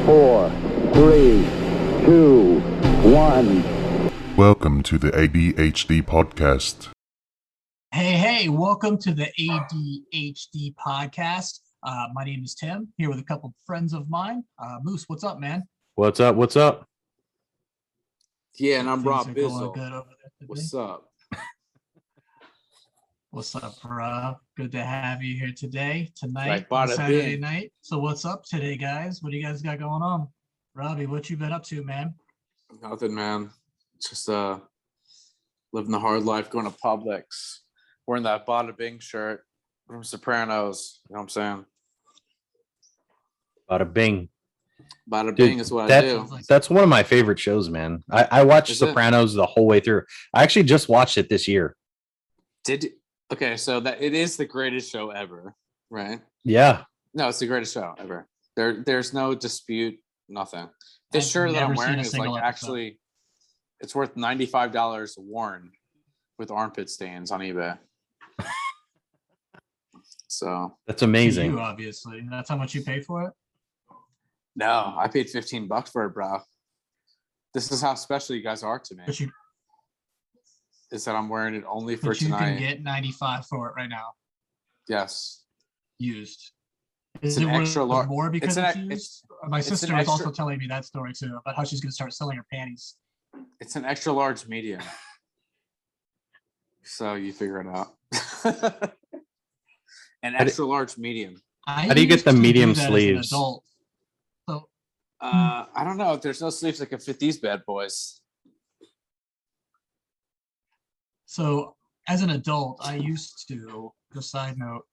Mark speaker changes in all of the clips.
Speaker 1: 4, 3, 2, 1.
Speaker 2: Welcome to the ADHD podcast.
Speaker 3: Hey, welcome to the ADHD podcast. My name is Tim, here with a couple friends of mine. Moose, what's up, man?
Speaker 4: What's up?
Speaker 5: Yeah, and I'm Rob
Speaker 3: Things are going
Speaker 5: Bizzle.
Speaker 3: good over there today.
Speaker 5: What's up?
Speaker 3: What's up, Rob? Good to have you here today, tonight,
Speaker 5: Like
Speaker 3: on
Speaker 5: bada
Speaker 3: Saturday
Speaker 5: bing.
Speaker 3: night. So what's up today, guys? What do you guys got going on? Robbie, what you been up to, man?
Speaker 5: Nothing, man. Just living the hard life, going to Publix, wearing that bada bing shirt from Sopranos. You know what I'm saying?
Speaker 4: Bada bing.
Speaker 5: Bada
Speaker 4: Dude,
Speaker 5: bing is what I do.
Speaker 4: That's one of my favorite shows, man. I watched
Speaker 5: Is it?
Speaker 4: Sopranos the whole way through. I actually just watched it this year.
Speaker 5: Okay, so that it is the greatest show ever, right?
Speaker 4: Yeah.
Speaker 5: No, it's the greatest show ever. There's no dispute, nothing. This
Speaker 3: I've
Speaker 5: shirt that I'm
Speaker 3: never seen
Speaker 5: wearing
Speaker 3: a
Speaker 5: is
Speaker 3: single
Speaker 5: like
Speaker 3: episode.
Speaker 5: actually, it's worth $95 worn with armpit stains on eBay. So
Speaker 4: That's
Speaker 3: To
Speaker 4: amazing.
Speaker 3: you, obviously. That's how much you pay for it?
Speaker 5: no, I paid $15 for it, bro. This is how special you guys are to me.
Speaker 3: But you,
Speaker 5: Is that I'm wearing it only for
Speaker 3: but you can
Speaker 5: tonight.
Speaker 3: get 95 for it right now,
Speaker 5: Yes.
Speaker 3: used.
Speaker 5: It's
Speaker 3: Is
Speaker 5: an
Speaker 3: it worth
Speaker 5: extra large.
Speaker 3: more because
Speaker 5: it's
Speaker 3: it's,
Speaker 5: an,
Speaker 3: used? My
Speaker 5: it's an
Speaker 3: sister was also
Speaker 5: extra-
Speaker 3: telling me that story too, about how she's going to start selling her panties.
Speaker 5: it's an extra large medium. So you figure it out. An extra large medium.
Speaker 4: How do you get
Speaker 3: used
Speaker 4: the
Speaker 3: to do
Speaker 4: medium
Speaker 3: that as an
Speaker 4: sleeves?
Speaker 3: adult. So,
Speaker 5: I don't know if there's no sleeves that can fit these bad boys.
Speaker 3: so as an adult, I used to, just side note,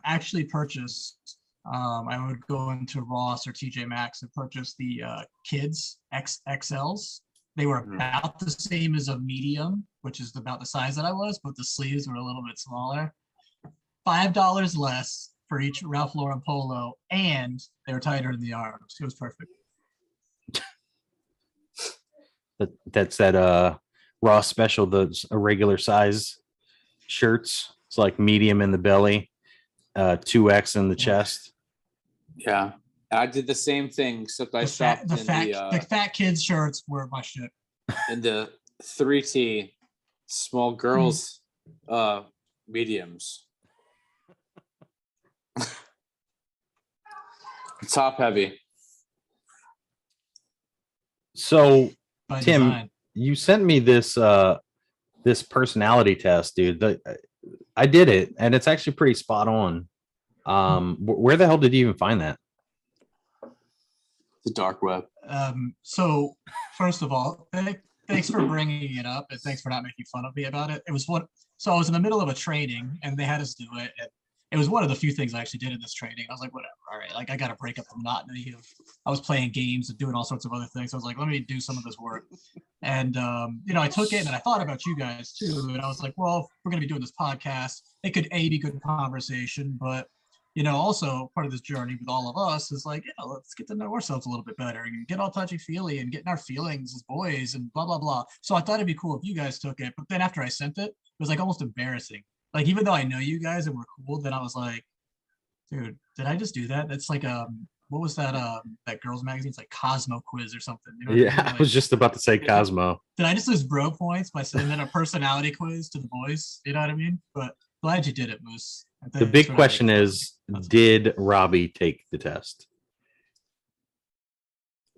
Speaker 3: actually purchase, I would go into Ross or TJ Maxx and purchase the kids XLs. They were
Speaker 5: Mhm.
Speaker 3: about the same as a medium, which is about the size that I was, but the sleeves were a little bit smaller. $5 less for each Ralph Lauren polo, and they were tighter in the arms. It was perfect.
Speaker 4: That's that Raw special, the regular size shirts. It's like medium in the belly, 2X in the chest.
Speaker 5: Yeah. And I did the same thing, except I shopped
Speaker 3: The fat kids shirts were my shit.
Speaker 5: in the 3T small girls mediums. Top heavy.
Speaker 4: So
Speaker 3: By
Speaker 4: Tim,
Speaker 3: design.
Speaker 4: you sent me this this personality test, dude. I did it, and it's actually pretty spot on. Where the hell did you even find that?
Speaker 5: The dark web.
Speaker 3: So first of all, thanks for bringing it up, and thanks for not making fun of me about it. It was so I was in the middle of a training, and they had us do it. And it was one of the few things I actually did in this training. I was like, whatever, all right, like I got to break up the monotony of. I was playing games and doing all sorts of other things. So I was like, let me do some of this work. And I took it, and I thought about you guys too. And I was like, well, if we're gonna be doing this podcast, it could be good conversation, but also part of this journey with all of us is like, let's get to know ourselves a little bit better and get all touchy-feely and getting our feelings as boys and blah, blah, blah. So I thought it'd be cool if you guys took it. But then after I sent it, it was like almost embarrassing. Like, even though I know you guys and we're cool, then I was like, dude, did I just do that? That's like, what was that, that girls magazine? It's like Cosmo quiz or something. You know what I
Speaker 4: Yeah,
Speaker 3: mean?
Speaker 4: I
Speaker 3: Like,
Speaker 4: was just about to say Cosmo.
Speaker 3: did I just lose bro points by sending a personality quiz to the boys? You know what I mean? But glad you did it, Moose.
Speaker 4: The big question is, did Robbie take the test?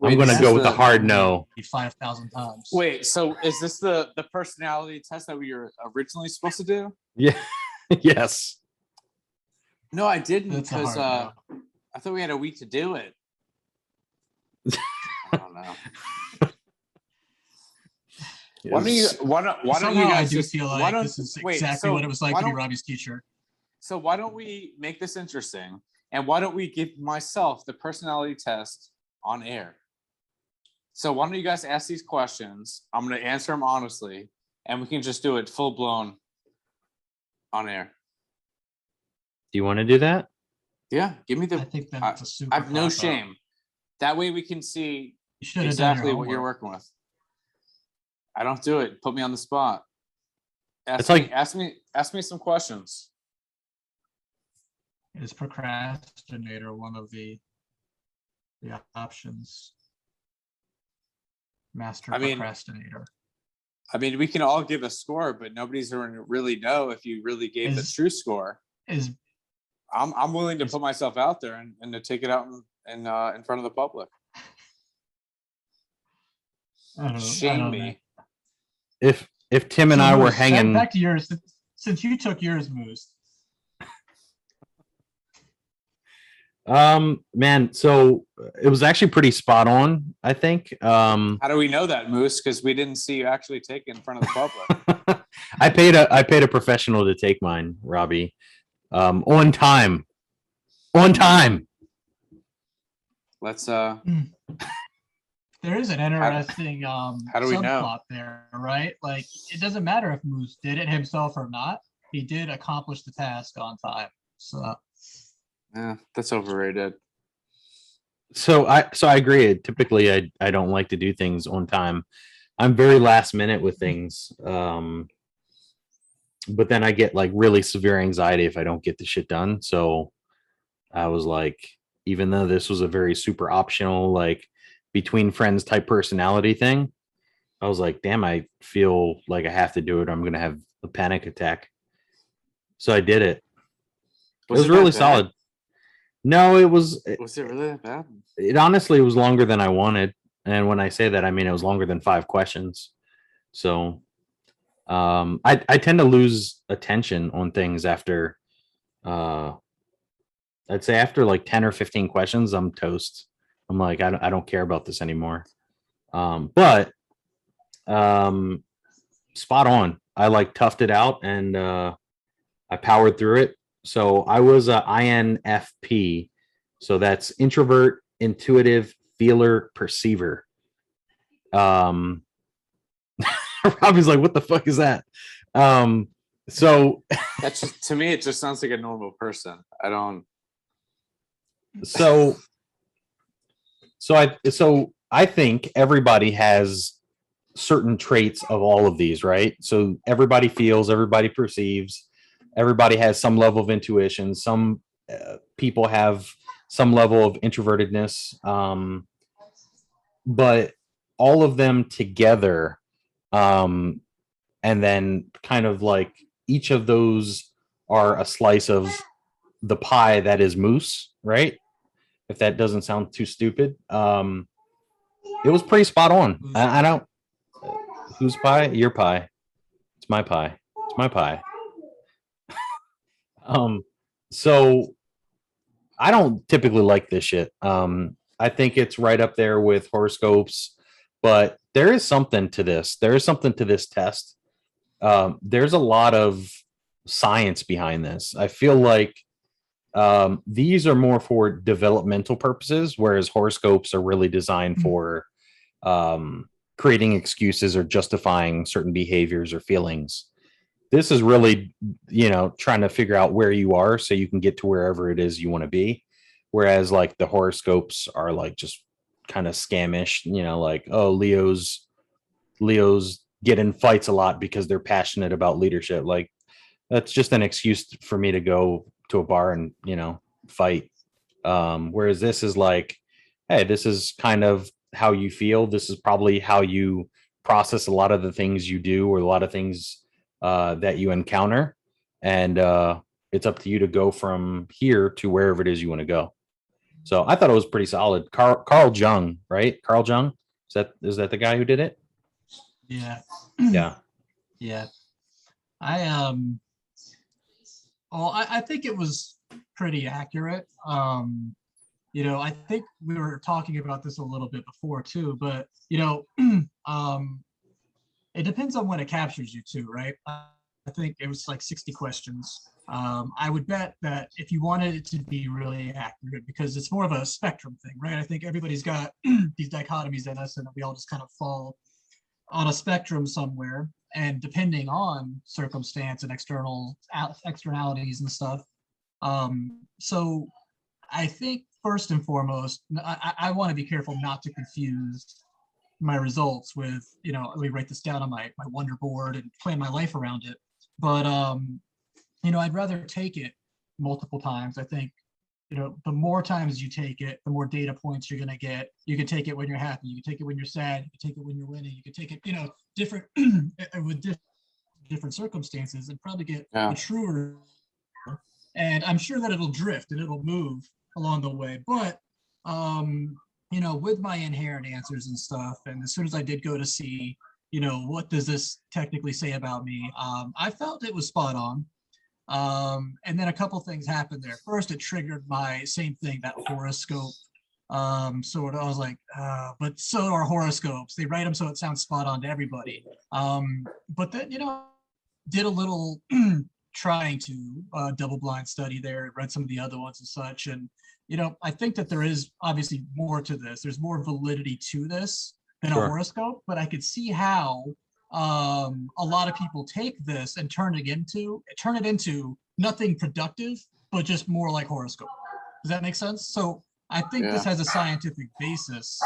Speaker 4: I'm going to
Speaker 5: this
Speaker 4: go
Speaker 5: is
Speaker 4: with a hard no.
Speaker 3: 5,000 times.
Speaker 5: Wait, so is this the personality test that we were originally supposed to do?
Speaker 4: Yeah. Yes.
Speaker 5: No, I didn't,
Speaker 3: That's a
Speaker 5: because
Speaker 3: hard
Speaker 5: I thought we had a week to do it. I don't know. Why don't you
Speaker 3: Somehow I
Speaker 5: guys
Speaker 3: do
Speaker 5: just
Speaker 3: feel
Speaker 5: why
Speaker 3: like
Speaker 5: don't-
Speaker 3: this is
Speaker 5: wait,
Speaker 3: exactly
Speaker 5: so
Speaker 3: what it was like
Speaker 5: why
Speaker 3: to be
Speaker 5: don't-
Speaker 3: Robbie's teacher.
Speaker 5: So why don't we make this interesting? And why don't we give myself the personality test on air? So why don't you guys ask these questions? I'm going to answer them honestly, and we can just do it full blown on air.
Speaker 4: Do you want to do that?
Speaker 5: Yeah, give me
Speaker 3: I
Speaker 5: the.
Speaker 3: think that's a super.
Speaker 5: I have no
Speaker 3: cop-out.
Speaker 5: shame. That way we can see
Speaker 3: You should have done
Speaker 5: exactly
Speaker 3: your
Speaker 5: what you're
Speaker 3: homework.
Speaker 5: working with. I don't do it. Put me on the spot.
Speaker 4: It's like-
Speaker 5: Ask me some questions.
Speaker 3: Is procrastinator one of the The options. Master
Speaker 5: I mean-
Speaker 3: procrastinator.
Speaker 5: I mean, we can all give a score, but nobody's going to really know if you really gave the
Speaker 3: Is-
Speaker 5: true score.
Speaker 3: Is
Speaker 5: I'm willing to put myself out there and to take it out in front of the public.
Speaker 3: I don't know.
Speaker 5: Shame me.
Speaker 4: If Tim and I were
Speaker 3: Moose,
Speaker 4: hanging,
Speaker 3: back to yours. Since you took yours, Moose.
Speaker 4: man, so it was actually pretty spot on, I think.
Speaker 5: How do we know that, Moose? Because we didn't see you actually take it in front of the public.
Speaker 4: I paid a professional to take mine, Robbie. On time.
Speaker 5: Let's
Speaker 3: There is an interesting
Speaker 5: do we know?
Speaker 3: subplot there, right? Like, it doesn't matter if Moose did it himself or not. He did accomplish the task on time. So
Speaker 5: yeah, that's overrated.
Speaker 4: So I agree. Typically, I don't like to do things on time. I'm very last minute with things. But then I get like really severe anxiety if I don't get the shit done. So I was like, even though this was a very super optional, like between friends type personality thing, I was like, damn, I feel like I have to do it. I'm going to have a panic attack. So I did it. It was
Speaker 5: that
Speaker 4: really
Speaker 5: bad?
Speaker 4: solid. No,
Speaker 5: Was it really that bad?
Speaker 4: it honestly was longer than I wanted. And when I say that, I mean, it was longer than 5 questions. So I tend to lose attention on things after I'd say after like 10 or 15 questions, I'm toast. I'm like, I don't care about this anymore. But spot on. I like toughed it out and I powered through it. So I was a INFP. So that's introvert, intuitive, feeler, perceiver. Robbie's like, what the fuck is that? So
Speaker 5: That's just, to me, it just sounds like a normal person. I don't.
Speaker 4: so I think everybody has certain traits of all of these, right? So everybody feels, everybody perceives, everybody has some level of intuition. Some people have some level of introvertedness, but all of them together, and then kind of like each of those are a slice of the pie that is Moose, right? If that doesn't sound too stupid. It was pretty spot on. I don't. Whose pie? Your pie. It's my pie. It's my pie. So I don't typically like this shit. I think it's right up there with horoscopes, but there is something to this. There is something to this test. There's a lot of science behind this. I feel like these are more for developmental purposes, whereas horoscopes are really designed for creating excuses or justifying certain behaviors or feelings. This is really, trying to figure out where you are so you can get to wherever it is you want to be. Whereas like the horoscopes are like just kind of scamish, like, oh, Leos get in fights a lot because they're passionate about leadership. Like that's just an excuse for me to go to a bar and, fight. Whereas this is like, hey, this is kind of how you feel. This is probably how you process a lot of the things you do or a lot of things that you encounter. And it's up to you to go from here to wherever it is you want to go. So I thought it was pretty solid. Carl Jung, right? Carl Jung? Is that the guy who did it?
Speaker 3: yeah.
Speaker 4: Yeah.
Speaker 3: Yeah. I think it was pretty accurate. I think we were talking about this a little bit before too, but it depends on when it captures you too, right? I think it was like 60 questions. I would bet that if you wanted it to be really accurate, because it's more of a spectrum thing, right? I think everybody's got these dichotomies in us and we all just kind of fall on a spectrum somewhere. And depending on circumstance and externalities and stuff. So I think first and foremost, I want to be careful not to confuse my results with, let me write this down on my wonder board and plan my life around it. But, I'd rather take it multiple times. I think the more times you take it, the more data points you're gonna get. You can take it when you're happy. You can take it when you're sad. You can take it when you're winning. You can take it, different with different circumstances, and probably get a truer. And I'm sure that it'll drift and it'll move along the way. But with my inherent answers and stuff, and as soon as I did go to see, what does this technically say about me? I felt it was spot on. And then a couple things happened there. First, it triggered my same thing, that horoscope. Sort of, I was like, but so are horoscopes. They write them so it sounds spot on to everybody. But then, did a little trying to double blind study there, read some of the other ones and such. And, I think that there is obviously more to this. There's more validity to this than a horoscope, but I could see how a lot of people take this and turn it into nothing productive, but just more like horoscope. Does that make sense? So I think this has a scientific basis,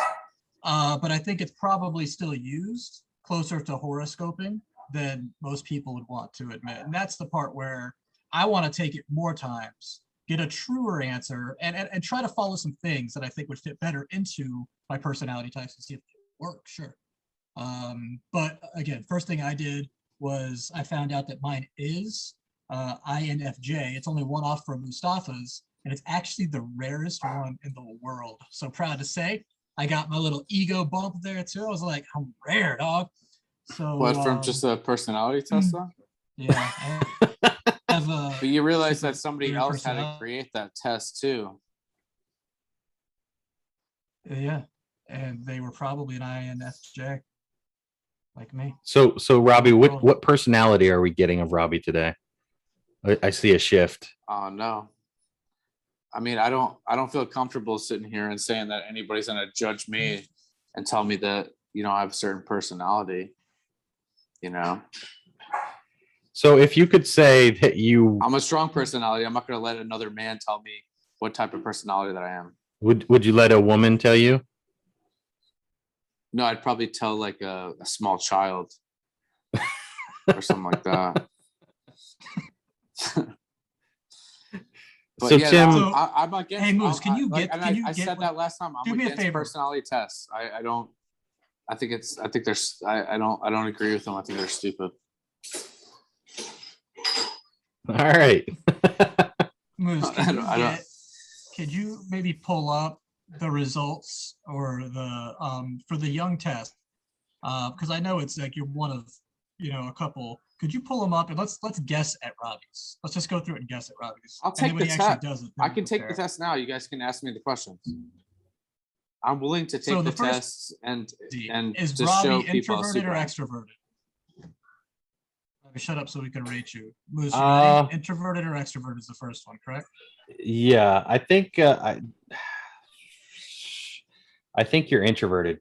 Speaker 3: but I think it's probably still used closer to horoscoping than most people would want to admit. And that's the part where I want to take it more times, get a truer answer, and try to follow some things that I think would fit better into my personality types and see if it works. Sure. But again, first thing I did was I found out that mine is INFJ. It's only one off from Mustafa's, and it's actually the rarest one in the world. So proud to say, I got my little ego bump there too. I was like, I'm rare, dog. So
Speaker 5: what, from just a personality test, though?
Speaker 3: Yeah.
Speaker 5: But you realize that somebody else had to create that test too.
Speaker 3: Yeah, and they were probably an INFJ, like me.
Speaker 4: So Robbie, what personality are we getting of Robbie today? I see a shift.
Speaker 5: Oh no. I mean, I don't feel comfortable sitting here and saying that anybody's gonna judge me and tell me that, I have a certain personality,
Speaker 4: So if you could say that
Speaker 5: I'm a strong personality, I'm not gonna let another man tell me what type of personality that I am.
Speaker 4: Would you let a woman tell you?
Speaker 5: No, I'd probably tell like a small child or something like that. But
Speaker 4: So
Speaker 5: yeah,
Speaker 4: Tim,
Speaker 5: I'm against.
Speaker 3: Hey Moose,
Speaker 5: I said that last time. I'm against personality tests. I don't. I think there's. I don't agree with them. I think they're stupid.
Speaker 4: all right.
Speaker 3: Moose,
Speaker 5: I don't.
Speaker 3: could you maybe pull up the results or the for the young test? Because I know it's like you're one of a couple. Could you pull them up and let's guess at Robbie's? Let's just go through it and guess at Robbie's.
Speaker 5: I'll take the test. I can take the test now. You guys can ask me the questions. I'm willing to take the tests and
Speaker 3: is
Speaker 5: just
Speaker 3: Robbie
Speaker 5: show people
Speaker 3: introverted or extroverted? Let me shut up so we can rate you. Moose, you ready? Introverted or extroverted is the first one, correct?
Speaker 4: Yeah, I think I think you're introverted.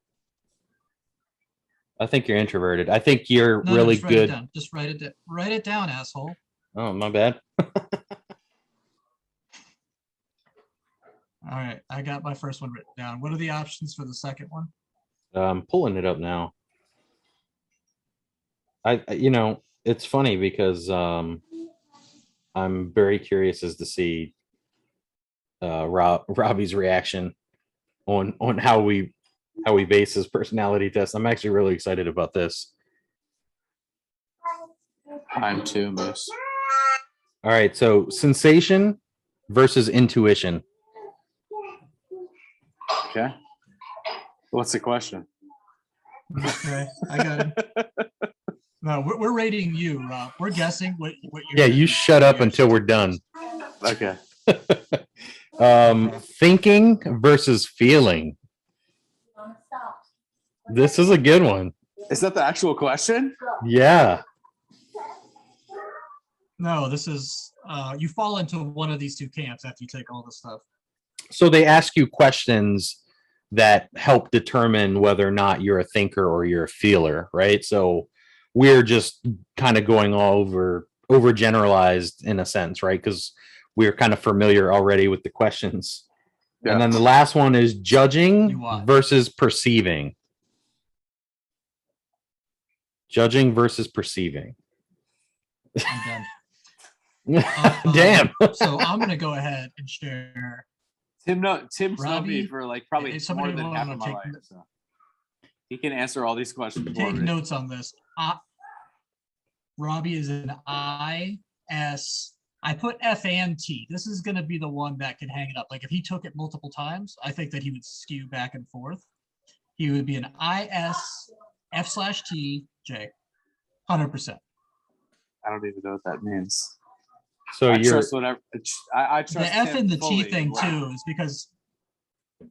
Speaker 4: I think you're introverted. I think you're really
Speaker 3: just
Speaker 4: good.
Speaker 3: Just write it down. Write it down, asshole.
Speaker 4: Oh, my bad.
Speaker 3: All right, I got my first one written down. What are the options for the second one?
Speaker 4: I'm pulling it up now. It's funny because I'm very curious as to see Robbie's reaction on how we base his personality test. I'm actually really excited about this.
Speaker 5: I'm too, Moose.
Speaker 4: All right, so sensation versus intuition.
Speaker 5: Okay. What's the question?
Speaker 3: Okay, I got it. No, we're rating you, Rob. We're guessing what you're.
Speaker 4: Yeah, you shut up until we're done.
Speaker 5: Okay.
Speaker 4: Thinking versus feeling. This is a good one.
Speaker 5: Is that the actual question?
Speaker 4: Yeah.
Speaker 3: No, this is you fall into one of these two camps after you take all this stuff.
Speaker 4: So they ask you questions that help determine whether or not you're a thinker or you're a feeler, right? So we're just kind of going all over generalized in a sense, right? Because we're kind of familiar already with the questions. Yeah. And then the last one is judging versus perceiving. Judging versus perceiving.
Speaker 3: I'm done.
Speaker 4: Damn.
Speaker 3: So I'm going to go ahead and share
Speaker 5: Tim's known me
Speaker 3: Robbie,
Speaker 5: for like probably
Speaker 3: if
Speaker 5: more
Speaker 3: somebody
Speaker 5: than half
Speaker 3: wanted
Speaker 5: of
Speaker 3: to
Speaker 5: my life. So he can answer all these questions for
Speaker 3: take
Speaker 5: me.
Speaker 3: notes on this. Robbie is an IS. I put F and T. This is going to be the one that can hang it up. Like if he took it multiple times, I think that he would skew back and forth. He would be an IS F/T J, 100%.
Speaker 5: I don't even know what that means.
Speaker 4: So
Speaker 5: I
Speaker 4: you're
Speaker 5: trust whatever. I trust
Speaker 3: The F
Speaker 5: Tim
Speaker 3: and the T
Speaker 5: fully.
Speaker 3: thing too is because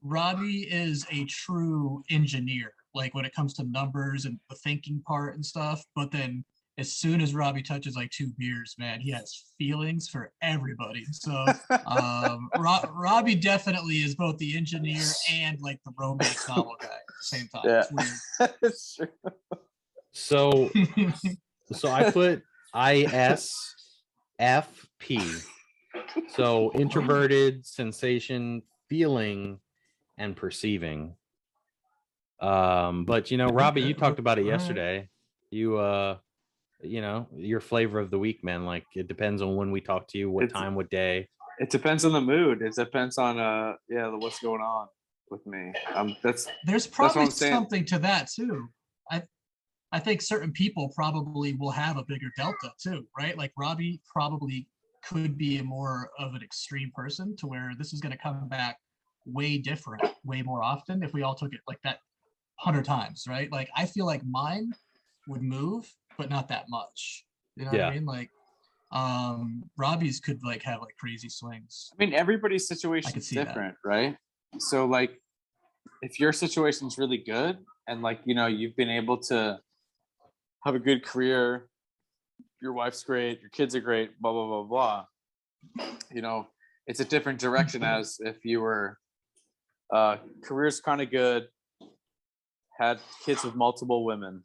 Speaker 3: Robbie is a true engineer, like when it comes to numbers and the thinking part and stuff. But then as soon as Robbie touches like 2 beers, man, he has feelings for everybody. So Robbie definitely is both the engineer and like the romance novel guy at the same time.
Speaker 5: Yeah,
Speaker 3: It's
Speaker 5: it's true.
Speaker 4: so
Speaker 3: weird.
Speaker 4: so I put ISFP. So introverted, sensation, feeling, and perceiving. But Robbie, you talked about it yesterday. Your flavor of the week, man. Like it depends on when we talk to you, what time, what day.
Speaker 5: It depends on the mood. It depends on what's going on with me.
Speaker 3: There's
Speaker 5: what
Speaker 3: probably
Speaker 5: I'm saying.
Speaker 3: something to that too. I think certain people probably will have a bigger delta too, right? Like Robbie probably could be more of an extreme person to where this is going to come back way different, way more often if we all took it like that 100 times, right? Like I feel like mine would move, but not that much. You know what I mean? Like Robbie's could like have like crazy swings.
Speaker 5: I mean, everybody's situation is different, right? So like if your situation's really good and like you've been able to have a good career, your wife's great, your kids are great, blah blah blah blah, it's a different direction as if you were career's kind of good, had kids with multiple women,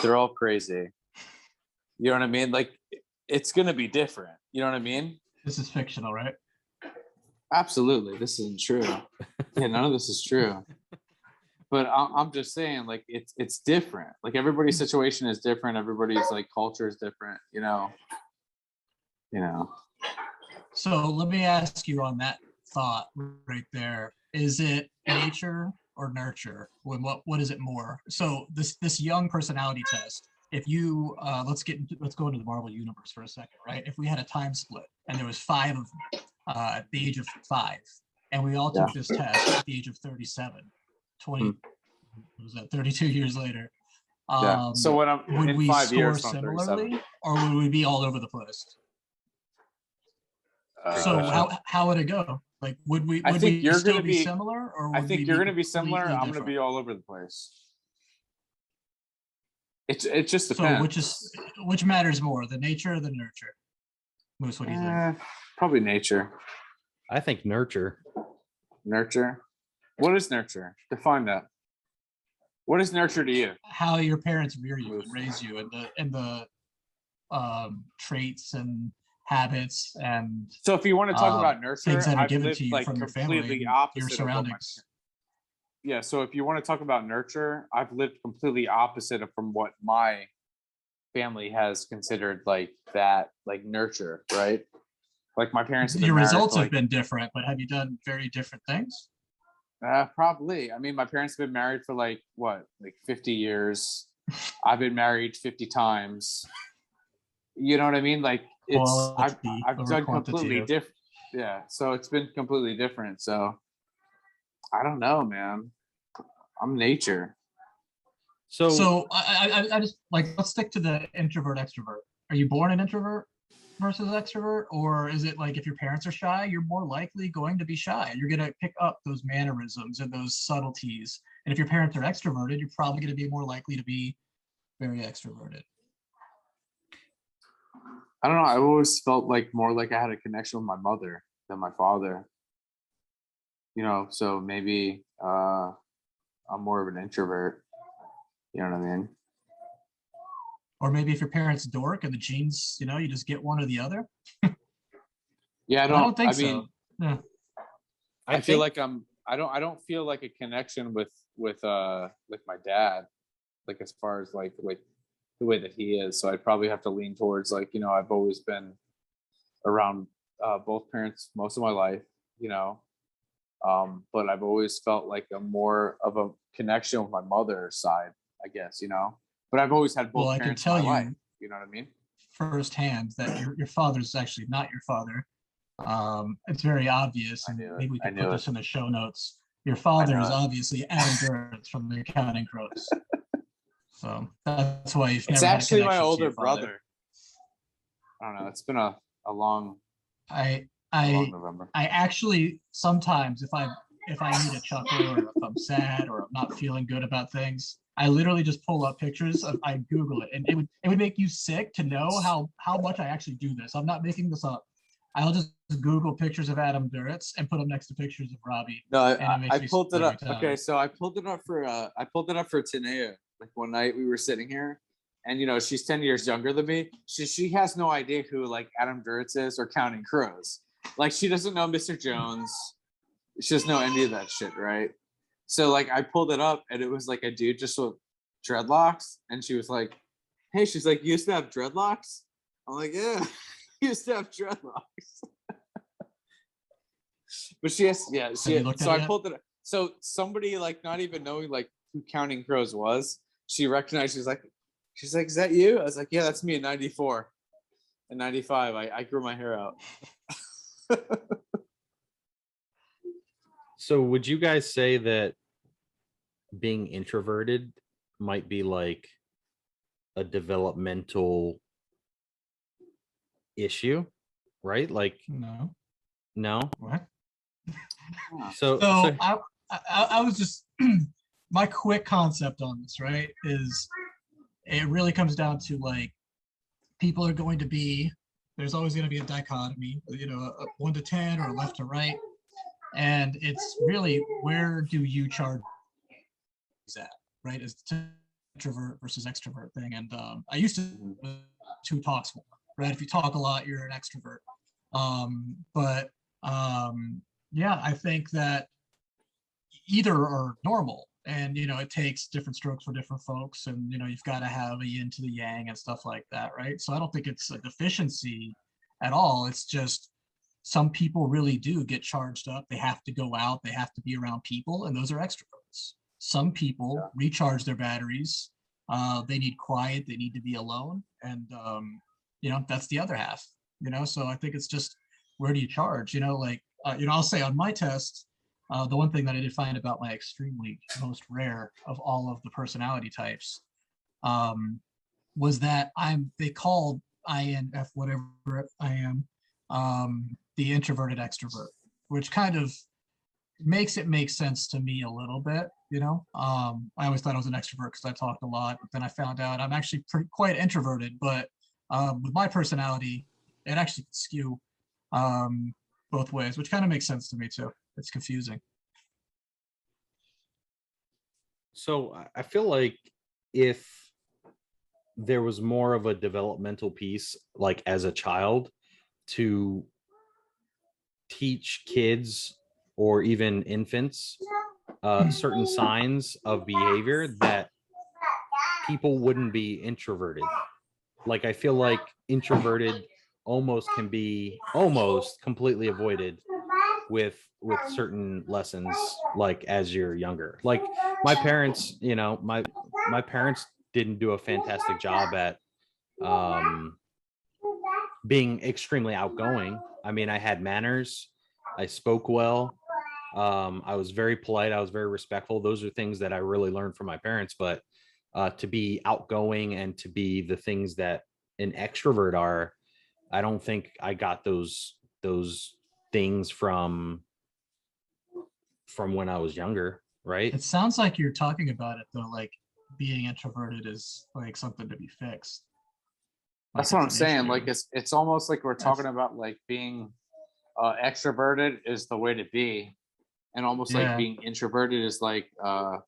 Speaker 5: they're all crazy, you know what I mean? Like it's gonna be different, you know what I mean?
Speaker 3: This is fictional, right?
Speaker 5: Absolutely, this isn't true. Yeah, none of this is true. But I'm just saying, like it's different. Like everybody's situation is different. Everybody's like culture is different.
Speaker 3: So let me ask you on that thought right there. Is it nature or nurture? What is it more? So this young personality test. If you let's go into the Marvel universe for a second, right? If we had a time split and there was 5 of them at the age of 5, and we all took this test at the age of 37, 20, what was that, 32 years later.
Speaker 5: So when I'm
Speaker 3: would
Speaker 5: in
Speaker 3: we
Speaker 5: 5
Speaker 3: score
Speaker 5: years,
Speaker 3: similarly, or would we be all over the place? So how would it go? Like, would we still be similar, or would
Speaker 5: I think
Speaker 3: we
Speaker 5: you're
Speaker 3: be
Speaker 5: going to be similar.
Speaker 3: completely
Speaker 5: I'm going to
Speaker 3: different?
Speaker 5: be all over the place. It just depends.
Speaker 3: So which matters more, the nature or the nurture? Moose, what do you think?
Speaker 5: Probably nature.
Speaker 4: I think nurture.
Speaker 5: Nurture. What is nurture? Define that. What is nurture to you?
Speaker 3: How your parents rear you and raise you, and the traits and habits and
Speaker 5: so if you want to talk about nurture,
Speaker 3: things that are
Speaker 5: I've
Speaker 3: given
Speaker 5: lived
Speaker 3: to you
Speaker 5: like
Speaker 3: from your family,
Speaker 5: completely
Speaker 3: and
Speaker 5: opposite
Speaker 3: your surroundings.
Speaker 5: Yeah, so if you want to talk about nurture, I've lived completely opposite from what my family has considered like that, like nurture, right? Like my parents.
Speaker 3: Your results have been different, but have you done very different things?
Speaker 5: Probably. I mean, my parents have been married for like 50 years. I've been married 50 times. You know what I mean? Like I've done completely different. Yeah, so it's been completely different. So I don't know, man. I'm nature.
Speaker 3: So I just like, let's stick to the introvert extrovert. Are you born an introvert versus extrovert, or is it like if your parents are shy, you're more likely going to be shy? You're going to pick up those mannerisms and those subtleties. And if your parents are extroverted, you're probably going to be more likely to be very extroverted.
Speaker 5: I don't know. I always felt like more like I had a connection with my mother than my father. So maybe I'm more of an introvert. You know what I mean?
Speaker 3: Or maybe if your parents dork and the genes, you just get one or the other.
Speaker 5: Yeah, I don't think so.
Speaker 3: Yeah.
Speaker 5: I feel like I don't feel like a connection with my dad, like as far as like the way that he is. So I'd probably have to lean towards I've always been around both parents most of my life, But I've always felt like a more of a connection with my mother's side, I guess, you know. But I've always had both
Speaker 3: Well, I can
Speaker 5: parents in
Speaker 3: tell
Speaker 5: my
Speaker 3: you
Speaker 5: life. You know what I mean?
Speaker 3: firsthand that your father's actually not your father. It's very obvious,
Speaker 5: I
Speaker 3: and
Speaker 5: knew it.
Speaker 3: maybe we
Speaker 5: I
Speaker 3: could
Speaker 5: knew
Speaker 3: put
Speaker 5: it.
Speaker 3: this in the show notes. Your father is
Speaker 5: it.
Speaker 3: obviously Adam Duritz from the Counting Crows. So that's why you've
Speaker 5: It's
Speaker 3: never
Speaker 5: actually
Speaker 3: had a
Speaker 5: my
Speaker 3: connection to
Speaker 5: older
Speaker 3: your father.
Speaker 5: brother. I don't know. It's been a long
Speaker 3: I
Speaker 5: November.
Speaker 3: I actually sometimes if I need a chuckle or if I'm sad or I'm not feeling good about things, I literally just pull up pictures of I Google it, and it would make you sick to know how much I actually do this. I'm not making this up. I'll just Google pictures of Adam Duritz and put them next to pictures of Robbie.
Speaker 5: No,
Speaker 3: and it makes
Speaker 5: I
Speaker 3: me
Speaker 5: pulled
Speaker 3: sick
Speaker 5: it up.
Speaker 3: every time.
Speaker 5: Okay, so I pulled it up for Tanea. Like one night we were sitting here, and you know she's 10 years younger than me. She has no idea who like Adam Duritz is or Counting Crows. Like she doesn't know Mr. Jones. She doesn't know any of that shit, right? So like I pulled it up, and it was like a dude just with dreadlocks, and she was like, "Hey," she's like, "You used to have dreadlocks?" I'm like, "Yeah, I used to have dreadlocks." But she has, yeah. So I pulled it up. So somebody like not even knowing like who Counting Crows was, she recognized. She's like, "Is that you?" I was like, "Yeah, that's me in '94." In '95, I grew my hair out.
Speaker 4: So would you guys say that being introverted might be like a developmental issue, right? Like,
Speaker 3: No.
Speaker 4: what?
Speaker 3: So
Speaker 4: So
Speaker 3: I was just my quick concept on this, right, is it really comes down to like people are going to be there's always going to be a dichotomy, you know, a 1 to 10 or left to right, and it's really where do you charge at, right? Is introvert versus extrovert thing, and I used to talk more, right? If you talk a lot, you're an extrovert. But yeah, I think that either are normal, and you know it takes different strokes for different folks, and you know you've got to have a yin to the yang and stuff like that, right? So I don't think it's a deficiency at all. It's just some people really do get charged up. They have to go out, they have to be around people, and those are extroverts. Some people recharge their batteries. They need quiet, they need to be alone, and you know that's the other half, you know. So I think it's just where do you charge, you know, like you know, I'll say on my test, the one thing that I did find about my extremely most rare of all of the personality types was that they called INF, whatever I am, the introverted extrovert, which kind of makes it make sense to me a little bit, you know. I always thought I was an extrovert because I talked a lot, but then I found out I'm actually quite introverted, but with my personality, it actually can skew both ways, which kind of makes sense to me too. It's confusing.
Speaker 4: So I feel like if there was more of a developmental piece, like as a child, to teach kids or even infants certain signs of behavior, that people wouldn't be introverted. Like I feel like introverted almost can be almost completely avoided with certain lessons, like as you're younger. Like my parents, you know, my parents didn't do a fantastic job at being extremely outgoing. I mean, I had manners, I spoke well, I was very polite, I was very respectful. Those are things that I really learned from my parents. But to be outgoing and to be the things that an extrovert are, I don't think I got those things from when I was younger, right?
Speaker 3: It sounds like you're talking about it though, like being introverted is like something to be fixed.
Speaker 5: That's what I'm saying. Like it's almost like we're talking about like being extroverted is the way to be, and almost like being introverted is like a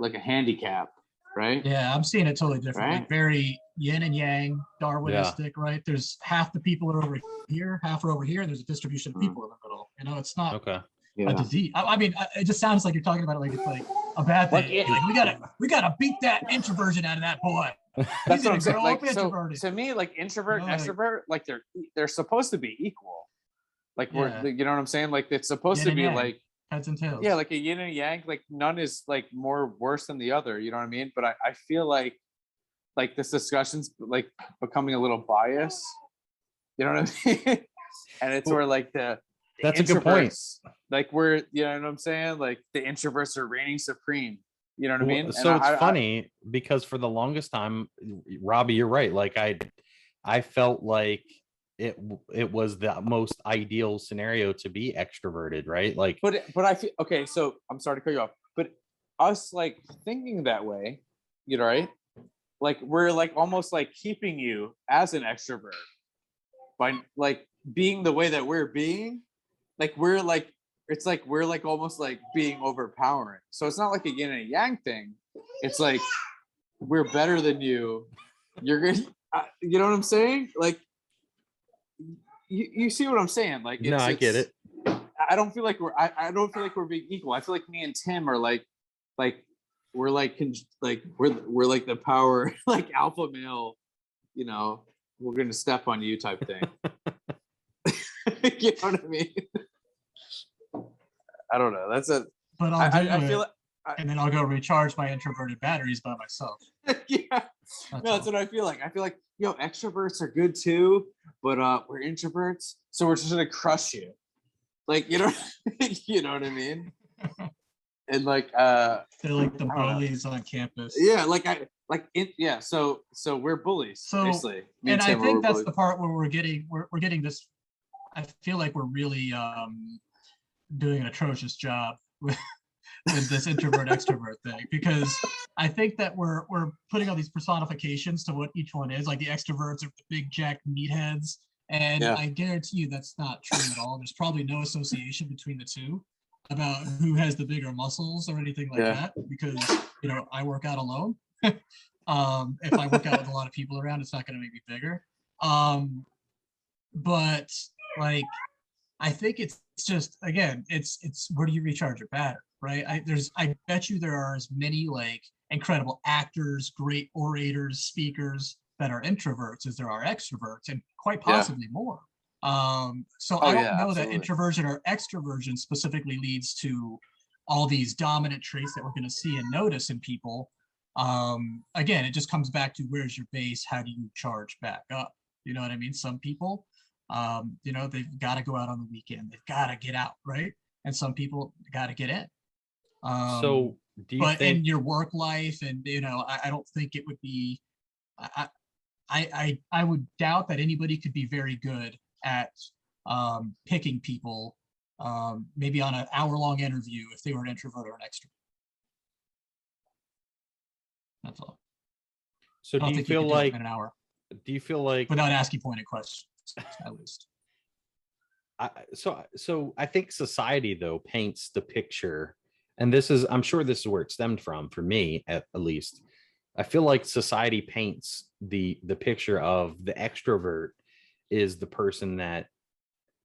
Speaker 5: handicap, right?
Speaker 3: Yeah, I'm seeing it totally different.
Speaker 5: Right?
Speaker 3: Like very yin and yang, Darwinistic, right? There's half the people are over here, half are over here. There's a distribution of people in the middle. You know, it's not a disease. I mean, it just sounds like you're talking about it like it's like a bad thing. Like we gotta beat that introversion out of that boy.
Speaker 5: That's what I'm saying. Like,
Speaker 3: so
Speaker 5: to me, like introvert and extrovert, like they're supposed to be equal. Like
Speaker 3: Yeah.
Speaker 5: you know what I'm saying? Like it's supposed
Speaker 3: Yin
Speaker 5: to
Speaker 3: and
Speaker 5: be
Speaker 3: yang.
Speaker 5: like,
Speaker 3: Heads and tails.
Speaker 5: yeah, like a yin and yang. Like none is like more worse than the other. You know what I mean? But I feel like this discussion's like becoming a little biased. You know what I mean? And it's where like the
Speaker 4: That's a good point.
Speaker 5: introverts, like we're, you know what I'm saying? Like the introverts are reigning supreme. You know what I mean?
Speaker 4: So
Speaker 5: And
Speaker 4: it's funny because for the longest time, Robbie, you're right. Like I felt like it was the most ideal scenario to be extroverted, right? Like,
Speaker 5: but I feel okay. So I'm sorry to cut you off, but us like thinking that way, you know, right? Like we're like almost like keeping you as an extrovert by like being the way that we're being. Like we're like, it's like we're like almost like being overpowering. So it's not like a yin and a yang thing. It's like we're better than you. You're gonna, you know what I'm saying? Like you see what I'm saying? Like
Speaker 4: no, I get it.
Speaker 5: I don't feel like I don't feel like we're being equal. I feel like me and Tim are like we're like we're like the power like alpha male. You know, we're gonna step on you type thing. You know what I mean? I don't know. That's a.
Speaker 3: But I'll do
Speaker 5: I
Speaker 3: it,
Speaker 5: feel.
Speaker 3: and then I'll go recharge my introverted batteries by myself.
Speaker 5: Yeah. That's what I feel like. I feel like, yo, extroverts are good too, but we're introverts, so we're just gonna crush you. Like, you know, you know what I mean? And like
Speaker 3: They're like the
Speaker 5: I don't know.
Speaker 3: bullies on campus.
Speaker 5: Yeah, yeah. So we're bullies,
Speaker 3: So,
Speaker 5: basically. Me
Speaker 3: and I
Speaker 5: Tim, we're
Speaker 3: think that's
Speaker 5: bullies.
Speaker 3: the part where we're getting this. I feel like we're really doing an atrocious job with this introvert extrovert thing, because I think that we're putting all these personifications to what each one is. Like the extroverts are the big jack meatheads, and
Speaker 5: Yeah.
Speaker 3: I guarantee you that's not true at all. There's probably no association between the two about who has the bigger muscles or anything like
Speaker 5: Yeah.
Speaker 3: that, because you know I work out alone. If I work out with a lot of people around, it's not going to make me bigger. But like I think it's just, again, it's where do you recharge your battery, right? I bet you there are as many like incredible actors, great orators, speakers that are introverts as there are extroverts, and quite possibly more. So I don't know that introversion or extroversion specifically leads to all these dominant traits that we're going to see and notice in people. Again, it just comes back to where's your base? How do you charge back up? You know what I mean? Some people, you know, they've got to go out on the weekend. They've got to get out, right? And some people got to get in.
Speaker 4: So do you
Speaker 3: But
Speaker 4: think
Speaker 3: in your work life, and you know, I don't think it would be. I would doubt that anybody could be very good at picking people, maybe on an hour-long interview if they were an introvert or an extrovert. That's all.
Speaker 4: so
Speaker 3: I don't
Speaker 4: do you
Speaker 3: think
Speaker 4: feel
Speaker 3: could do it
Speaker 4: like
Speaker 3: in an hour
Speaker 4: without
Speaker 3: asking pointed questions, at least.
Speaker 4: so I think society though paints the picture, and this is, I'm sure this is where it stemmed from for me at least. I feel like society paints the picture of the extrovert is the person that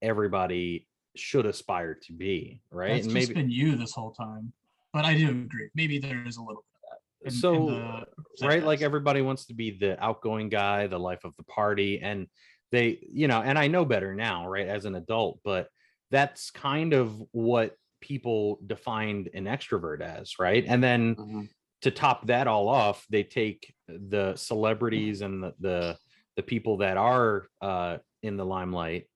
Speaker 4: everybody should aspire to be, right?
Speaker 3: That's
Speaker 4: And
Speaker 3: just
Speaker 4: maybe
Speaker 3: been you this whole time, but I do agree. Maybe there is a little bit of that.
Speaker 4: so right, like everybody wants to be the outgoing guy, the life of the party, and they, you know, and I know better now, right, as an adult, but that's kind of what people defined an extrovert as, right? And then to top that all off, they take the celebrities and the people that are in the limelight,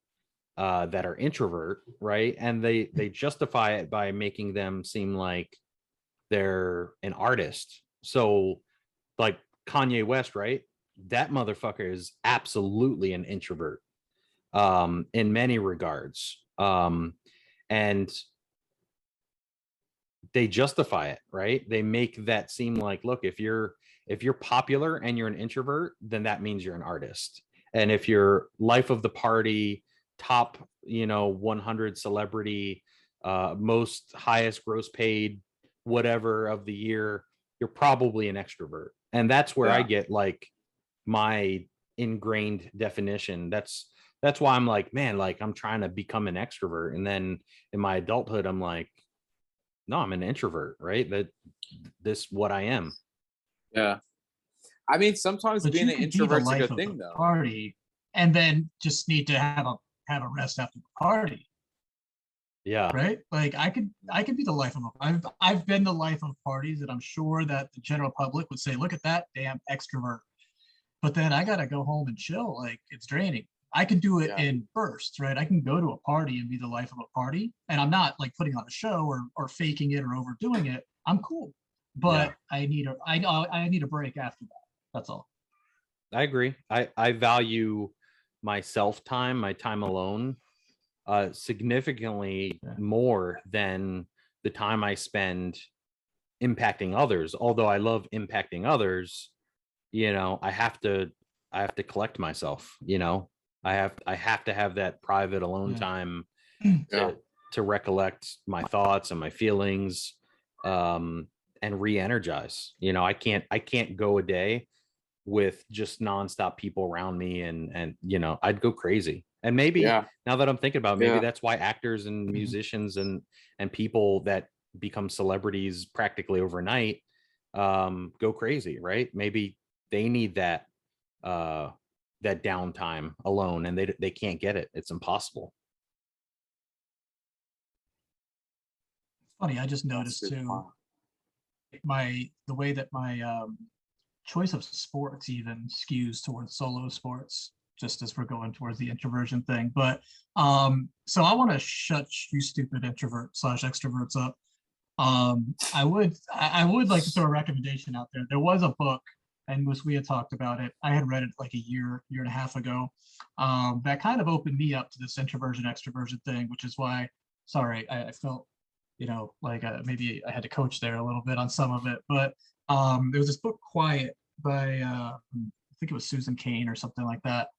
Speaker 4: that are introvert, right? And they justify it by making them seem like they're an artist. So like Kanye West, right? That motherfucker is absolutely an introvert, in many regards. And they justify it, right? They make that seem like, look, if you're popular and you're an introvert, then that means you're an artist. And if you're life of the party, top, you know, 100 celebrity, most highest gross paid, whatever of the year, you're probably an extrovert. And that's where I get like my ingrained definition. That's why I'm like, man, like I'm trying to become an extrovert. And then in my adulthood, I'm like, no, I'm an introvert, right? This what I am.
Speaker 5: Yeah. I mean, sometimes
Speaker 3: But
Speaker 5: being
Speaker 3: you
Speaker 5: an
Speaker 3: could be the
Speaker 5: introvert's a
Speaker 3: life
Speaker 5: good
Speaker 3: of
Speaker 5: thing,
Speaker 3: the
Speaker 5: though.
Speaker 3: party, and then just need to have a rest after the party.
Speaker 4: Yeah.
Speaker 3: right? Like I could be the life of I've been the life of parties that I'm sure that the general public would say, look at that damn extrovert. But then I gotta go home and chill. Like it's draining. I can do it in bursts, right? I can go to a party and be the life of a party, and I'm not like putting on a show or faking it or overdoing it. I'm cool, but I need a break after that. That's all.
Speaker 4: I agree. I value my self time, my time alone, significantly more than the time I spend impacting others. Although I love impacting others, I have to collect myself. I have to have that private alone time to recollect my thoughts and my feelings, and re-energize. I can't go a day with just nonstop people around me, and I'd go crazy. And maybe now that I'm thinking about it, maybe that's why actors and musicians and people that become celebrities practically overnight go crazy, right? Maybe they need that downtime alone, and they can't get it. It's impossible.
Speaker 3: Funny, I just noticed too the way that my choice of sports even skews towards solo sports, just as we're going towards the introversion thing. But so I want to shut you stupid introvert / extroverts up. I would like to throw a recommendation out there. There was a book, and we had talked about it. I had read it like a year and a half ago. That kind of opened me up to this introversion extroversion thing, which is why, sorry, I felt, like maybe I had to coach there a little bit on some of it. But there was this book, Quiet, by I think it was Susan Cain or something like that.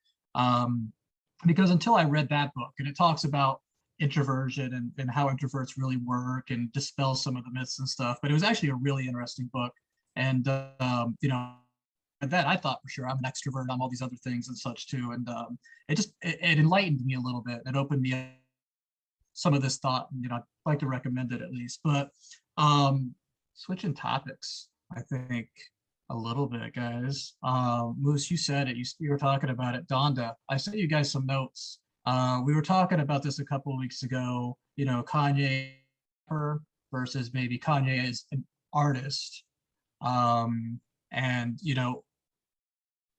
Speaker 3: Because until I read that book, and it talks about introversion and how introverts really work and dispel some of the myths and stuff, but it was actually a really interesting book. And that I thought for sure I'm an extrovert, I'm all these other things and such too. And it enlightened me a little bit. It opened me up some of this thought, and I'd like to recommend it at least. But switching topics, I think a little bit, guys. Moose, you said it. You were talking about it. Donda. I sent you guys some notes. We were talking about this a couple of weeks ago. Kanye versus maybe Kanye as an artist. And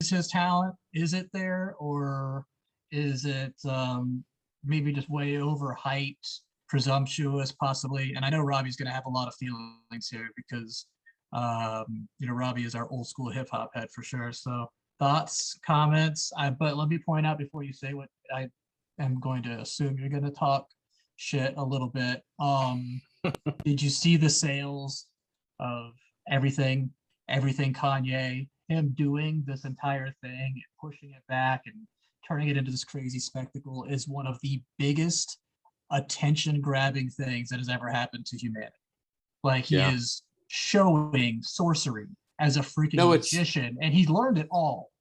Speaker 3: is his talent? Is it there, or is it maybe just way overhyped, presumptuous, possibly? And I know Robbie's going to have a lot of feelings here because Robbie is our old school hip hop head for sure. So thoughts, comments. But let me point out before you say what I am going to assume you're going to talk shit a little bit. Did you see the sales of everything Kanye, him doing this entire thing and pushing it back and turning it into this crazy spectacle is one of the biggest attention grabbing things that has ever happened to humanity. Like he is showing sorcery as a freaking magician, and he's learned it all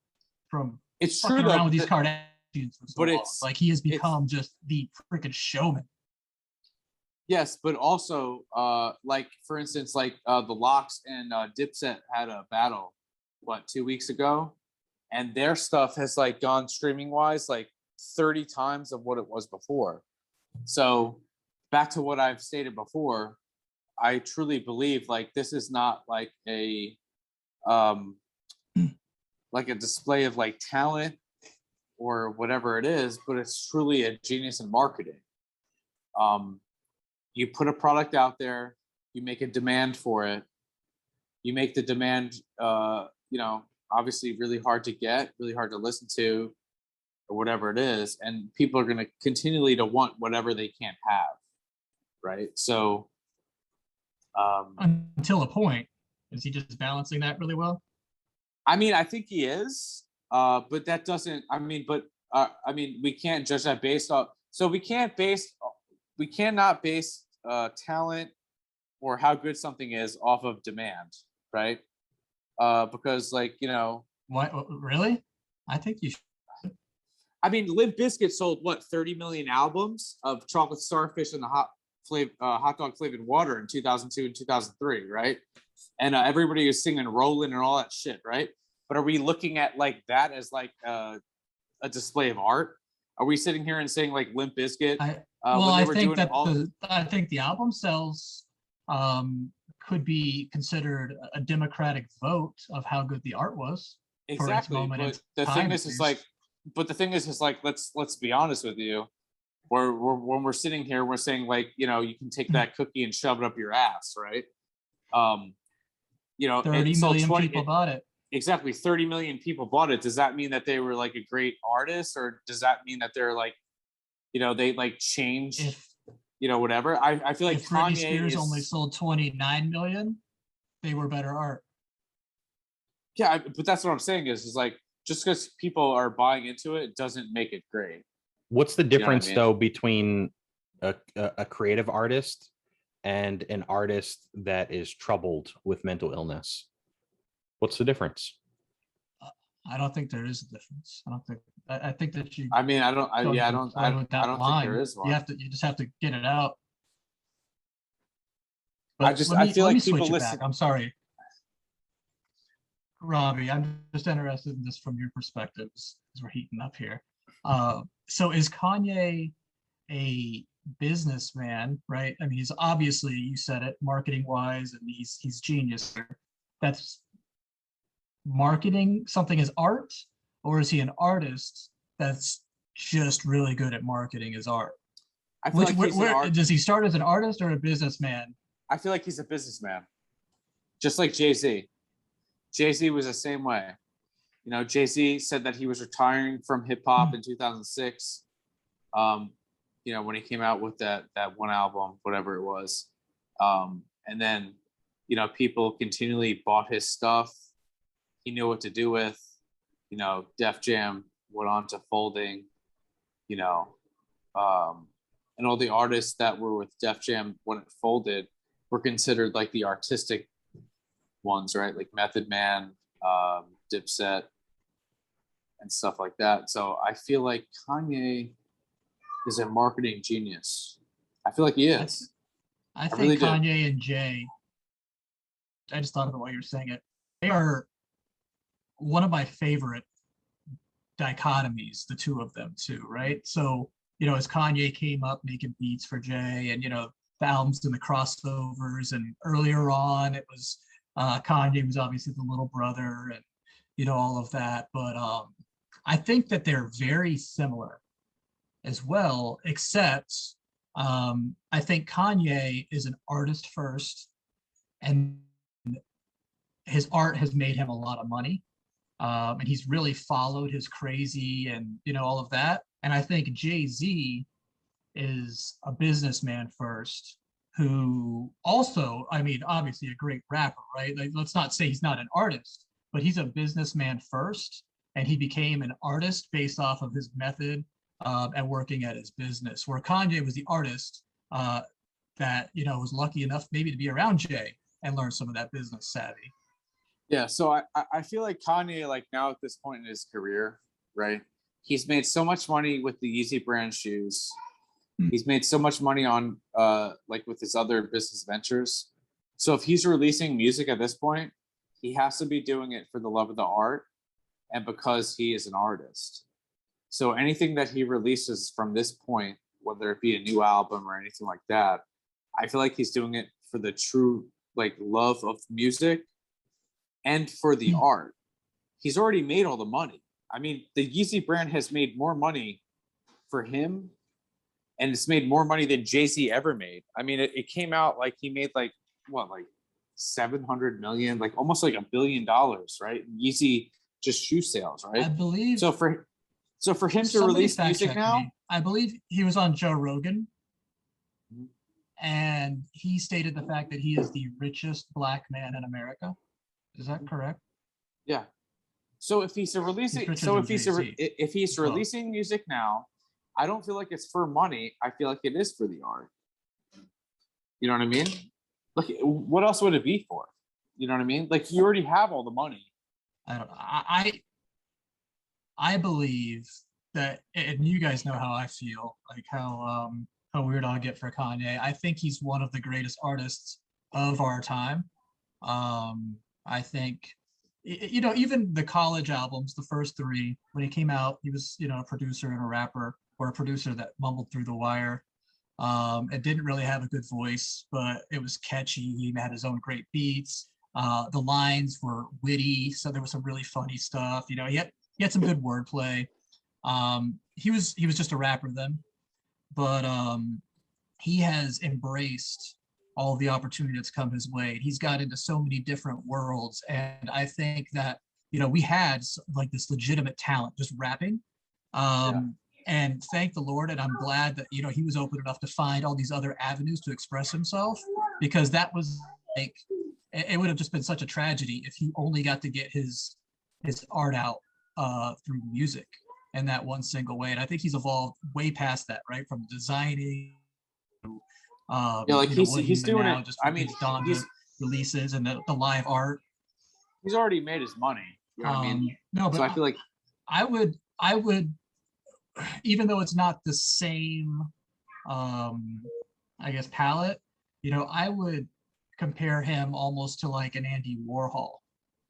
Speaker 3: from fucking around with these Kardashians for so long. It's like he has become just the freaking showman.
Speaker 5: Yes, but also like for instance, like the Locks and Dipset had a battle 2 weeks ago, and their stuff has like gone streaming wise like 30 times of what it was before. So back to what I've stated before, I truly believe like this is not like a display of like talent or whatever it is, but it's truly a genius in marketing. You put a product out there, you make a demand for it, you make the demand obviously really hard to get, really hard to listen to, or whatever it is, and people are going to continually to want whatever they can't have, right? So
Speaker 3: until a point, is he just balancing that really well?
Speaker 5: I mean, I think he is, but that doesn't. We can't judge that based off. So we cannot base talent or how good something is off of demand, right? Because
Speaker 3: what really? I think you should.
Speaker 5: I mean, Limp Bizkit sold 30 million albums of Chocolate Starfish and the hot dog flavored water in 2002 and 2003, right? And everybody was singing "Rollin'" and all that shit, right? But are we looking at like that as like a display of art? Are we sitting here and saying like Limp Bizkit?
Speaker 3: I think that I think the album sales could be considered a democratic vote of how good the art was.
Speaker 5: Exactly. But the thing is like, let's be honest with you. When we're sitting here, we're saying like, you know, you can take that cookie and shove it up your ass, right? You know,
Speaker 3: 30 million people bought it.
Speaker 5: Exactly, 30 million people bought it. Does that mean that they were like a great artist, or does that mean that they're like, you know, they like changed, you know, whatever? I feel like
Speaker 3: if Britney Spears only sold 29 million, they were better art.
Speaker 5: Yeah, but that's what I'm saying is like, just because people are buying into it doesn't make it great.
Speaker 4: What's the difference though between a creative artist and an artist that is troubled with mental illness? What's the difference?
Speaker 3: I don't think there is a difference. I think that you.
Speaker 5: I mean, I don't think there is one.
Speaker 3: You just have to get it out.
Speaker 5: But I feel like people listen.
Speaker 3: I'm sorry, Robbie. I'm just interested in this from your perspective, as we're heating up here. So is Kanye a businessman, right? I mean, he's obviously, you said it, marketing wise, and he's genius. That's marketing something as art, or is he an artist that's just really good at marketing his art?
Speaker 5: I feel like
Speaker 3: does he start as an artist or a businessman?
Speaker 5: I feel like he's a businessman, just like Jay-Z. Jay-Z was the same way. You know, Jay-Z said that he was retiring from hip hop in 2006. You know, when he came out with that one album, whatever it was, and then, you know, people continually bought his stuff. He knew what to do with. You know, Def Jam went on to folding. You know, and all the artists that were with Def Jam when it folded were considered like the artistic ones, right? Like Method Man, Dipset, and stuff like that. So I feel like Kanye is a marketing genius. I feel like he is.
Speaker 3: I think really Kanye and Jay, I just thought of it while you were saying it, they are one of my favorite dichotomies, the two of them too, right? So, you know, as Kanye came up making beats for Jay, and, you know, the albums and the crossovers, and earlier on it was Kanye was obviously the little brother, and, you know, all of that. But I think that they're very similar as well, except I think Kanye is an artist first, and his art has made him a lot of money. And he's really followed his crazy and, you know, all of that. And I think Jay-Z is a businessman first, who also, I mean, obviously a great rapper, right? Like, let's not say he's not an artist, but he's a businessman first, and he became an artist based off of his method and working at his business. Where Kanye was the artist that, you know, was lucky enough maybe to be around Jay and learn some of that business savvy.
Speaker 5: Yeah, so I feel like Kanye, like now at this point in his career, right? He's made so much money with the Yeezy brand shoes. He's made so much money on like with his other business ventures. So if he's releasing music at this point, he has to be doing it for the love of the art and because he is an artist. So anything that he releases from this point, whether it be a new album or anything like that, I feel like he's doing it for the true like love of music and for the art. He's already made all the money. I mean, the Yeezy brand has made more money for him, and it's made more money than Jay-Z ever made. I mean, it came out like he made like what, like 700 million, like almost like $1 billion, right? Yeezy just shoe sales, right?
Speaker 3: I believe
Speaker 5: so. For him to release music now,
Speaker 3: I believe he was on Joe Rogan, and he stated the fact that he is the richest black man in America. Is that correct?
Speaker 5: Yeah. So if he's releasing, if he's releasing music now, I don't feel like it's for money. I feel like it is for the art. You know what I mean? Like, what else would it be for? You know what I mean? Like, you already have all the money.
Speaker 3: I don't know. I believe that, and you guys know how I feel, like how weird I get for Kanye. I think he's one of the greatest artists of our time. I think, even the college albums, the first three, when he came out, he was, a producer and a rapper. or a producer that mumbled through the wire. It didn't really have a good voice, but it was catchy. He had his own great beats. The lines were witty, so there was some really funny stuff. You know, he had some good wordplay. He was just a rapper then, but he has embraced all the opportunity that's come his way. He's got into so many different worlds, and I think that, you know, we had like this legitimate talent just rapping. And thank the Lord, and I'm glad that, you know, he was open enough to find all these other avenues to express himself, because that was like, it would have just been such a tragedy if he only got to get his art out through music in that one single way. And I think he's evolved way past that, right? From designing,
Speaker 5: Yeah, like he's doing
Speaker 3: now,
Speaker 5: it.
Speaker 3: just
Speaker 5: I mean,
Speaker 3: Donda releases and the live art.
Speaker 5: he's already made his money. You know what I mean?
Speaker 3: No, but
Speaker 5: So I feel like
Speaker 3: I would, even though it's not the same, I guess, palette, you know, I would compare him almost to like an Andy Warhol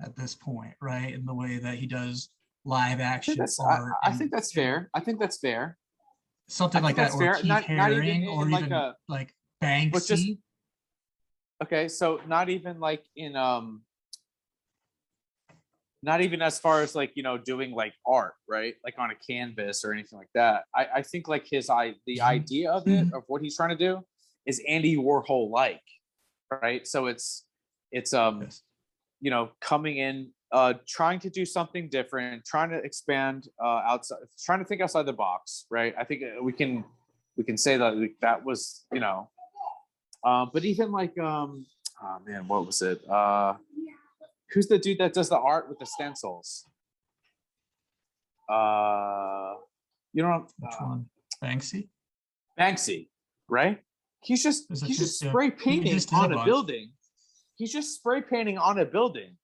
Speaker 3: at this point, right? In the way that he does live action art.
Speaker 5: I think that's fair. I think that's fair.
Speaker 3: Something like that, or
Speaker 5: fair.
Speaker 3: Keith
Speaker 5: Not even
Speaker 3: Haring,
Speaker 5: in
Speaker 3: or
Speaker 5: like
Speaker 3: even
Speaker 5: a,
Speaker 3: like
Speaker 5: but just
Speaker 3: Banksy.
Speaker 5: okay. So not even like in not even as far as like, you know, doing like art, right? Like on a canvas or anything like that. I think like the idea of it, of what he's trying to do, is Andy Warhol like, right? So it's
Speaker 3: Yes.
Speaker 5: you know, coming in, trying to do something different, trying to expand outside, trying to think outside the box, right? I think we can say that like, that was, you know, but even like oh man, what was it? Who's the dude that does the art with the stencils? You know,
Speaker 3: Which one? Banksy?
Speaker 5: Banksy, right? He's just spray painting on a building. He's just spray painting on a building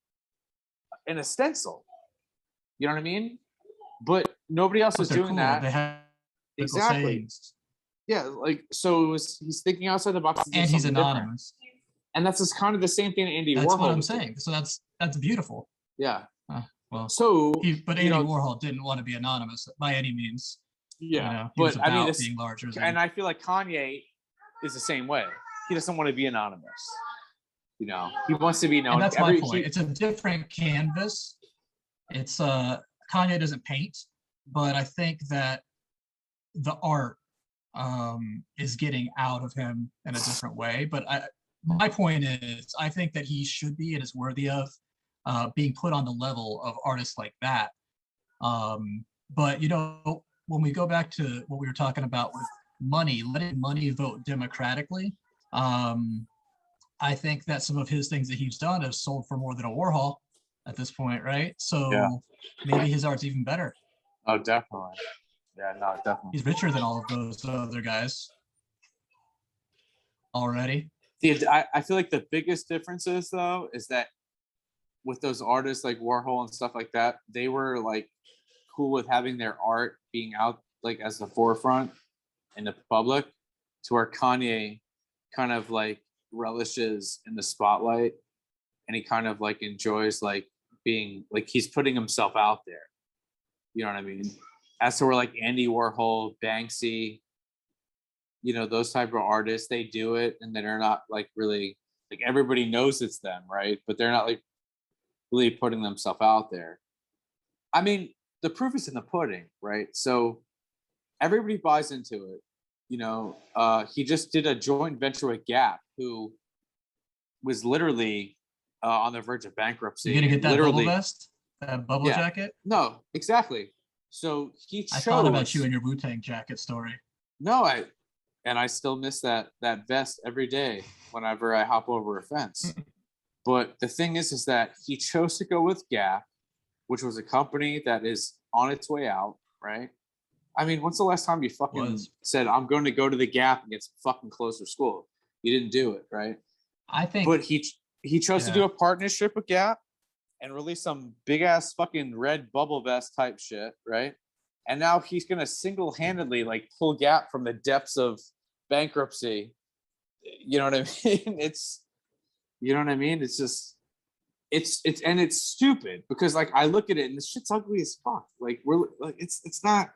Speaker 5: in a stencil. You know what I mean? But nobody else is doing
Speaker 3: cool.
Speaker 5: that.
Speaker 3: They have
Speaker 5: Exactly.
Speaker 3: sayings.
Speaker 5: Yeah, like so he's thinking outside the box,
Speaker 3: And he's anonymous.
Speaker 5: Different. And that's just kind of the same thing Andy Warhol.
Speaker 3: That's what I'm saying. So that's beautiful.
Speaker 5: Yeah.
Speaker 3: Well,
Speaker 5: so
Speaker 3: but Andy Warhol didn't want to be anonymous by any means.
Speaker 5: Yeah,
Speaker 3: you know,
Speaker 5: but I mean,
Speaker 3: being larger
Speaker 5: and I feel like Kanye is the same way. He doesn't want to be anonymous. You know, he wants to be known.
Speaker 3: And that's my point. It's a different canvas. It's Kanye doesn't paint, but I think that the art is getting out of him in a different way. But my point is, I think that he should be and is worthy of being put on the level of artists like that. But you know, when we go back to what we were talking about with money, letting money vote democratically, I think that some of his things that he's done have sold for more than a Warhol at this point, right? So maybe his art's even better.
Speaker 5: Oh, definitely. Yeah, no, definitely.
Speaker 3: He's richer than all of those other guys already.
Speaker 5: I feel like the biggest differences, though, is that with those artists like Warhol and stuff like that, they were like cool with having their art being out like as the forefront in the public, to where Kanye kind of like relishes in the spotlight, and he kind of like enjoys like being like he's putting himself out there. You know what I mean? As to where like Andy Warhol, Banksy, you know, those type of artists, they do it and they're not like really like everybody knows it's them, right? But they're not like really putting themselves out there. I mean, the proof is in the pudding, right? So everybody buys into it. You know, he just did a joint venture with Gap, who was literally on the verge of bankruptcy.
Speaker 3: You're gonna get that bubble vest, that bubble jacket?
Speaker 5: No, exactly. So I
Speaker 3: thought about you and your Wu-Tang jacket story.
Speaker 5: No, I still miss that vest every day whenever I hop over a fence. But the thing is that he chose to go with Gap, which was a company that is on its way out, right? I mean, when's the last time you fucking said, I'm going to go to the Gap and get some fucking clothes for school? You didn't do it, right?
Speaker 3: I think.
Speaker 5: But he chose to do a partnership with Gap and release some big ass fucking red bubble vest type shit, right? And now he's going to single-handedly like pull Gap from the depths of bankruptcy. You know what I mean? You know what I mean? It's just, it's stupid because like I look at it and this shit's ugly as fuck. Like we're like, it's not,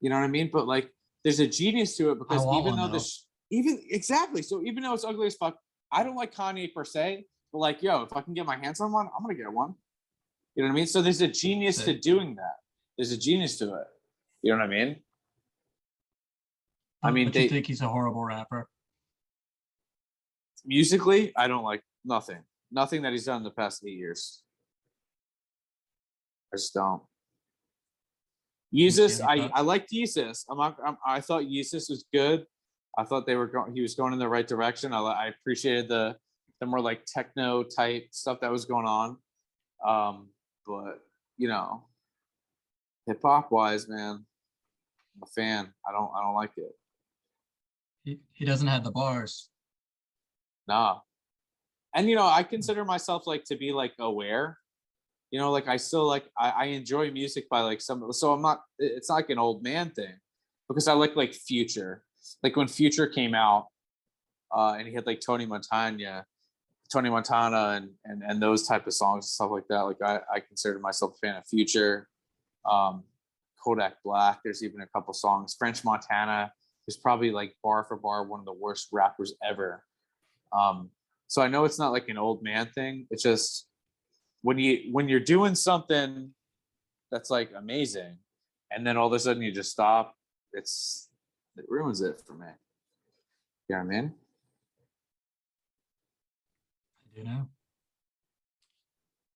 Speaker 5: you know what I mean? But like there's a genius to it because
Speaker 3: want
Speaker 5: even
Speaker 3: one,
Speaker 5: though
Speaker 3: though.
Speaker 5: this, even exactly, so even though it's ugly as fuck, I don't like Kanye per se, but like, yo, if I can get my hands on one, I'm gonna get one. You know what I mean? So there's a genius to
Speaker 3: Sick.
Speaker 5: doing that. There's a genius to it. You know what I mean? I mean,
Speaker 3: But you think he's a horrible rapper?
Speaker 5: musically, I don't like nothing that he's done in the past 8 years. I just don't. Yeezus, I liked Yeezus. I thought Yeezus was good. I thought he was going in the right direction. I appreciated the more like techno type stuff that was going on. But you know, hip hop wise, man, I'm a fan. I don't like it.
Speaker 3: He doesn't have the bars.
Speaker 5: Nah. And you know, I consider myself like to be like aware. You know, like I still like I enjoy music by like some, so I'm not, it's not like an old man thing, because I like Future. Like when Future came out, and he had like Tony Montana and those type of songs and stuff like that. Like I consider myself a fan of Future. Kodak Black, there's even a couple songs. French Montana is probably like bar for bar one of the worst rappers ever. So I know it's not like an old man thing. It's just when you're doing something that's like amazing, and then all of a sudden you just stop, it ruins it for me. You know what I mean?
Speaker 3: You know.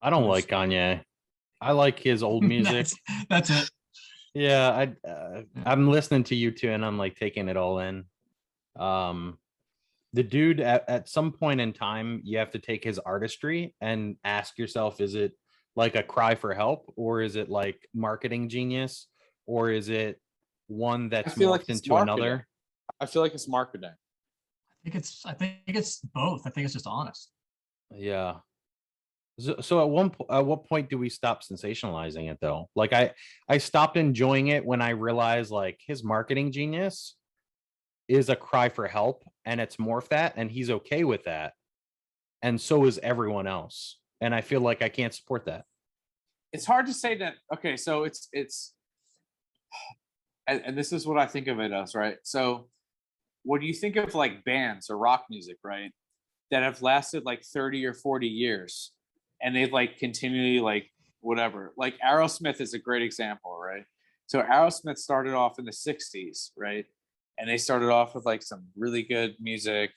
Speaker 4: I don't like Kanye. I like his old music.
Speaker 3: That's it.
Speaker 4: Yeah, I'm listening to you two, and I'm like taking it all in. The dude at some point in time, you have to take his artistry and ask yourself, is it like a cry for help, or is it like marketing genius, or is it one that's morphed into another?
Speaker 5: I feel like it's marketing.
Speaker 3: I think it's both. I think it's just honest.
Speaker 4: Yeah. So at what point do we stop sensationalizing it though? Like I stopped enjoying it when I realized like his marketing genius is a cry for help, and it's morphed that, and he's okay with that, and so is everyone else, and I feel like I can't support that.
Speaker 5: It's hard to say that. Okay, so it's and this is what I think of it as, right? So when you think of like bands or rock music, right, that have lasted like 30 or 40 years, and they've like continually like whatever, like Aerosmith is a great example, right? So Aerosmith started off in the 60s, right? And they started off with like some really good music.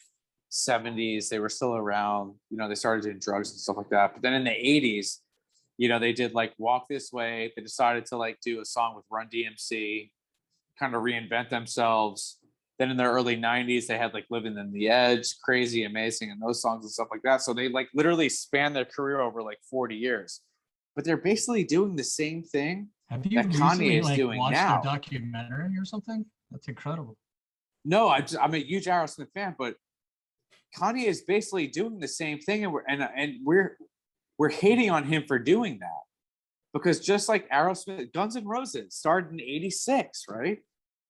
Speaker 5: 70s, they were still around, you know, they started doing drugs and stuff like that. But then in the 80s, you know, they did like Walk This Way. They decided to like do a song with Run DMC, kind of reinvent themselves. Then in the early 90s, they had like Living in the Edge, Crazy, Amazing, and those songs and stuff like that. So they like literally spanned their career over like 40 years. But they're basically doing the same thing
Speaker 3: Have you
Speaker 5: that Kanye is doing
Speaker 3: watched
Speaker 5: now.
Speaker 3: their documentary or something? That's incredible.
Speaker 5: No, I'm a huge Aerosmith fan, but Kanye is basically doing the same thing, and we're hating on him for doing that, because just like Aerosmith, Guns N' Roses started in '86, right?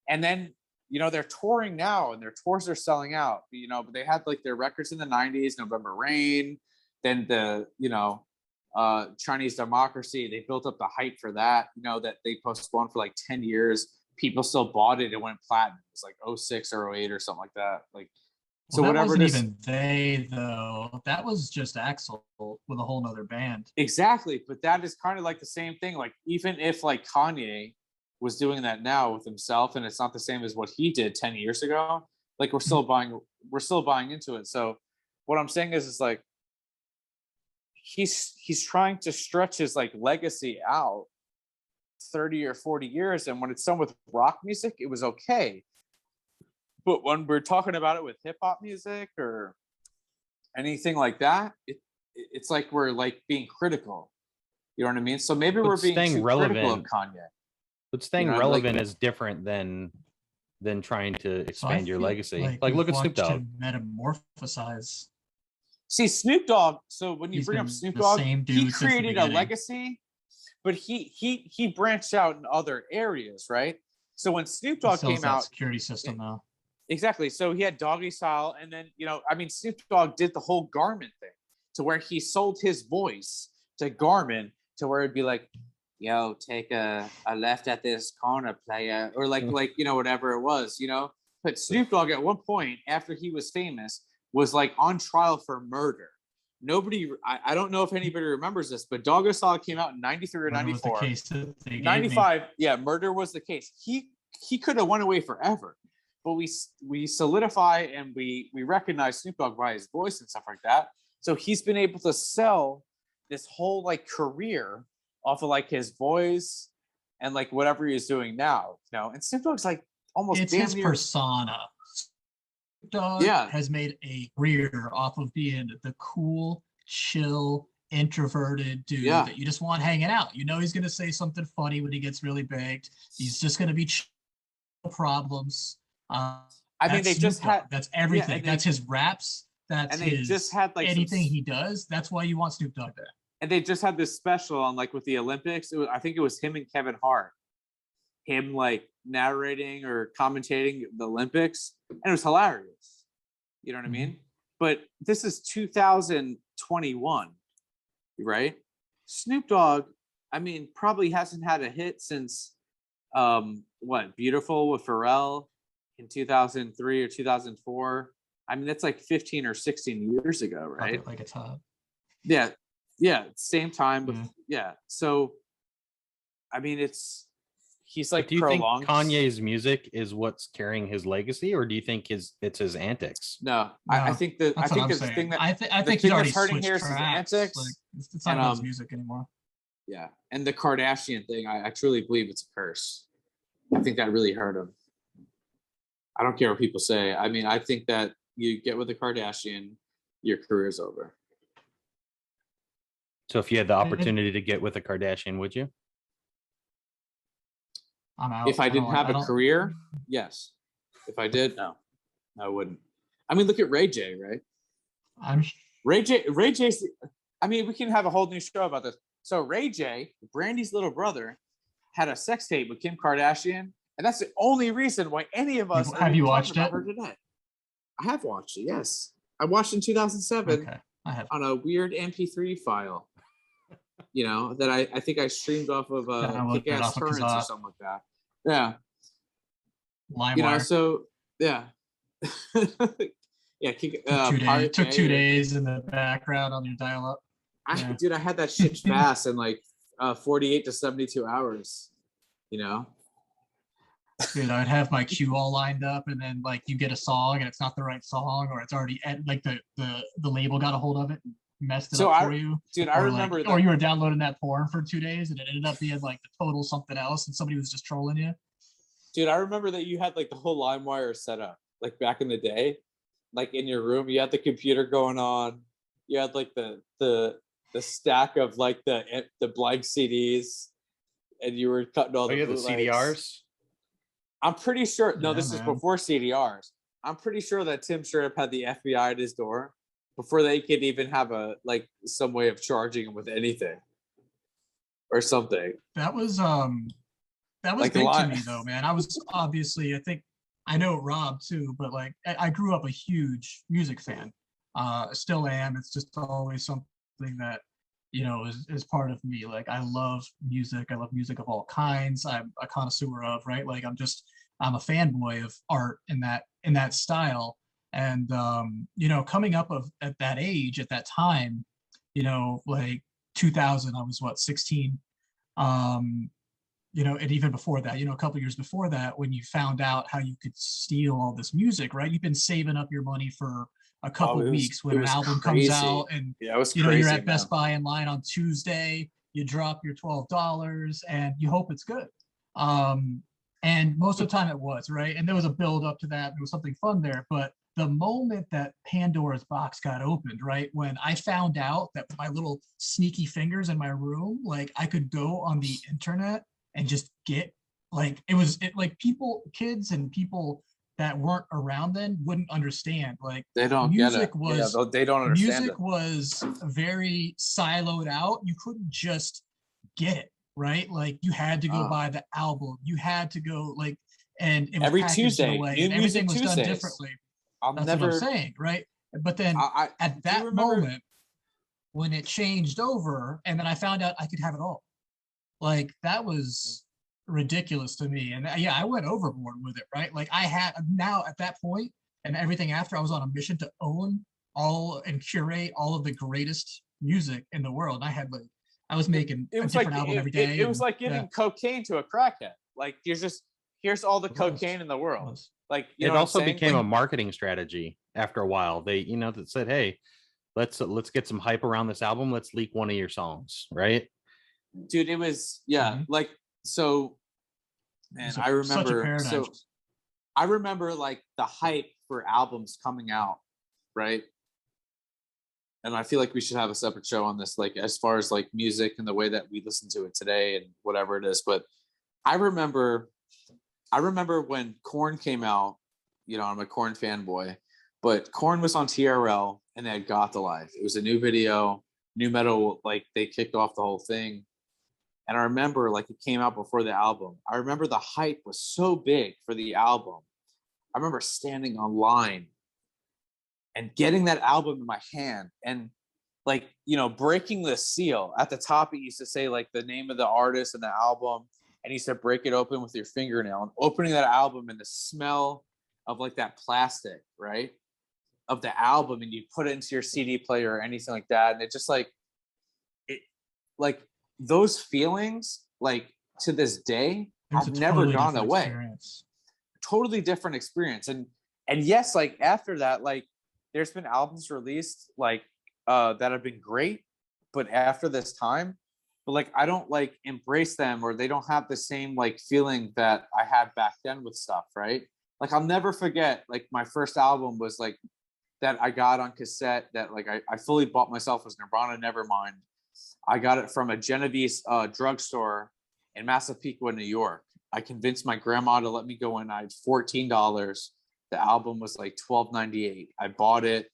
Speaker 5: And then you know they're touring now, and their tours are selling out. You know, but they had like their records in the '90s, November Rain, then the Chinese Democracy. They built up the hype for that. You know that they postponed for like 10 years. People still bought it. It went platinum. It was like 06 or 08 or something like that. Like, so
Speaker 3: that
Speaker 5: whatever
Speaker 3: wasn't
Speaker 5: it is.
Speaker 3: Even they though. That was just Axel with a whole nother band.
Speaker 5: Exactly, but that is kind of like the same thing. Like even if like Kanye was doing that now with himself, and it's not the same as what he did 10 years ago, like we're still buying into it. So what I'm saying is like he's trying to stretch his like legacy out 30 or 40 years, and when it's done with rock music, it was okay. But when we're talking about it with hip hop music or anything like that, it's like we're like being critical. You know what I mean? So maybe we're being too critical of Kanye.
Speaker 4: But staying relevant is different than trying to expand your legacy. Like look at Snoop Dogg.
Speaker 3: Metamorphosize.
Speaker 5: See, Snoop Dogg. So when you bring up Snoop Dogg, he created a legacy, but he branched out in other areas, right? So when Snoop Dogg came out,
Speaker 3: security system now.
Speaker 5: Exactly. So he had Doggy Style, and then Snoop Dogg did the whole Garment thing, to where he sold his voice to Garment, to where it'd be like, yo, take a left at this corner, player, or like whatever it was, But Snoop Dogg at one point, after he was famous, was like on trial for murder. I don't know if anybody remembers this, but Doggo Style came out in 93 or 94. 95, yeah, murder was the case. He could have went away forever, but we solidify and we recognize Snoop Dogg by his voice and stuff like that. So he's been able to sell this whole like career off of like his voice and like whatever he's doing now, And Snoop Dogg's like almost
Speaker 3: it's his persona. Dog has made a career off of being the cool, chill, introverted dude that you just want hanging out. He's going to say something funny when he gets really baked. He's just going to be problems.
Speaker 5: They just had
Speaker 3: that's everything. That's his raps. That's
Speaker 5: and they just had like
Speaker 3: anything he does. That's why you want Snoop Dogg there.
Speaker 5: And they just had this special on like with the Olympics. I think it was him and Kevin Hart. Him like narrating or commentating the Olympics, and it was hilarious. You know what I mean? But this is 2021, right? Snoop Dogg, probably hasn't had a hit since Beautiful with Pharrell in 2003 or 2004. That's like 15 or 16 years ago, right?
Speaker 3: Like it's hot.
Speaker 5: Yeah, same time. So, he's like.
Speaker 4: Do you think Kanye's music is what's carrying his legacy, or do you think it's his antics?
Speaker 5: No. I think the thing that
Speaker 3: I think he's already
Speaker 5: hurting here is
Speaker 3: his
Speaker 5: antics.
Speaker 3: Like, it's not his music anymore.
Speaker 5: Yeah, and the Kardashian thing, I truly believe it's a curse. I think that really hurt him. I don't care what people say. I think that you get with a Kardashian, your career's over.
Speaker 4: So if you had the opportunity to get with a Kardashian, would you?
Speaker 3: I'm out.
Speaker 5: If I didn't have a career, yes. If I did, no, I wouldn't. Look at Ray J, right? Ray J. We can have a whole new show about this. So Ray J, Brandy's little brother, had a sex tape with Kim Kardashian, and that's the only reason why any of us
Speaker 3: have you watched it?
Speaker 5: Her today. I have watched it. Yes, I watched it in 2007 on a weird MP3 file. That I think I streamed off of Kick-Ass Torrents or something like that. Yeah.
Speaker 3: LimeWire.
Speaker 5: So yeah.
Speaker 3: Took 2 days in the background on your dial-up.
Speaker 5: Dude, I had that shit fast in like 48 to 72 hours.
Speaker 3: Dude, I'd have my queue all lined up, and then like you get a song and it's not the right song, or it's already like the label got a hold of it and messed it up for you.
Speaker 5: Dude, I remember
Speaker 3: or you were downloading that porn for 2 days and it ended up being like the total something else, and somebody was just trolling you.
Speaker 5: Dude, I remember that you had like the whole LimeWire set up, like back in the day, like in your room. You had the computer going on. You had like the stack of like the blank CDs, and you were cutting all the
Speaker 4: CDRs.
Speaker 5: I'm pretty sure. No, this is before CDRs. I'm pretty sure that Tim Sherritt had the FBI at his door before they could even have some way of charging him with anything or something.
Speaker 3: That was like big to me though, man. I was obviously, I know Rob too, but like I grew up a huge music fan. Still am. It's just always something that is part of me. Like I love music. I love music of all kinds. I'm a connoisseur of, right? Like I'm a fanboy of art in that style. And coming up at that age, at that time, like 2000, I was 16. And even before that, a couple years before that, when you found out how you could steal all this music, right? You've been saving up your money for a couple weeks when an album comes out, and you're at Best Buy in line on Tuesday, you drop your $12 and you hope it's good. And most of the time it was, right? And there was a build up to that. There was something fun there. But the moment that Pandora's box got opened, right? When I found out that my little sneaky fingers in my room, like I could go on the internet and just get like, kids and people that weren't around then wouldn't understand. Like
Speaker 5: they don't get it. They don't understand.
Speaker 3: Music was very siloed out. You couldn't just get it, right? Like you had to go buy the album. You had to go and it was
Speaker 5: every Tuesday.
Speaker 3: And everything was done differently. That's what I'm saying, right? But then at that moment, when it changed over, and then I found out I could have it all. Like that was ridiculous to me. And yeah, I went overboard with it, right? Like I had now at that point and everything after, I was on a mission to own all and curate all of the greatest music in the world. I had like I was making
Speaker 5: It
Speaker 3: a
Speaker 5: was like
Speaker 3: different album every day.
Speaker 5: it was like giving cocaine to a crackhead. Like you're just here's all the cocaine in the world. Like you
Speaker 4: it
Speaker 5: know what I'm
Speaker 4: also
Speaker 5: saying?
Speaker 4: became
Speaker 5: Like,
Speaker 4: a marketing strategy after a while. They, that said, hey, let's get some hype around this album. Let's leak one of your songs, right?
Speaker 5: dude, it was like so. And I remember
Speaker 3: such a paradigm.
Speaker 5: so I remember like the hype for albums coming out, right? And I feel like we should have a separate show on this, like as far as like music and the way that we listen to it today and whatever it is. But I remember when Korn came out, I'm a Korn fanboy, but Korn was on TRL and they had Got the Life. It was a new video, new metal, like they kicked off the whole thing. And I remember like it came out before the album. I remember the hype was so big for the album. I remember standing online and getting that album in my hand and like, breaking the seal. At the top, it used to say like the name of the artist and the album. And you said break it open with your fingernail and opening that album and the smell of like that plastic, right? Of the album, and you put it into your CD player or anything like that. And it just like those feelings, like to this day, have never gone away.
Speaker 3: Experience.
Speaker 5: Totally different experience. And yes, like after that, like there's been albums released like that have been great, but after this time, but like I don't like embrace them, or they don't have the same like feeling that I had back then with stuff, right? Like I'll never forget, like my first album was like that I got on cassette that like I fully bought myself, was Nirvana Nevermind. I got it from a Genovese drugstore in Massapequa, New York. I convinced my grandma to let me go in. I had $14. The album was like $12.98. I bought it,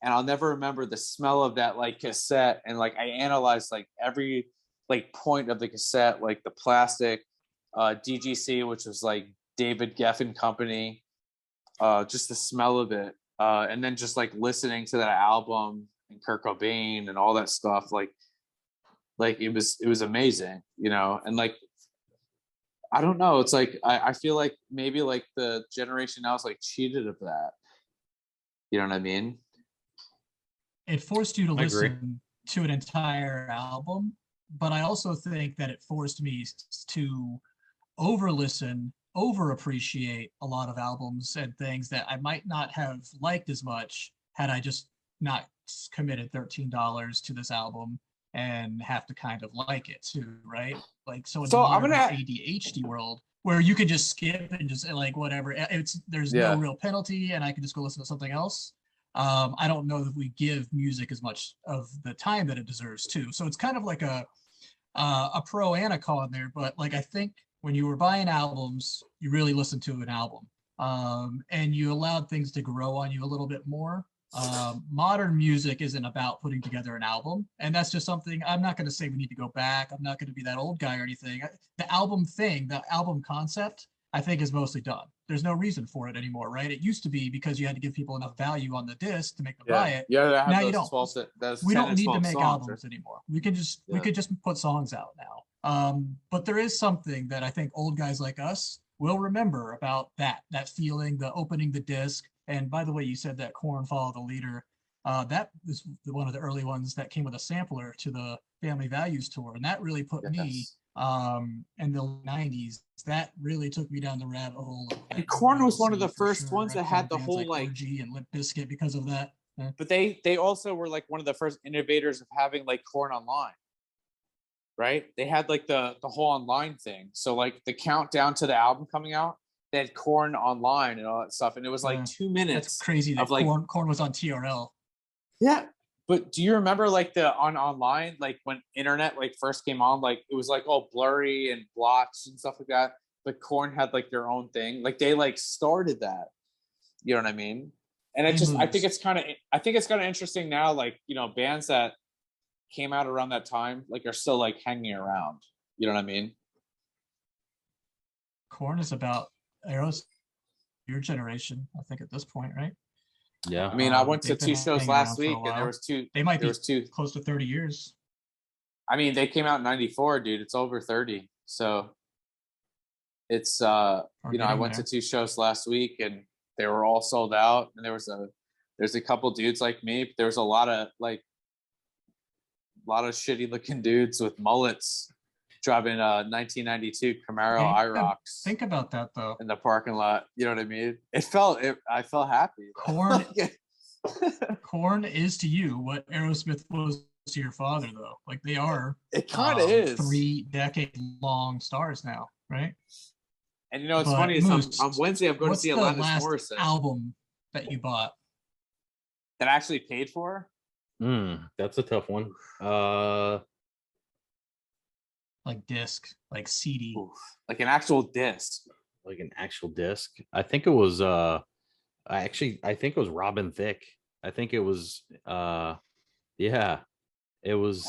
Speaker 5: and I'll never remember the smell of that like cassette. And like I analyzed like every like point of the cassette, like the plastic, DGC, which was like David Geffen Company, just the smell of it, and then just like listening to that album and Kurt Cobain and all that stuff, like it was amazing, and like I don't know, it's like I feel like maybe like the generation now is like cheated of that, you know what I mean?
Speaker 3: It forced you to listen to an entire album, but I also think that it forced me to over listen, over appreciate a lot of albums and things that I might not have liked as much had I just not committed $13 to this album and have to kind of like it too, right? Like so in the ADHD world where you can just skip and just like whatever, there's no real penalty and I can just go listen to something else. I don't know that we give music as much of the time that it deserves too. So it's kind of like a pro and a con there, but like I think when you were buying albums, you really listened to an album, and you allowed things to grow on you a little bit more. Modern music isn't about putting together an album, and that's just something I'm not going to say we need to go back. I'm not going to be that old guy or anything. The album thing, the album concept, I think is mostly done. There's no reason for it anymore, right? It used to be because you had to give people enough value on the disc to make them buy it.
Speaker 5: Yeah,
Speaker 3: now you don't. We don't need to make
Speaker 5: songs,
Speaker 3: albums anymore. We could just put songs out now. But there is something that I think old guys like us will remember about that feeling, the opening the disc. And by the way, you said that Korn Follow the Leader. That was one of the early ones that came with a sampler to the Family Values tour, and that really put me in the 90s. That really took me down the rabbit hole.
Speaker 5: And Korn was one of the first ones that had the whole like
Speaker 3: OG and Limp Bizkit because of that. Yeah.
Speaker 5: But they also were like one of the first innovators of having like Korn online, right? They had like the whole online thing. So like the countdown to the album coming out, they had Korn online and all that stuff, and it was like 2 minutes.
Speaker 3: That's crazy. That like Korn was on TRL.
Speaker 5: Yeah, but do you remember like the online, like when internet like first came on, like it was like all blurry and blots and stuff like that. But Korn had like their own thing. Like they like started that. You know what I mean? And it just I think it's kind of interesting now. Like bands that came out around that time like are still like hanging around. You know what I mean?
Speaker 3: Korn is about your generation, I think, at this point, right?
Speaker 4: Yeah.
Speaker 5: I mean, I went to 2 shows last week, and there was two.
Speaker 3: They might be close to 30 years.
Speaker 5: I mean, they came out in 94, dude. It's over 30. So it's I went to 2 shows last week and they were all sold out. And there's a couple dudes like me, but there was a lot of shitty looking dudes with mullets driving 1992 Camaro IROX.
Speaker 3: Think about that though.
Speaker 5: In the parking lot. You know what I mean? I felt happy.
Speaker 3: Korn is to you what Aerosmith was to your father, though. Like they are.
Speaker 5: It kind of is
Speaker 3: 3-decade-long stars now, right?
Speaker 5: And you know what's funny is on Wednesday I'm going to see Alanis Morissette
Speaker 3: album that you bought
Speaker 5: that I actually paid for.
Speaker 4: That's a tough one.
Speaker 3: Like disc, like CD,
Speaker 5: like an actual disc.
Speaker 4: Like an actual disc. I think it was I think it was Robin Thicke. I think it was it was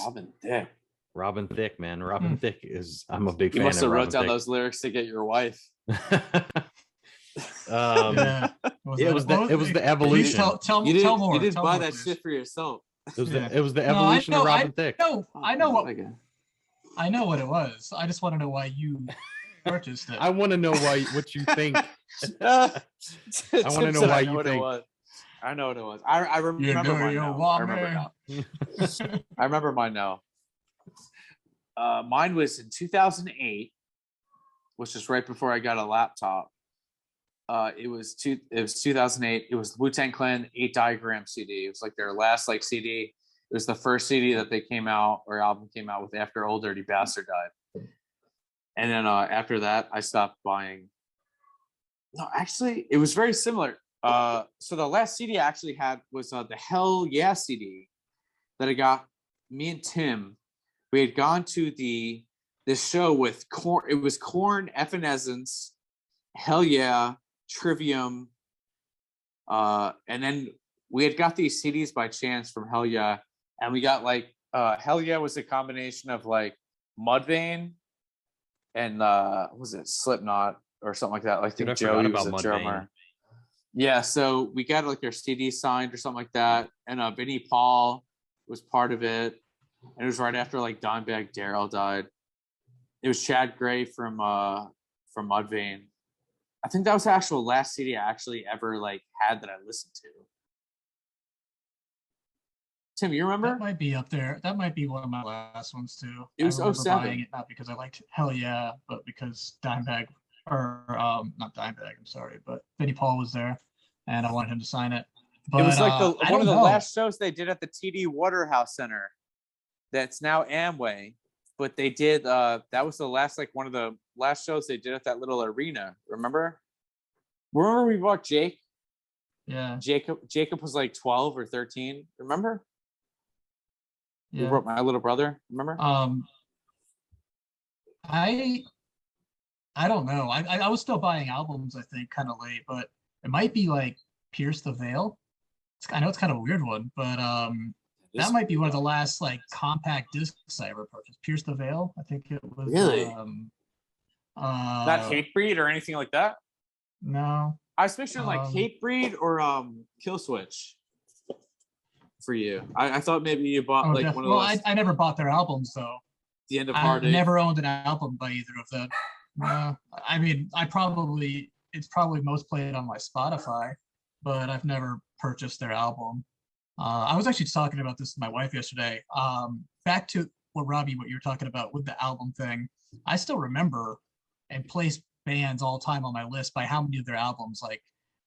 Speaker 4: Robin Thicke, man. Robin Thicke is I'm a big fan of. You must have wrote down
Speaker 5: those lyrics to get your wife.
Speaker 4: It was the evolution.
Speaker 3: Tell more.
Speaker 5: You didn't buy that shit for yourself.
Speaker 4: It was the evolution of Robin Thicke.
Speaker 3: No, I know what it was. I just want to know why you purchased it.
Speaker 4: I want to know what you think. I want to know why you think.
Speaker 5: I know what it was. I remember mine now. I remember mine now. Mine was in 2008, which is right before I got a laptop. It was 2008. It was Wu-Tang Clan 8 Diagram CD. It was like their last CD. It was the first CD that they came out or album came out with after Old Dirty Bastard died. And then after that, I stopped buying. No, actually, it was very similar. So the last CD I actually had was the Hell Yeah CD that I got. Me and Tim, we had gone to this show with Korn. It was Korn, Evanescence, Hell Yeah, Trivium, and then we had got these CDs by chance from Hell Yeah, and we got Hell Yeah was a combination of Mudvayne and was it Slipknot or something like that. I think Joey was a drummer. Yeah, so we got their CD signed or something like that, and Vinnie Paul was part of it, and it was right after Dimebag Darrell died. It was Chad Gray from Mudvayne. I think that was the actual last CD I actually ever had that I listened to. Tim, you remember?
Speaker 3: That might be up there. That might be one of my last ones too.
Speaker 5: It was 07.
Speaker 3: Buying it not because I liked Hell Yeah, but because Dimebag not Dimebag, I'm sorry, but Vinnie Paul was there, and I wanted him to sign it. But,
Speaker 5: it was one of the last shows they did at the TD Waterhouse Center. That's now Amway, but they did. That was the last one of the last shows they did at that little arena. Remember we bought Jake?
Speaker 3: Yeah.
Speaker 5: Jacob was 12 or 13. Remember?
Speaker 3: Yeah.
Speaker 5: We brought my little brother. Remember?
Speaker 3: I don't know. I was still buying albums, I think, kind of late, but it might be Pierce the Veil. I know it's kind of a weird one, but that might be one of the last compact discs I ever purchased. Pierce the Veil, I think it was.
Speaker 5: Really? Not Hatebreed or anything like that?
Speaker 3: No.
Speaker 5: I was picturing Hatebreed or Kill Switch for you. I thought maybe you bought one of those.
Speaker 3: Well, I never bought their albums though.
Speaker 5: The End of Heartache.
Speaker 3: I never owned an album by either of them. I mean, it's probably most played on my Spotify, but I've never purchased their album. I was actually talking about this with my wife yesterday. Back to what you were talking about with the album thing. I still remember and place bands all time on my list by how many of their albums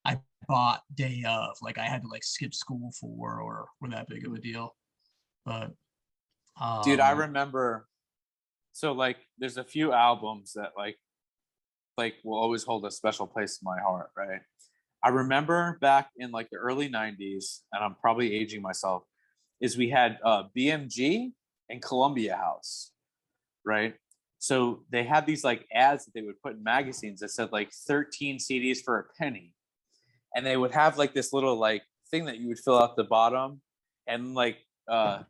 Speaker 3: I bought day of. I had to skip school for, or were that big of a deal. But
Speaker 5: dude, I remember. So there's a few albums that will always hold a special place in my heart, right? I remember back in the early 90s, and I'm probably aging myself, is we had BMG and Columbia House, right? So they had these ads that they would put in magazines that said 13 CDs for a penny. And they would have this little thing that you would fill out the bottom and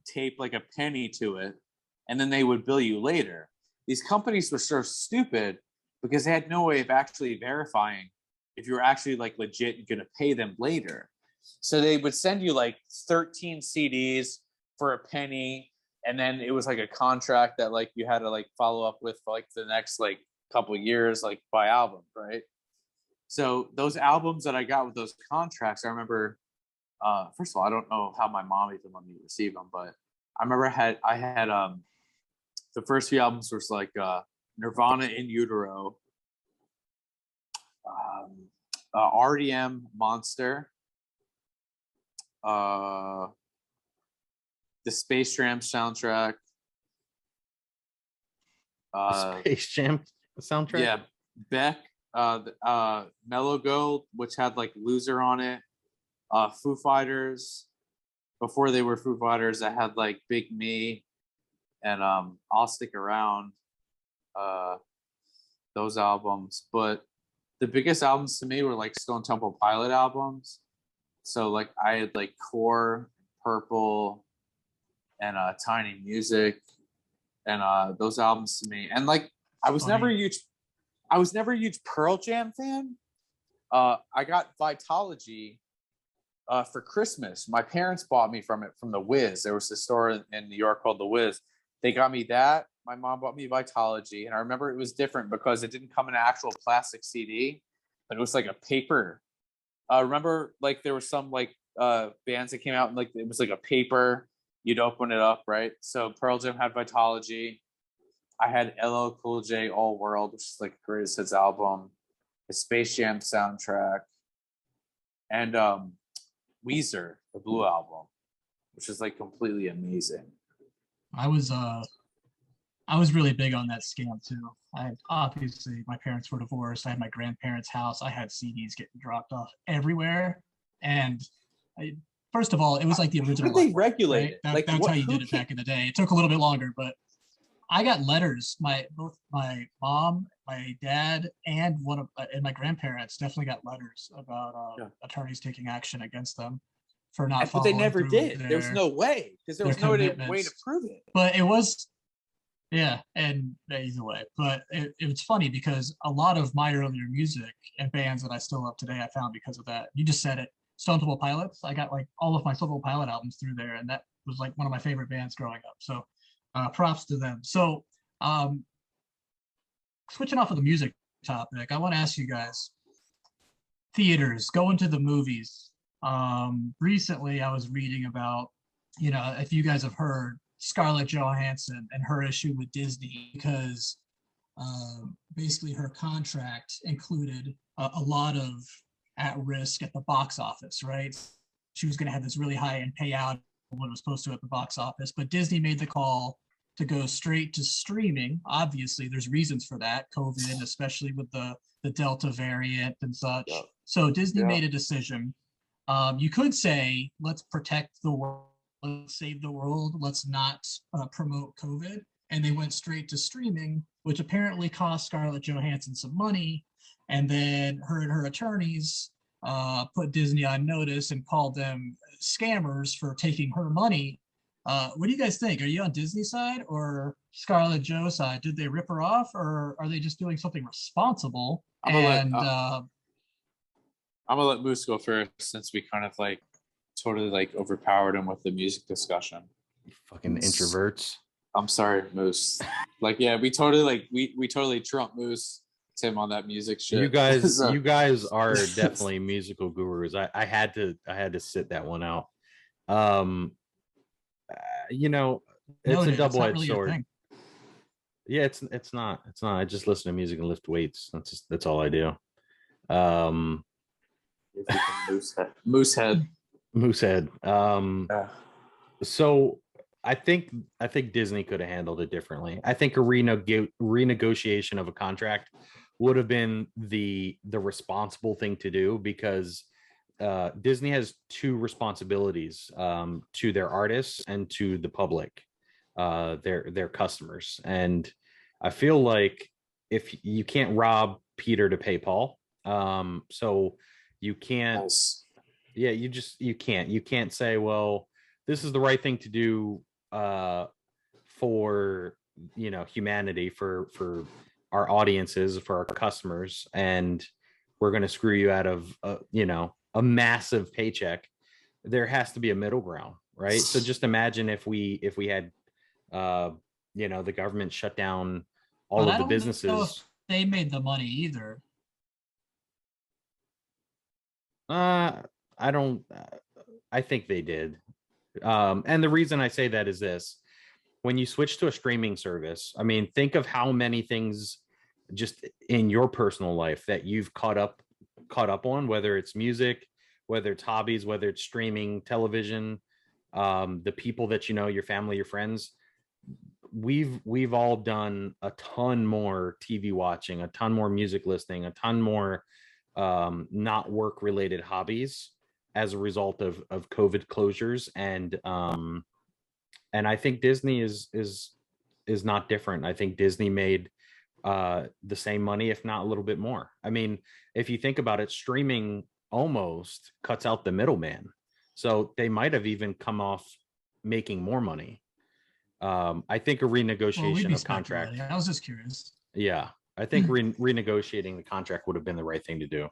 Speaker 5: tape a penny to it. And then they would bill you later. These companies were so stupid because they had no way of actually verifying if you were actually legit going to pay them later. So they would send you 13 CDs for a penny. and then it was like a contract that like you had to like follow up with for like the next like couple of years, like by album, right? So those albums that I got with those contracts, I remember. First of all, I don't know how my mom even let me receive them, but I remember I had the first few albums was like Nirvana in Utero, REM Monster, the Space Jam soundtrack,
Speaker 4: Space Jam soundtrack.
Speaker 5: yeah, Beck, Mellow Gold, which had like Loser on it, Foo Fighters, before they were Foo Fighters, that had like Big Me and I'll Stick Around, those albums. But the biggest albums to me were like Stone Temple Pilot albums. So like I had like Core, Purple, and Tiny Music, and those albums to me. And like I was never a huge Pearl Jam fan. I got Vitology for Christmas. My parents bought me from the Wiz. There was a store in New York called the Wiz. They got me that. My mom bought me Vitology, and I remember it was different because it didn't come in an actual plastic CD, but it was like a paper. Remember, like there were some like bands that came out and like it was like a paper. You'd open it up, right? So Pearl Jam had Vitology. I had LL Cool J All World, which is like the greatest hits album. The Space Jam soundtrack, and Weezer, the Blue Album, which is like completely amazing.
Speaker 3: I was really big on that scam too. Obviously my parents were divorced. I had my grandparents' house. I had CDs getting dropped off everywhere. And first of all, it was like the original.
Speaker 5: How did they regulate it?
Speaker 3: Right? That's how you did it back in the day. It took a little bit longer, but I got letters. Both my mom, my dad, and my grandparents definitely got letters about attorneys taking action against them for not.
Speaker 5: But they never did. There was no way because there was no way to prove it.
Speaker 3: But it was, yeah, and either way. But it was funny because a lot of my earlier music and bands that I still love today, I found because of that. You just said it. Stone Temple Pilots. I got like all of my Stone Temple Pilot albums through there, and that was like one of my favorite bands growing up. So. Props to them. So switching off of the music topic, I want to ask you guys, theaters, going to the movies. Recently I was reading about, if you guys have heard Scarlett Johansson and her issue with Disney, because basically her contract included a lot of at risk at the box office, right? She was going to have this really high end payout what it was supposed to at the box office, but Disney made the call to go straight to streaming. Obviously, there's reasons for that, COVID, especially with the Delta variant and such. Yeah. So Disney made a decision. You could say, let's protect the world, let's save the world, let's not promote COVID. And they went straight to streaming, which apparently cost Scarlett Johansson some money. And then her and her attorneys put Disney on notice and called them scammers for taking her money. What do you guys think? Are you on Disney side or Scarlett Jo side? Did they rip her off, or are they just doing something responsible? I'm
Speaker 5: gonna let Moose go first, since we kind of like totally like overpowered him with the music discussion.
Speaker 4: You fucking introverts.
Speaker 5: I'm sorry, Moose. Like, yeah, we totally Trump Moose Tim on that music shit.
Speaker 4: You guys, you guys are definitely musical gurus. I had to sit that one out. It's a double-edged sword. Yeah, it's not. I just listen to music and lift weights. That's all I do. Moosehead. So I think Disney could have handled it differently. I think a renegotiation of a contract would have been the responsible thing to do, because Disney has two responsibilities to their artists and to the public, their customers. And I feel like if you can't rob Peter to pay Paul, so you can't. Nice. Yeah, you can't say, well, this is the right thing to do for humanity, for our audiences, for our customers, and we're going to screw you out of a massive paycheck. There has to be a middle ground, right? So just imagine if we had The government shut down all
Speaker 3: But
Speaker 4: of
Speaker 3: I
Speaker 4: the
Speaker 3: don't know
Speaker 4: businesses.
Speaker 3: if they made the money either.
Speaker 4: I don't. I think they did. And the reason I say that is this: when you switch to a streaming service, I mean, think of how many things just in your personal life that you've caught up on, whether it's music, whether it's hobbies, whether it's streaming, television, the people that you know, your family, your friends. We've all done a ton more TV watching, a ton more music listening, a ton more not work related hobbies as a result of COVID closures. And I think Disney is not different. I think Disney made the same money, if not a little bit more. I mean, if you think about it, streaming almost cuts out the middleman, so they might have even come off making more money. I think a
Speaker 3: Well, we'd
Speaker 4: renegotiation
Speaker 3: be
Speaker 4: of contract.
Speaker 3: speculating. I was just curious.
Speaker 4: Yeah, I think renegotiating the contract would have been the right thing to do.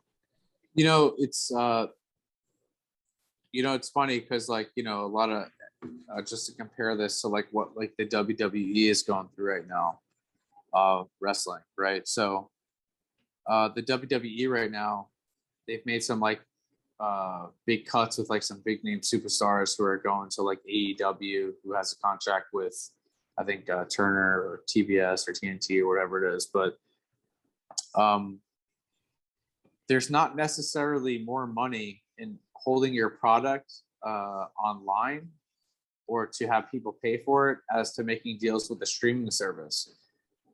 Speaker 5: You know, it's funny because like, a lot of just to compare this to like what like the WWE is going through right now, wrestling, right? So the WWE right now, they've made some like big cuts with like some big name superstars who are going to like AEW, who has a contract with I think Turner or TBS or TNT or whatever it is. But um, there's not necessarily more money in holding your product online or to have people pay for it as to making deals with the streaming service.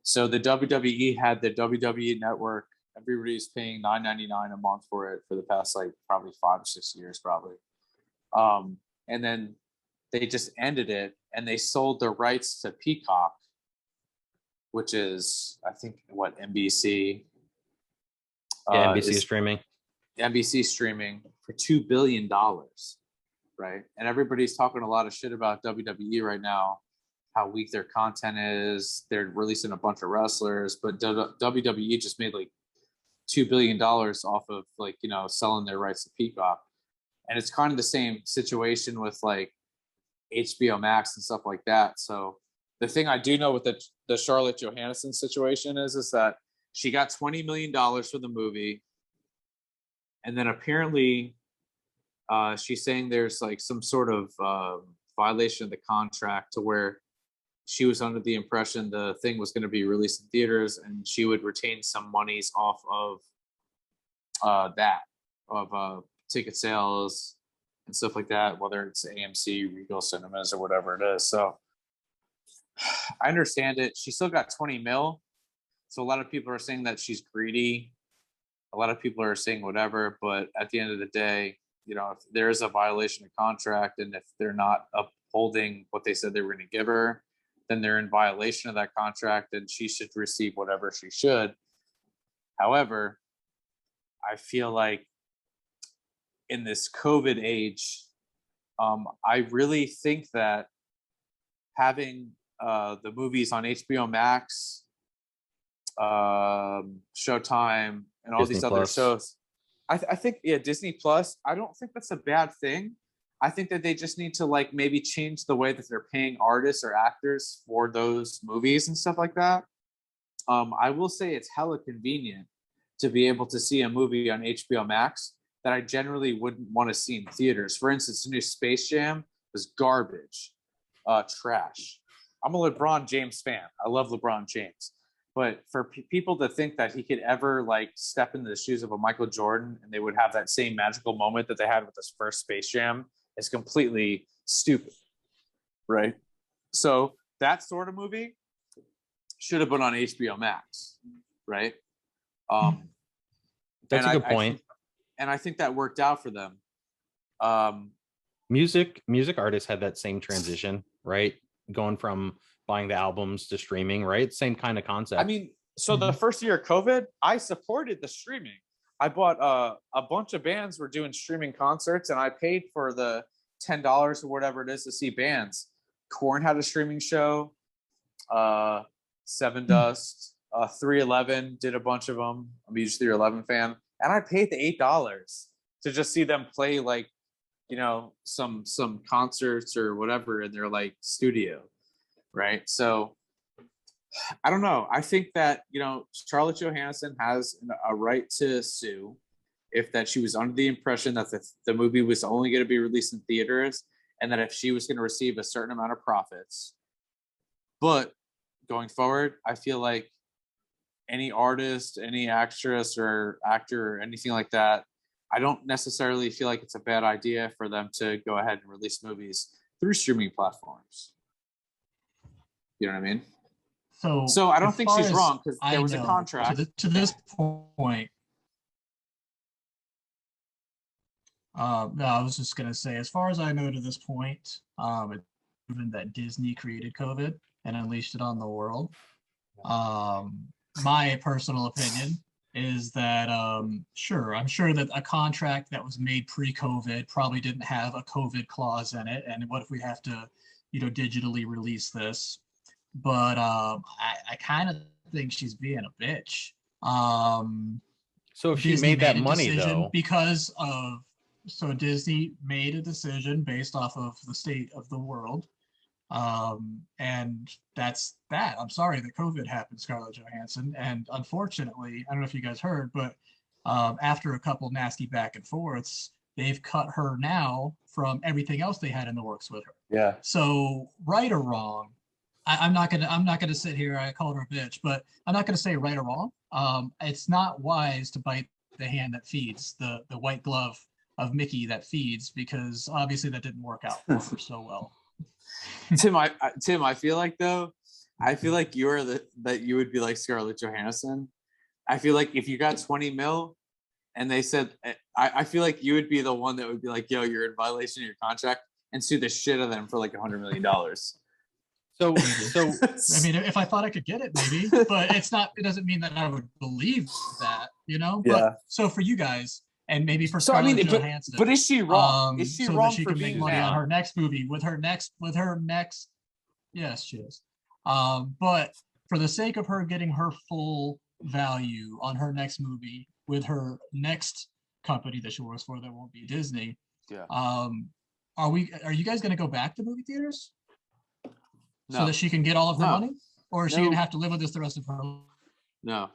Speaker 5: So the WWE had the WWE network. Everybody's paying $9.99 a month for it for the past like probably 5 or 6 years, probably. And then they just ended it and they sold the rights to Peacock, which is I think what NBC
Speaker 4: Yeah, NBC is
Speaker 5: is
Speaker 4: streaming.
Speaker 5: NBC streaming for $2 billion, right? And everybody's talking a lot of shit about WWE right now, how weak their content is. They're releasing a bunch of wrestlers, but WWE just made like $2 billion off of like selling their rights to Peacock, and it's kind of the same situation with like HBO Max and stuff like that. So the thing I do know with the Scarlett Johansson situation is that she got $20 million for the movie, and then apparently she's saying there's like some sort of violation of the contract to where she was under the impression the thing was going to be released in theaters and she would retain some monies off of ticket sales and stuff like that, whether it's AMC, Regal Cinemas, or whatever it is. So I understand it. She still got 20 mil. So a lot of people are saying that she's greedy. A lot of people are saying whatever, but at the end of the day, if there is a violation of contract and if they're not upholding what they said they were going to give her, then they're in violation of that contract and she should receive whatever she should. However, I feel like in this COVID age, I really think that having the movies on HBO Max, Showtime, and all
Speaker 4: Disney
Speaker 5: these other
Speaker 4: Plus.
Speaker 5: shows, I think, Disney Plus, I don't think that's a bad thing. I think that they just need to like maybe change the way that they're paying artists or actors for those movies and stuff like that. I will say it's hella convenient to be able to see a movie on HBO Max that I generally wouldn't want to see in theaters. For instance, the new Space Jam was garbage, trash. I'm a LeBron James fan. I love LeBron James. But for people to think that he could ever like step into the shoes of a Michael Jordan and they would have that same magical moment that they had with this first Space Jam is completely stupid, right? So that sort of movie should have been on HBO Max, right?
Speaker 4: That's a good point.
Speaker 5: And I think that worked out for them.
Speaker 4: Music artists had that same transition, right? Going from buying the albums to streaming, right? Same kind of concept.
Speaker 5: I mean, so the first year of COVID, I supported the streaming. I bought a bunch of bands were doing streaming concerts, and I paid for the $10 or whatever it is to see bands. Korn had a streaming show. Seven Dust, 311 did a bunch of them. I'm a huge 311 fan, and I paid the $8 to just see them play like, some concerts or whatever in their like studio. right? So I don't know. I think that, Scarlett Johansson has a right to sue if that she was under the impression that the movie was only going to be released in theaters, and that if she was going to receive a certain amount of profits. But going forward, I feel like any artist, any actress or actor or anything like that, I don't necessarily feel like it's a bad idea for them to go ahead and release movies through streaming platforms. You know what I mean? So I don't think she's wrong, because there was a contract.
Speaker 3: To this point, no, I was just gonna say, as far as I know to this point, it's proven that Disney created COVID and unleashed it on the world. My personal opinion is that sure, I'm sure that a contract that was made pre-COVID probably didn't have a COVID clause in it. And what if we have to, digitally release this? But I kind of think she's being a bitch.
Speaker 4: So if she
Speaker 3: Disney
Speaker 4: made that money
Speaker 3: decision
Speaker 4: though,
Speaker 3: so Disney made a decision based off of the state of the world. And that's that. I'm sorry that COVID happened, Scarlett Johansson. And unfortunately, I don't know if you guys heard, but after a couple nasty back and forths, they've cut her now from everything else they had in the works with her.
Speaker 5: Yeah.
Speaker 3: So right or wrong, I'm not gonna sit here. I called her a bitch, but I'm not gonna say right or wrong. It's not wise to bite the hand that feeds, the white glove of Mickey that feeds, because obviously that didn't work out for her so well.
Speaker 5: Tim, I feel like you would be like Scarlett Johansson. I feel like if you got 20 mil and they said, I feel like you would be the one that would be like, yo, you're in violation of your contract, and sue the shit out of them for like $100 million.
Speaker 4: so
Speaker 3: I mean, if I thought I could get it, maybe, but it doesn't mean that I would believe that,
Speaker 5: Yeah.
Speaker 3: But so for you guys, and maybe for Scarlett Johansson,
Speaker 5: but is she wrong? Is she
Speaker 3: so
Speaker 5: wrong
Speaker 3: that she
Speaker 5: for
Speaker 3: can make
Speaker 5: being
Speaker 3: money
Speaker 5: mad?
Speaker 3: on her next movie with her next? Yes, she is. But for the sake of her getting her full value on her next movie with her next company that she works for, that won't be Disney.
Speaker 5: Yeah.
Speaker 3: Are you guys going to go back to movie theaters
Speaker 5: No.
Speaker 3: so that she can get all of her
Speaker 5: No.
Speaker 3: money, or is she
Speaker 5: No.
Speaker 3: going to have to live with this the rest of her life?
Speaker 5: No,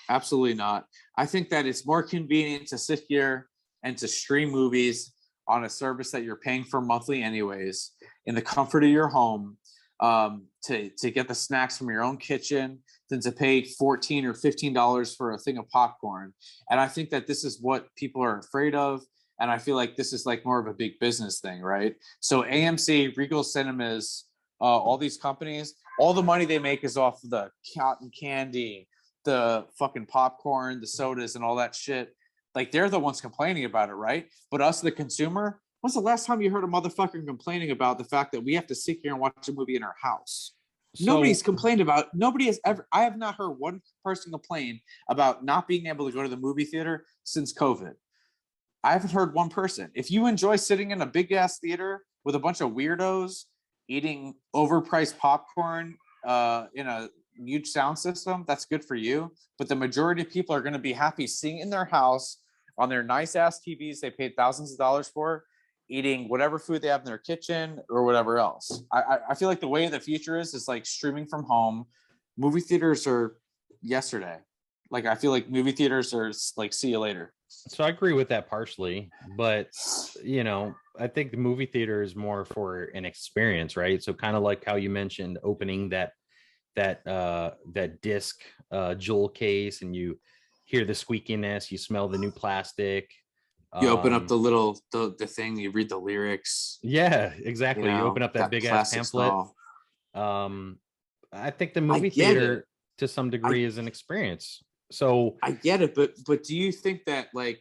Speaker 5: absolutely not. I think that it's more convenient to sit here and to stream movies on a service that you're paying for monthly anyways, in the comfort of your home, to get the snacks from your own kitchen, than to pay $14 or $15 for a thing of popcorn. And I think that this is what people are afraid of. And I feel like this is like more of a big business thing, right? So AMC, Regal Cinemas, all these companies, all the money they make is off of the cotton candy, the fucking popcorn, the sodas, and all that shit. Like, they're the ones complaining about it, right? But us, the consumer, when's the last time you heard a motherfucker complaining about the fact that we have to sit here and watch a movie in our house? Nobody's complained about. Nobody has ever. I have not heard one person complain about not being able to go to the movie theater since COVID. I haven't heard one person. If you enjoy sitting in a big ass theater with a bunch of weirdos eating overpriced popcorn in a huge sound system, that's good for you. But the majority of people are going to be happy sitting in their house on their nice ass TVs they paid thousands of dollars for, eating whatever food they have in their kitchen or whatever else. I feel like the way of the future is like streaming from home. Movie theaters are yesterday. Like, I feel like movie theaters are like, see you later.
Speaker 4: So I agree with that partially, but I think the movie theater is more for an experience, right? So kind of like how you mentioned opening that disc jewel case, and you hear the squeakiness, you smell the new plastic.
Speaker 5: You open up the thing, you read the lyrics.
Speaker 4: Yeah, exactly. You open up that big ass pamphlet. I think the movie theater to some degree is an experience. So
Speaker 5: I get it, but do you think that, like,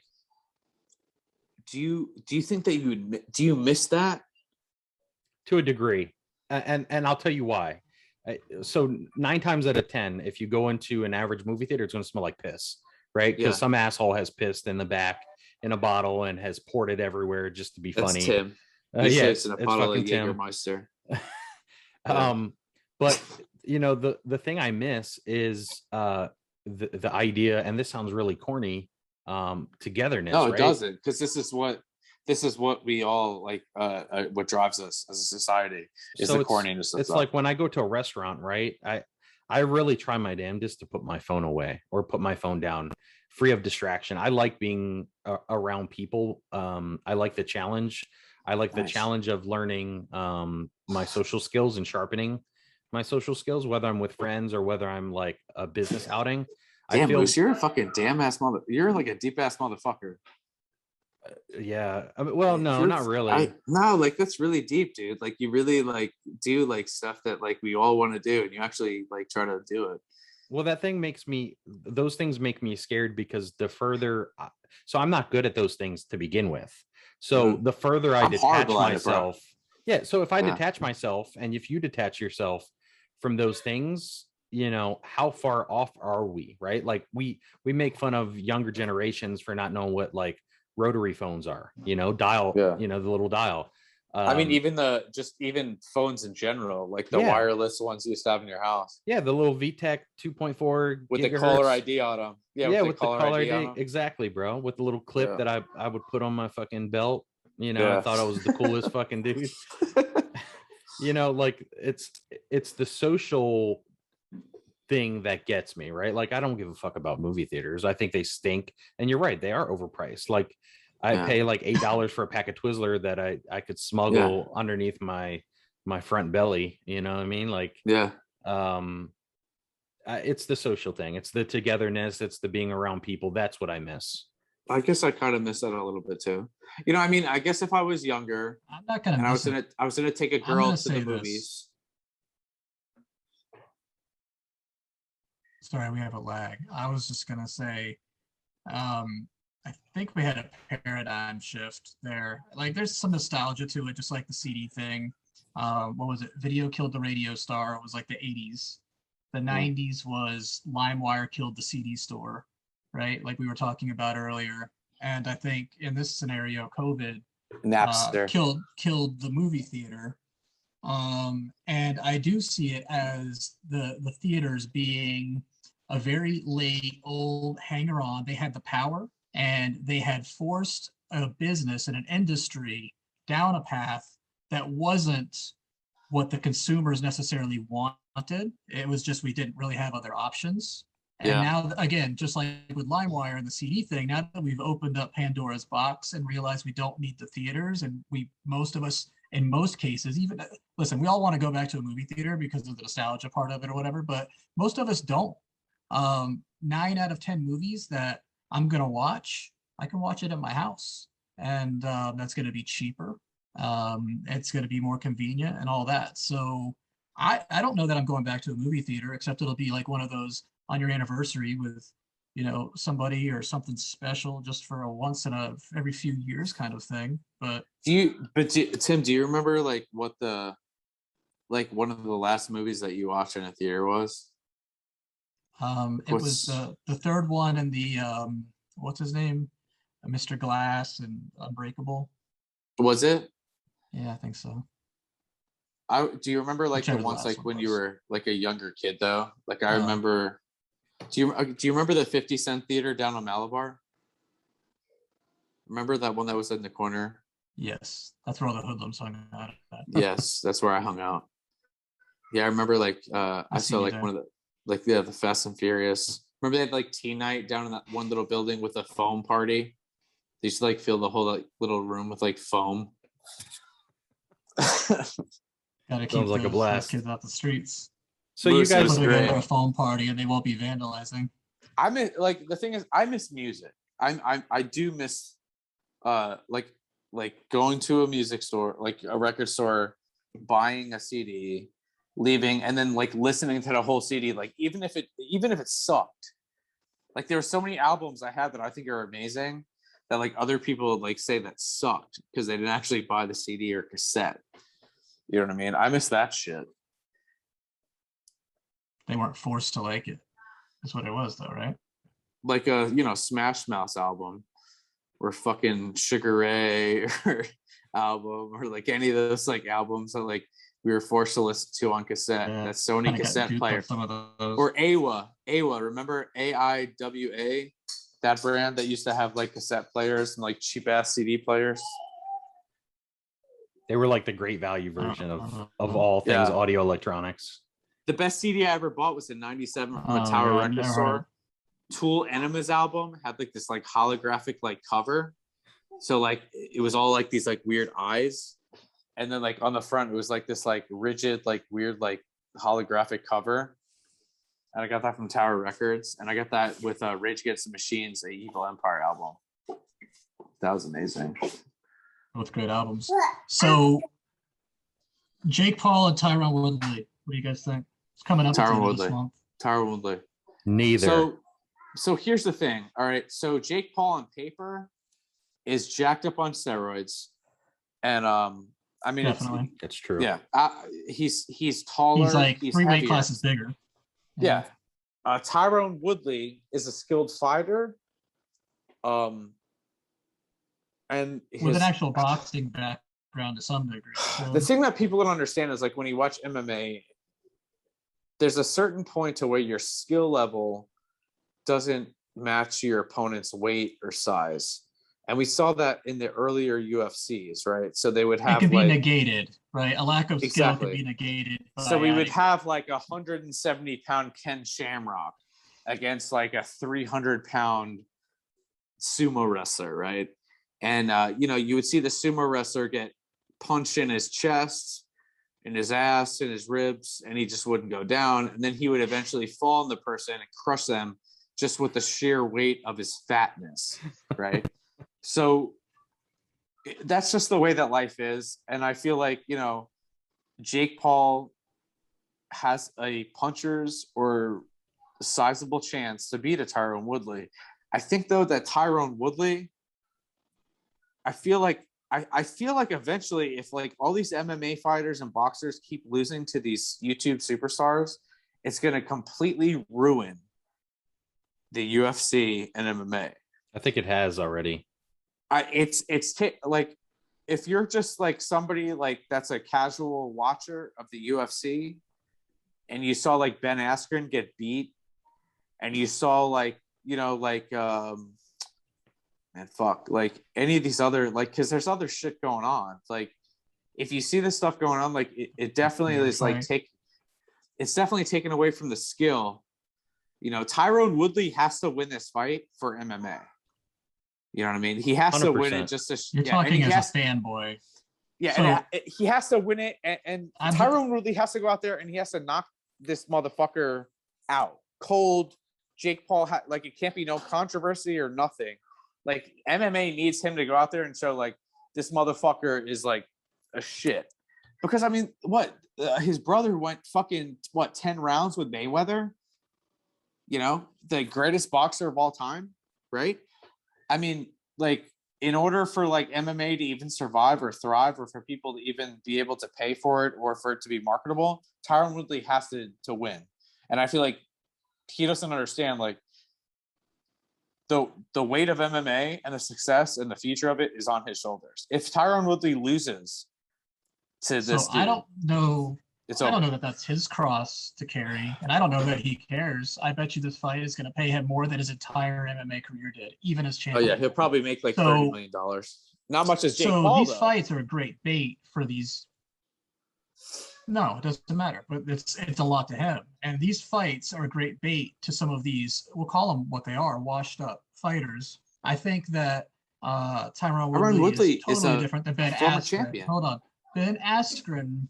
Speaker 5: do you think that do you miss that?
Speaker 4: To a degree, and I'll tell you why. So 9 times out of 10, if you go into an average movie theater, it's going to smell like piss, right? Because some asshole has pissed in the back in a bottle and has poured it everywhere just to be funny.
Speaker 5: That's Tim.
Speaker 4: Yes,
Speaker 5: in a bottle of Jägermeister.
Speaker 4: But the thing I miss is the idea, and this sounds really corny, togetherness.
Speaker 5: No, it
Speaker 4: right?
Speaker 5: doesn't, because this is what this is what we all like. What drives us as a society is
Speaker 4: So
Speaker 5: the
Speaker 4: it's
Speaker 5: corniness of
Speaker 4: it's
Speaker 5: stuff.
Speaker 4: like when I go to a restaurant, right? I really try my damnedest to put my phone away or put my phone down, free of distraction. I like being around people. I like the challenge. I like the
Speaker 5: Nice.
Speaker 4: challenge of learning my social skills and sharpening my social skills, whether I'm with friends or whether I'm like a business outing. I
Speaker 5: Damn,
Speaker 4: feel,
Speaker 5: Moose, you're a fucking damn ass mother. You're like a deep ass motherfucker.
Speaker 4: yeah. I mean, well, no, not really.
Speaker 5: No, like that's really deep, dude. Like you really like do like stuff that like we all want to do, and you actually like try to do it.
Speaker 4: Well, those things make me scared because so I'm not good at those things to begin with. So the further I
Speaker 5: I'm
Speaker 4: detach
Speaker 5: horrible at it, bro.
Speaker 4: myself, yeah. So if I
Speaker 5: Yeah.
Speaker 4: detach myself and if you detach yourself from those things, how far off are we, right? Like we make fun of younger generations for not knowing what like rotary phones are, dial,
Speaker 5: Yeah.
Speaker 4: the little dial.
Speaker 5: I mean, even phones in general, like the
Speaker 4: Yeah.
Speaker 5: wireless ones you used to have in your house
Speaker 4: Yeah, the little VTech 2.4
Speaker 5: with the
Speaker 4: gigahertz.
Speaker 5: caller ID on them.
Speaker 4: Yeah, with the caller ID,
Speaker 5: on 'em.
Speaker 4: exactly, bro. With the little clip
Speaker 5: Yeah.
Speaker 4: that I would put on my fucking belt. I
Speaker 5: Yeah.
Speaker 4: thought I was the coolest fucking dude. Like it's the social thing that gets me, right? Like I don't give a fuck about movie theaters. I think they stink. And you're right, they are overpriced. Like I pay like $8 for a pack of Twizzler that I could smuggle underneath my front belly. You know what I mean? Like
Speaker 5: Yeah.
Speaker 4: it's the social thing. It's the togetherness. It's the being around people. That's what I miss.
Speaker 5: I guess I kind of miss that a little bit too. I mean, I guess if I was younger
Speaker 3: I'm not gonna
Speaker 5: and
Speaker 3: miss it.
Speaker 5: I was gonna take a
Speaker 3: I'm
Speaker 5: girl
Speaker 3: gonna
Speaker 5: to
Speaker 3: say
Speaker 5: the
Speaker 3: this.
Speaker 5: movies.
Speaker 3: Sorry, we have a lag. I was just gonna say, I think we had a paradigm shift there. Like, there's some nostalgia to it, just like the CD thing. What was it? Video killed the radio star. It was like the 80s. The 90s was LimeWire killed the CD store, right? Like we were talking about earlier. And I think in this scenario, COVID
Speaker 5: Napster.
Speaker 3: killed the movie theater. And I do see it as the theaters being a very late old hanger on. They had the power and they had forced a business and an industry down a path that wasn't what the consumers necessarily wanted. It was just we didn't really have other options. And now, again, just like with LimeWire and the CD thing, now that we've opened up Pandora's box and realized we don't need the theaters, and most of us, in most cases, even listen, we all want to go back to a movie theater because of the nostalgia part of it or whatever, but most of us don't. 9 out of 10 movies that I'm gonna watch, I can watch it at my house, and that's gonna be cheaper. It's gonna be more convenient and all that. So I don't know that I'm going back to a movie theater, except it'll be like one of those on your anniversary with somebody or something special just for a once in every few years kind of thing. But
Speaker 5: Tim, do you remember like what one of the last movies that you watched in a theater was?
Speaker 3: It was the third one in the what's his name, Mr. Glass and Unbreakable.
Speaker 5: Was it?
Speaker 3: Yeah, I think so.
Speaker 5: Do you remember like the ones like when you were like a younger kid though? Like I remember. Do you remember the 50 Cent Theater down on Malabar? Remember that one that was in the corner?
Speaker 3: Yes, that's where all the hoodlums hung out.
Speaker 5: Yes, that's where I hung out. Yeah, I remember like I saw like one of the the Fast and Furious. Remember they had like teen night down in that one little building with a foam party. They used to like fill the whole like little room with like foam.
Speaker 3: Gotta keep
Speaker 4: like a blast.
Speaker 3: those kids out the streets.
Speaker 4: So you guys
Speaker 3: put together a foam party and they won't be vandalizing.
Speaker 5: I miss like the thing is I miss music. I do miss like going to a music store, like a record store, buying a CD, leaving, and then like listening to the whole CD. Like even if it sucked, like there were so many albums I had that I think are amazing that like other people like say that sucked because they didn't actually buy the CD or cassette. You know what I mean? I miss that shit.
Speaker 3: They weren't forced to like it. That's what it was, though, right?
Speaker 5: Like a Smash Mouth album, or fucking Sugar Ray or album, or like any of those like albums that like we were forced to listen to on cassette.
Speaker 3: Yeah,
Speaker 5: that Sony cassette player,
Speaker 3: some of those.
Speaker 5: or AWA. Remember AIWA? That brand that used to have like cassette players and like cheap ass CD players.
Speaker 4: They were like the great value version
Speaker 3: Uh-huh.
Speaker 4: of all things
Speaker 5: Yeah.
Speaker 4: audio electronics.
Speaker 5: The best CD I ever bought was in '97 from a
Speaker 3: Oh,
Speaker 5: Tower
Speaker 3: yeah, I've
Speaker 5: record
Speaker 3: never heard
Speaker 5: store. Tool Enemas album had like this like holographic like cover. So like it was all like these like weird eyes. And then like on the front it was like this like rigid, like weird, like holographic cover. And I got that from Tower Records. And I got that with Rage Against the Machine's A Evil Empire album. That was amazing.
Speaker 3: Both great albums. So, Jake Paul and Tyron Woodley. What do you guys think? It's coming up at the
Speaker 5: Tyron
Speaker 3: end of
Speaker 5: Woodley.
Speaker 3: this month.
Speaker 5: Tyron Woodley.
Speaker 4: Neither.
Speaker 5: So here's the thing. All right. So Jake Paul on paper is jacked up on steroids. And I mean,
Speaker 3: Definitely.
Speaker 4: That's true.
Speaker 5: yeah, he's taller.
Speaker 3: He's like 3 weight
Speaker 5: heavier.
Speaker 3: classes bigger.
Speaker 5: Yeah. Tyrone Woodley is a skilled fighter. And
Speaker 3: With an actual boxing background to some degree. So.
Speaker 5: The thing that people don't understand is like when you watch MMA, there's a certain point to where your skill level doesn't match your opponent's weight or size. And we saw that in the earlier UFCs, right? So they would have
Speaker 3: it could be
Speaker 5: like,
Speaker 3: negated, right? A lack of skill
Speaker 5: Exactly.
Speaker 3: could be negated.
Speaker 5: so we would
Speaker 3: by
Speaker 5: have like 170-pound Ken Shamrock against like a 300-pound sumo wrestler, right? And you would see the sumo wrestler get punched in his chest, in his ass, in his ribs, and he just wouldn't go down. And then he would eventually fall on the person and crush them just with the sheer weight of his fatness, right? So that's just the way that life is. And I feel like, Jake Paul has a puncher's or sizable chance to beat a Tyrone Woodley. I think though that Tyrone Woodley, I feel like eventually if like all these MMA fighters and boxers keep losing to these YouTube superstars, it's going to completely ruin the UFC and MMA.
Speaker 4: I think it has already.
Speaker 5: Like if you're just like somebody like that's a casual watcher of the UFC and you saw like Ben Askren get beat and you saw like like any of these other like because there's other shit going on, like if you see this stuff going on, like it definitely is like it's definitely taken away from the skill. Tyrone Woodley has to win this fight for MMA. You know what I mean? He has 100%. To win it just to.
Speaker 3: You're talking as a fanboy.
Speaker 5: Yeah,
Speaker 3: So,
Speaker 5: and he has to win it, and Tyrone Woodley has to go out there and he has to knock this motherfucker out cold. Jake Paul, like it can't be no controversy or nothing. Like MMA needs him to go out there and show like this motherfucker is like a shit. Because I mean, his brother went fucking 10 rounds with Mayweather. The greatest boxer of all time, right? I mean, like, in order for like MMA to even survive or thrive, or for people to even be able to pay for it, or for it to be marketable, Tyron Woodley has to win. And I feel like he doesn't understand like the weight of MMA and the success and the future of it is on his shoulders. If Tyron Woodley loses to this,
Speaker 3: I don't know.
Speaker 5: It's
Speaker 3: I
Speaker 5: over.
Speaker 3: don't know that that's his cross to carry, and I don't know that he cares. I bet you this fight is going to pay him more than his entire MMA career did, even as
Speaker 5: Oh
Speaker 3: champion.
Speaker 5: yeah, he'll probably make like $30 million. Not much as Jake Paul.
Speaker 3: These fights are a great bait for these. No, it doesn't matter, but it's a lot to him. And these fights are a great bait to some of these. We'll call them what they are: washed up fighters. I think that Tyron Woodley is totally different than Ben Askren.
Speaker 5: Champion.
Speaker 3: Hold on, Ben Askren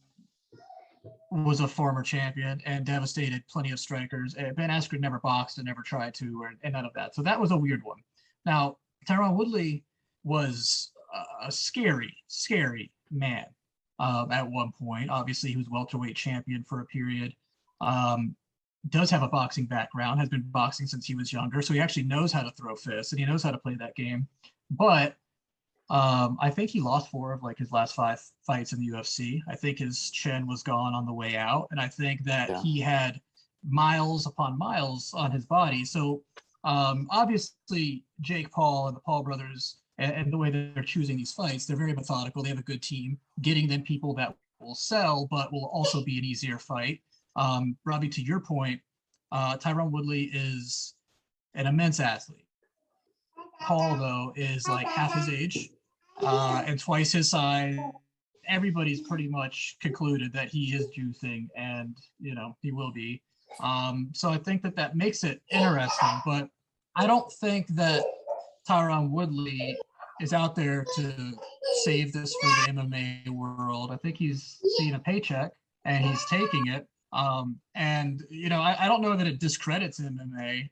Speaker 3: was a former champion and devastated plenty of strikers. Ben Askren never boxed and never tried to, and none of that. So that was a weird one. Now, Tyron Woodley was a scary, scary man at one point. Obviously, he was welterweight champion for a period. Does have a boxing background, has been boxing since he was younger. So he actually knows how to throw fists and he knows how to play that game. But I think he lost 4 of like his last 5 fights in the UFC. I think his chin was gone on the way out, and I think that he had miles upon miles on his body. So obviously Jake Paul and the Paul brothers and the way that they're choosing these fights, they're very methodical. They have a good team, getting them people that will sell, but will also be an easier fight. Robbie, to your point, Tyron Woodley is an immense athlete. Paul, though, is like half his age and twice his size everybody's pretty much concluded that he is juicing, and he will be. So I think that makes it interesting, but I don't think that Tyron Woodley is out there to save this for the MMA world. I think he's seeing a paycheck and he's taking it. And I don't know that it discredits MMA.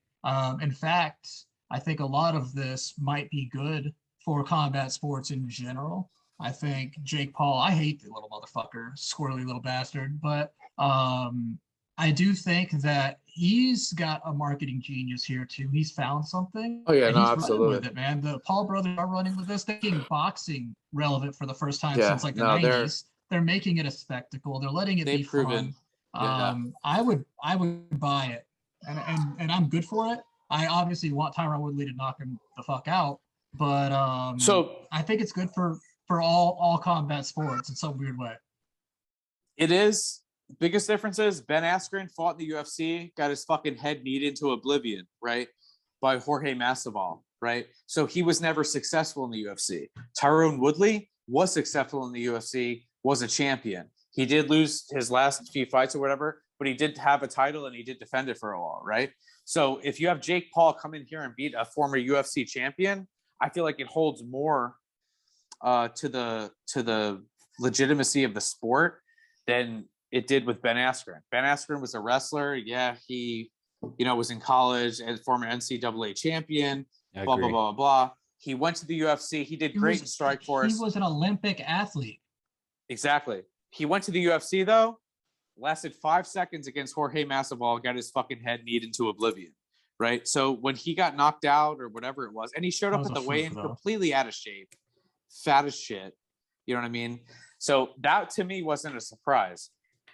Speaker 3: In fact, I think a lot of this might be good for combat sports in general. I think Jake Paul, I hate the little motherfucker, squirrely little bastard, but I do think that he's got a marketing genius here too. He's found something.
Speaker 5: Oh yeah,
Speaker 3: and
Speaker 5: no,
Speaker 3: he's
Speaker 5: absolutely.
Speaker 3: running with it, man. The Paul brothers are running with this. They're making boxing relevant for the first time
Speaker 5: Yeah,
Speaker 3: since like the
Speaker 5: no,
Speaker 3: 90s. They're making it a spectacle. They're letting it be
Speaker 5: they've proven.
Speaker 3: fun. I would buy it, and I'm good for it. I obviously want Tyron Woodley to knock him the fuck out, but
Speaker 5: So
Speaker 3: I think it's good for all combat sports in some weird way.
Speaker 5: it is. Biggest difference is Ben Askren fought in the UFC, got his fucking head kneed into oblivion, right? By Jorge Masvidal, right? So he was never successful in the UFC. Tyrone Woodley was successful in the UFC, was a champion. He did lose his last few fights or whatever, but he did have a title and he did defend it for a while, right? So if you have Jake Paul come in here and beat a former UFC champion, I feel like it holds more to the legitimacy of the sport than it did with Ben Askren. Ben Askren was a wrestler. Yeah, he, was in college and former NCAA champion, blah, blah, blah, blah, blah. He went to the UFC. He did great in Strikeforce.
Speaker 3: He was an Olympic athlete.
Speaker 5: Exactly. He went to the UFC, though, lasted 5 seconds against Jorge Masvidal, got his fucking head kneed into oblivion, right? So when he got knocked out or whatever it was, and he showed up at the weigh-in completely out of shape, fat as shit, you know what I mean? So that, to me, wasn't a surprise.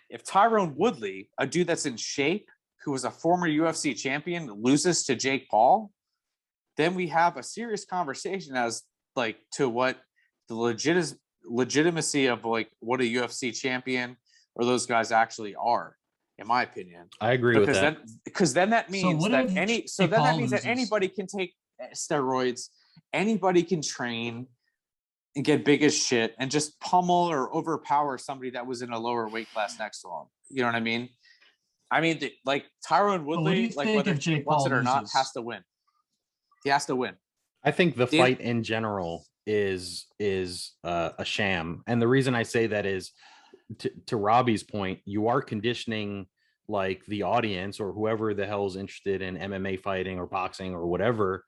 Speaker 5: If Tyrone Woodley, a dude that's in shape, who was a former UFC champion, loses to Jake Paul, then we have a serious conversation as to what the legitimacy of what a UFC champion or those guys actually are, in my opinion.
Speaker 4: I agree with that.
Speaker 5: Because then that means that anybody can take steroids, anybody can train and get big as shit and just pummel or overpower somebody that was in a lower weight class next to him. You know what I mean? Tyrone Woodley, whether he wants it or not, has to win. He has to win.
Speaker 4: I think the fight in general is a sham, and the reason I say that is to Robbie's point. You are conditioning the audience or whoever the hell is interested in MMA fighting or boxing or whatever,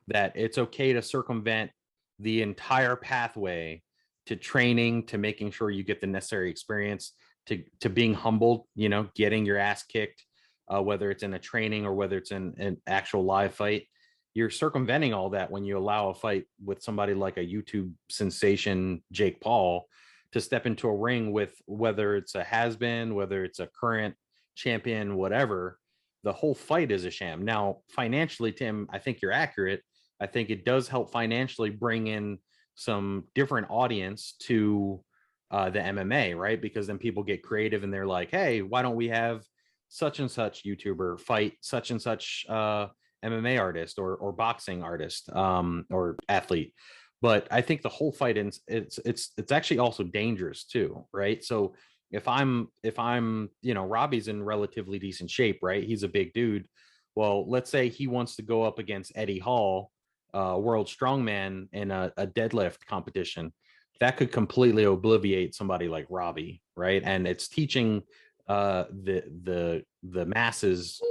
Speaker 4: that it's okay to circumvent the entire pathway to training, to making sure you get the necessary experience, to being humbled, getting your ass kicked, whether it's in a training or whether it's in an actual live fight. You're circumventing all that when you allow a fight with somebody like a YouTube sensation, Jake Paul, to step into a ring with, whether it's a has-been, whether it's a current champion, whatever. The whole fight is a sham. Now, financially, Tim, I think you're accurate. I think it does help financially bring in some different audience to the MMA, right? Because then people get creative and they're like, hey, why don't we have such and such YouTuber fight such and such MMA artist or boxing artist or athlete. But I think the whole fight, it's actually also dangerous too, right? So if I'm Robbie's in relatively decent shape, right? He's a big dude. Well, let's say he wants to go up against Eddie Hall, world strongman, in a deadlift competition. That could completely obliviate somebody like Robbie, right? And it's teaching the masses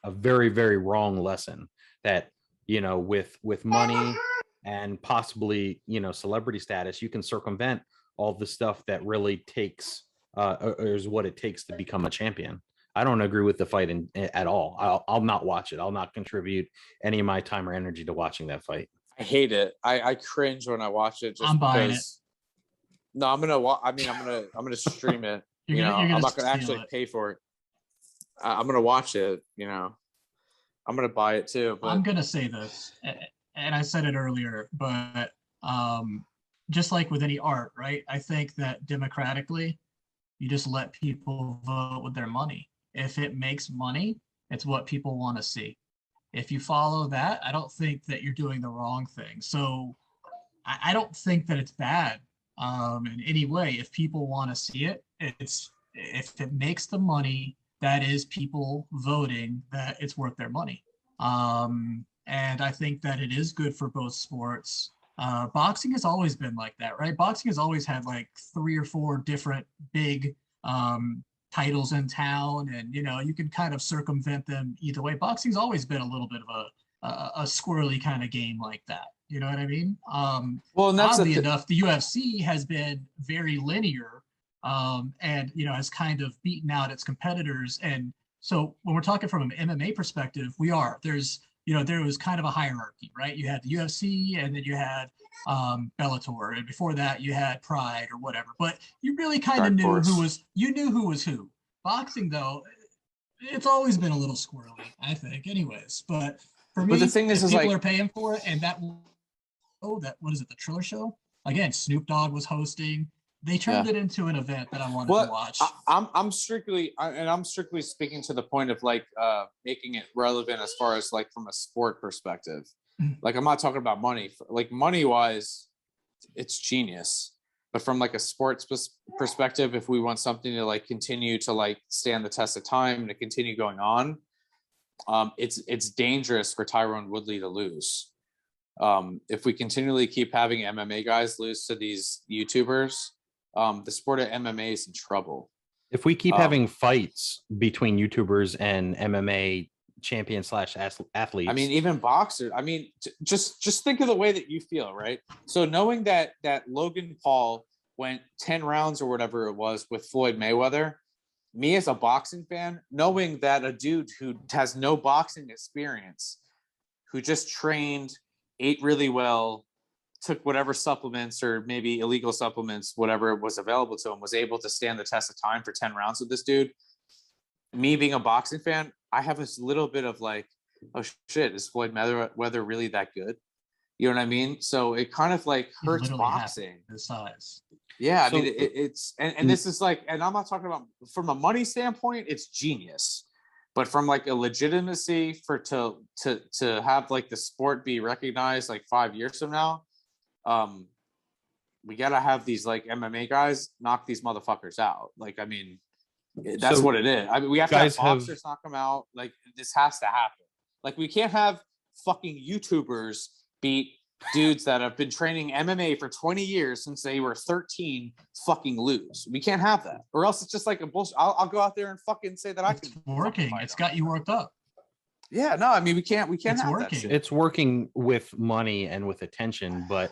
Speaker 4: a very, very wrong lesson that, with money and possibly, celebrity status, you can circumvent all the stuff that really takes is what it takes to become a champion. I don't agree with the fight at all. I'll not watch it. I'll not contribute any of my time or energy to watching that fight.
Speaker 5: I hate it. I cringe when I watch it.
Speaker 3: I'm buying it.
Speaker 5: No, I'm gonna stream it. I'm not gonna actually pay for it. I'm gonna watch it. I'm gonna buy it too. But
Speaker 3: I'm gonna say this, and I said it earlier, but just like with any art, right? I think that democratically, you just let people vote with their money. If it makes money, it's what people want to see. If you follow that, I don't think that you're doing the wrong thing. So I don't think that it's bad in any way. If people want to see it, if it makes the money, that is people voting, that it's worth their money. And I think that it is good for both sports. Boxing has always been like that, right? Boxing has always had like 3 or 4 different big titles in town, and you can kind of circumvent them either way. Boxing's always been a little bit of a squirrely kind of game like that. You know what I mean?
Speaker 5: Well, and that's
Speaker 3: oddly enough, the UFC has been very linear, and has kind of beaten out its competitors. And so when we're talking from an MMA perspective, there was kind of a hierarchy, right? You had the UFC, and then you had Bellator, and before that you had Pride or whatever. But you really kind of knew who was who. Boxing, though, it's always been a little squirrely, I think, anyways. But for me,
Speaker 5: the thing is
Speaker 3: people
Speaker 5: like,
Speaker 3: are paying for it, and what is it, the Triller Show? Again, Snoop Dogg was hosting. They turned it into an event that I wanted to watch.
Speaker 5: I'm strictly speaking to the point of like making it relevant as far as like from a sport perspective. Like, I'm not talking about money. Like, money wise, it's genius. But from like a sports perspective, if we want something to like continue to like stand the test of time and to continue going on, it's dangerous for Tyrone Woodley to lose. If we continually keep having MMA guys lose to these YouTubers, the sport of MMA is in trouble.
Speaker 4: If we keep having fights between YouTubers and MMA champion / athletes,
Speaker 5: I mean, even boxers. I mean, just think of the way that you feel, right? So knowing that Logan Paul went 10 rounds or whatever it was with Floyd Mayweather, me as a boxing fan, knowing that a dude who has no boxing experience, who just trained, ate really well, took whatever supplements or maybe illegal supplements, whatever was available to him, was able to stand the test of time for 10 rounds with this dude. Me being a boxing fan, I have this little bit of like, oh shit, is Floyd Mayweather really that good? You know what I mean? So it kind of like hurts boxing.
Speaker 3: The size.
Speaker 5: Yeah, I mean, it's and this is like, and I'm not talking about from a money standpoint, it's genius. But from like a legitimacy to have like the sport be recognized like 5 years from now, we gotta have these like MMA guys knock these motherfuckers out. Like, I mean, that's what it is. I mean, we have to have boxers knock them out. Like, this has to happen. Like, we can't have fucking YouTubers beat dudes that have been training MMA for 20 years since they were 13 fucking lose. We can't have that, or else it's just like a bullshit. I'll go out there and fucking say that
Speaker 3: it's working. It's got you worked up.
Speaker 5: Yeah, no, I mean, we can't
Speaker 3: it's
Speaker 5: have
Speaker 3: working.
Speaker 5: that shit.
Speaker 4: It's working with money and with attention, but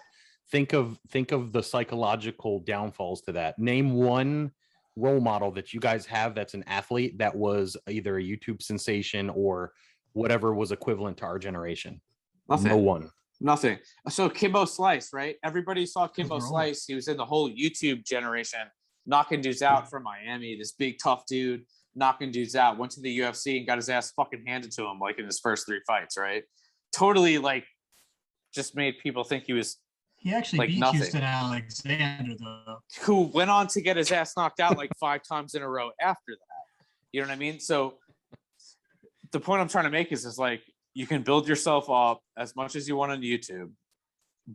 Speaker 4: think of the psychological downfalls to that. Name one role model that you guys have that's an athlete that was either a YouTube sensation or whatever was equivalent to our generation.
Speaker 5: Nothing.
Speaker 4: No one.
Speaker 5: Nothing. So Kimbo Slice, right? Everybody saw Kimbo Slice. He was in the whole YouTube generation, knocking dudes out from Miami. This big tough dude knocking dudes out. Went to the UFC and got his ass fucking handed to him like in his first 3 fights, right? Totally like just made people think he was.
Speaker 3: He actually
Speaker 5: like
Speaker 3: beat
Speaker 5: nothing.
Speaker 3: Houston Alexander, though.
Speaker 5: Who went on to get his ass knocked out like 5 times in a row after that. You know what I mean? So the point I'm trying to make is like, you can build yourself up as much as you want on YouTube,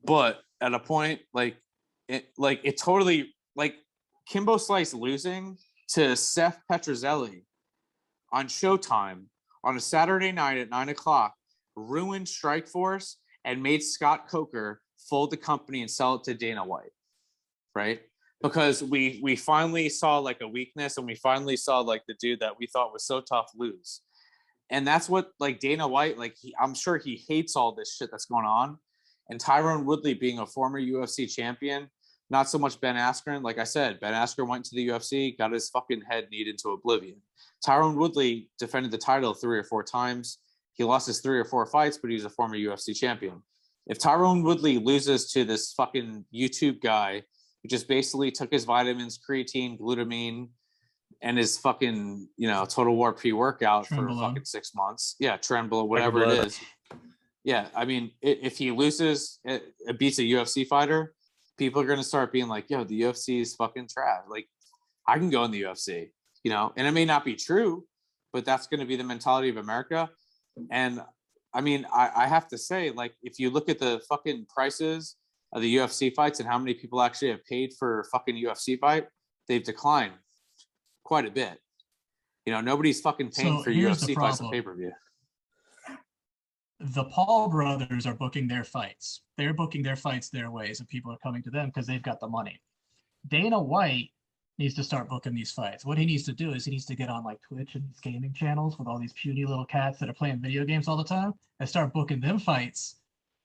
Speaker 5: but at a point, it totally, like Kimbo Slice losing to Seth Petrozelli on Showtime on a Saturday night at 9:00 ruined Strikeforce and made Scott Coker fold the company and sell it to Dana White, right? Because we finally saw like a weakness, and we finally saw like the dude that we thought was so tough lose. And that's what like Dana White, like I'm sure he hates all this shit that's going on. And Tyrone Woodley being a former UFC champion, not so much Ben Askren. Like I said, Ben Askren went to the UFC, got his fucking head kneed into oblivion. Tyrone Woodley defended the title 3 or 4 times. He lost his 3 or 4 fights, but he's a former UFC champion. If Tyrone Woodley loses to this fucking YouTube guy who just basically took his vitamins, creatine, glutamine, and his fucking, Total War pre-workout for fucking 6 months. Yeah, Tremble, whatever it is. Yeah, I mean, if he loses, it beats a UFC fighter, people are going to start being like, yo, the UFC is fucking trash. Like, I can go in the UFC, and it may not be true, but that's going to be the mentality of America. And I mean, I have to say, like, if you look at the fucking prices of the UFC fights and how many people actually have paid for a fucking UFC fight, they've declined quite a bit. You know, nobody's fucking paying
Speaker 3: So
Speaker 5: for
Speaker 3: here's the
Speaker 5: UFC fights on
Speaker 3: problem.
Speaker 5: pay-per-view.
Speaker 3: The Paul brothers are booking their fights. They're booking their fights their ways, and people are coming to them because they've got the money. Dana White needs to start booking these fights. What he needs to do is he needs to get on like Twitch and these gaming channels with all these puny little cats that are playing video games all the time and start booking them fights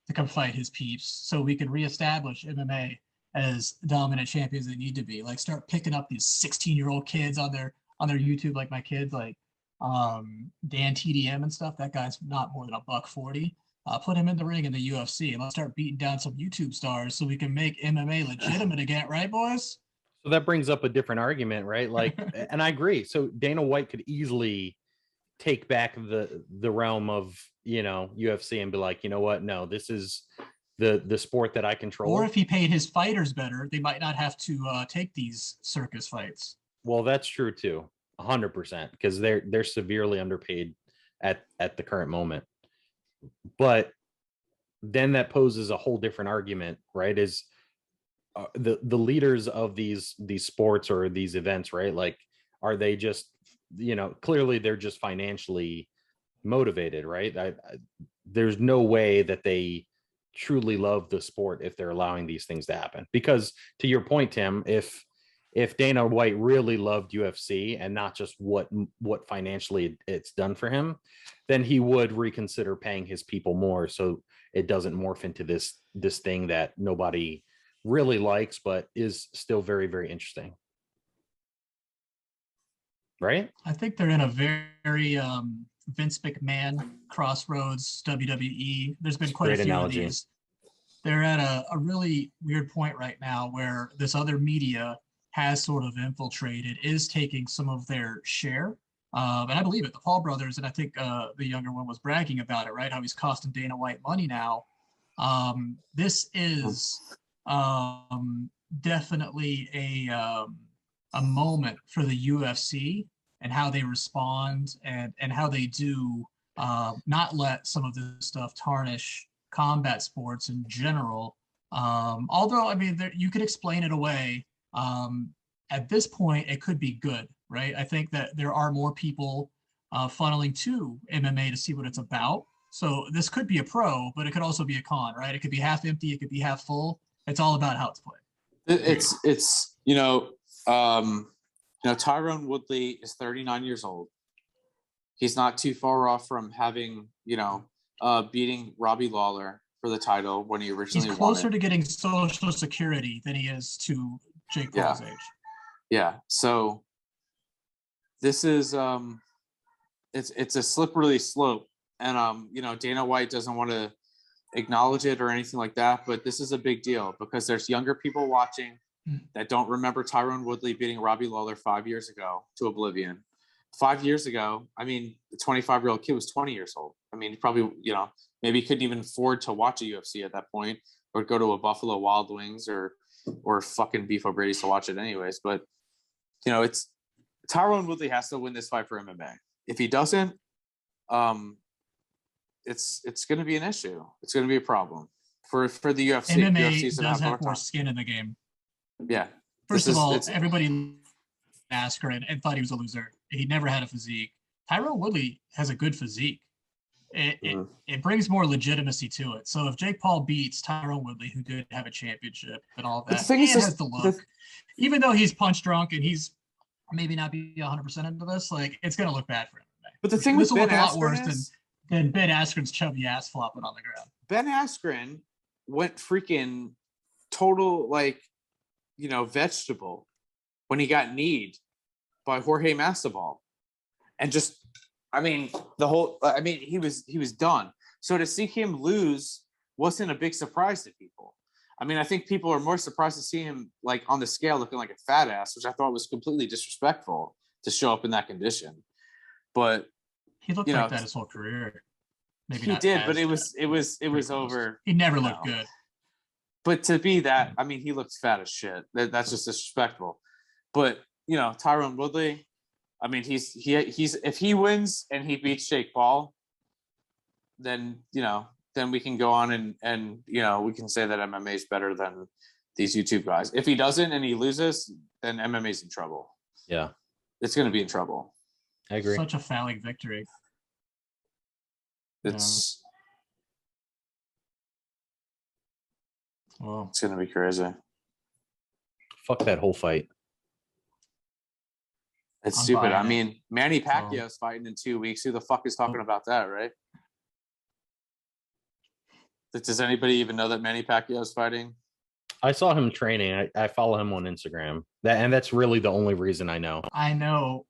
Speaker 3: to come fight his peeps so we can reestablish MMA as dominant champions they need to be. Like start picking up these 16-year-old kids on their YouTube, like my kids, like Dan TDM and stuff. That guy's not more than $140. Put him in the ring in the UFC and let's start beating down some YouTube stars so we can make MMA legitimate again, right, boys?
Speaker 4: So that brings up a different argument, right? Like, and I agree. So Dana White could easily take back the realm of, you know, UFC and be like, you know what? No, this is the sport that I control.
Speaker 3: Or if he paid his fighters better, they might not have to take these circus fights.
Speaker 4: Well, that's true too, 100%, because they're severely underpaid at the current moment. But then that poses a whole different argument, right? Is the leaders of these sports or these events, right? Like, are they just, you know, clearly they're just financially motivated, right? There's no way that they truly love the sport if they're allowing these things to happen. Because to your point, Tim, if Dana White really loved UFC and not just what financially it's done for him, then he would reconsider paying his people more so it doesn't morph into this thing that nobody really likes but is still very, very interesting. Right?
Speaker 3: I think they're in a very Vince McMahon crossroads WWE. There's been quite a few of these. They're at a really weird point right now where this other media has sort of infiltrated, is taking some of their share. And I believe it, the Paul brothers, and I think the younger one was bragging about it, right? How he's costing Dana White money now. This is definitely a moment for the UFC and how they respond and how they do not let some of this stuff tarnish combat sports in general. Although, I mean, you could explain it away. At this point, it could be good, right? I think that there are more people funneling to MMA to see what it's about. So this could be a pro, but it could also be a con, right? It could be half empty, it could be half full. It's all about how it's played.
Speaker 5: It's Tyrone Woodley is 39 years old. He's not too far off from having, beating Robbie Lawler for the title when he originally won.
Speaker 3: He's closer to getting Social Security than he is to Jake Paul's age.
Speaker 5: Yeah. So this is it's a slippery slope, and Dana White doesn't want to acknowledge it or anything like that, but this is a big deal because there's younger people watching that don't remember Tyrone Woodley beating Robbie Lawler 5 years ago to oblivion. 5 years ago, I mean, the 25-year-old kid was 20 years old. I mean, probably, maybe he couldn't even afford to watch a UFC at that point or go to a Buffalo Wild Wings or fucking Beef O'Brady's to watch it anyways. But, it's Tyrone Woodley has to win this fight for MMA. If he doesn't, it's going to be an issue. It's going to be a problem for the UFC.
Speaker 3: MMA
Speaker 5: UFC's
Speaker 3: does have more skin in the game.
Speaker 5: Yeah.
Speaker 3: First of all, everybody asked her and thought he was a loser. He never had a physique. Tyrone Woodley has a good physique. It brings more legitimacy to it. So if Jake Paul beats Tyrone Woodley, who did have a championship and all that, and has the look, even though he's punch drunk and he's maybe not be 100% into this, like it's going to look bad for him.
Speaker 5: But the thing with Ben
Speaker 3: a lot worse
Speaker 5: Askren
Speaker 3: than Ben Askren's chubby ass flopping on the ground.
Speaker 5: Ben Askren went freaking total vegetable when he got kneed by Jorge Masvidal, and just he was done. So to see him lose wasn't a big surprise to people. I mean, I think people are more surprised to see him like on the scale looking like a fat ass, which I thought was completely disrespectful to show up in that condition. But
Speaker 3: he looked like that his whole career.
Speaker 5: Maybe he did, but it was over.
Speaker 3: He never looked good.
Speaker 5: But to be that, I mean, he looks fat as shit. That's just disrespectful. But Tyrone Woodley, I mean, he's if he wins and he beats Jake Paul, then then we can go on and we can say that MMA is better than these YouTube guys. If he doesn't and he loses, then MMA's in trouble.
Speaker 4: Yeah,
Speaker 5: It's going to be in trouble.
Speaker 4: I agree.
Speaker 3: Such a phallic victory.
Speaker 5: It's
Speaker 3: Well,
Speaker 5: it's going to be crazy.
Speaker 4: Fuck that whole fight.
Speaker 5: It's
Speaker 3: I'm
Speaker 5: stupid.
Speaker 3: buying
Speaker 5: I
Speaker 3: it.
Speaker 5: mean, Manny Pacquiao's fighting in 2 weeks. Who the fuck is talking about that, right? Does anybody even know that Manny Pacquiao's fighting?
Speaker 4: I saw him training. I follow him on Instagram. That's really the only reason I know.
Speaker 3: I know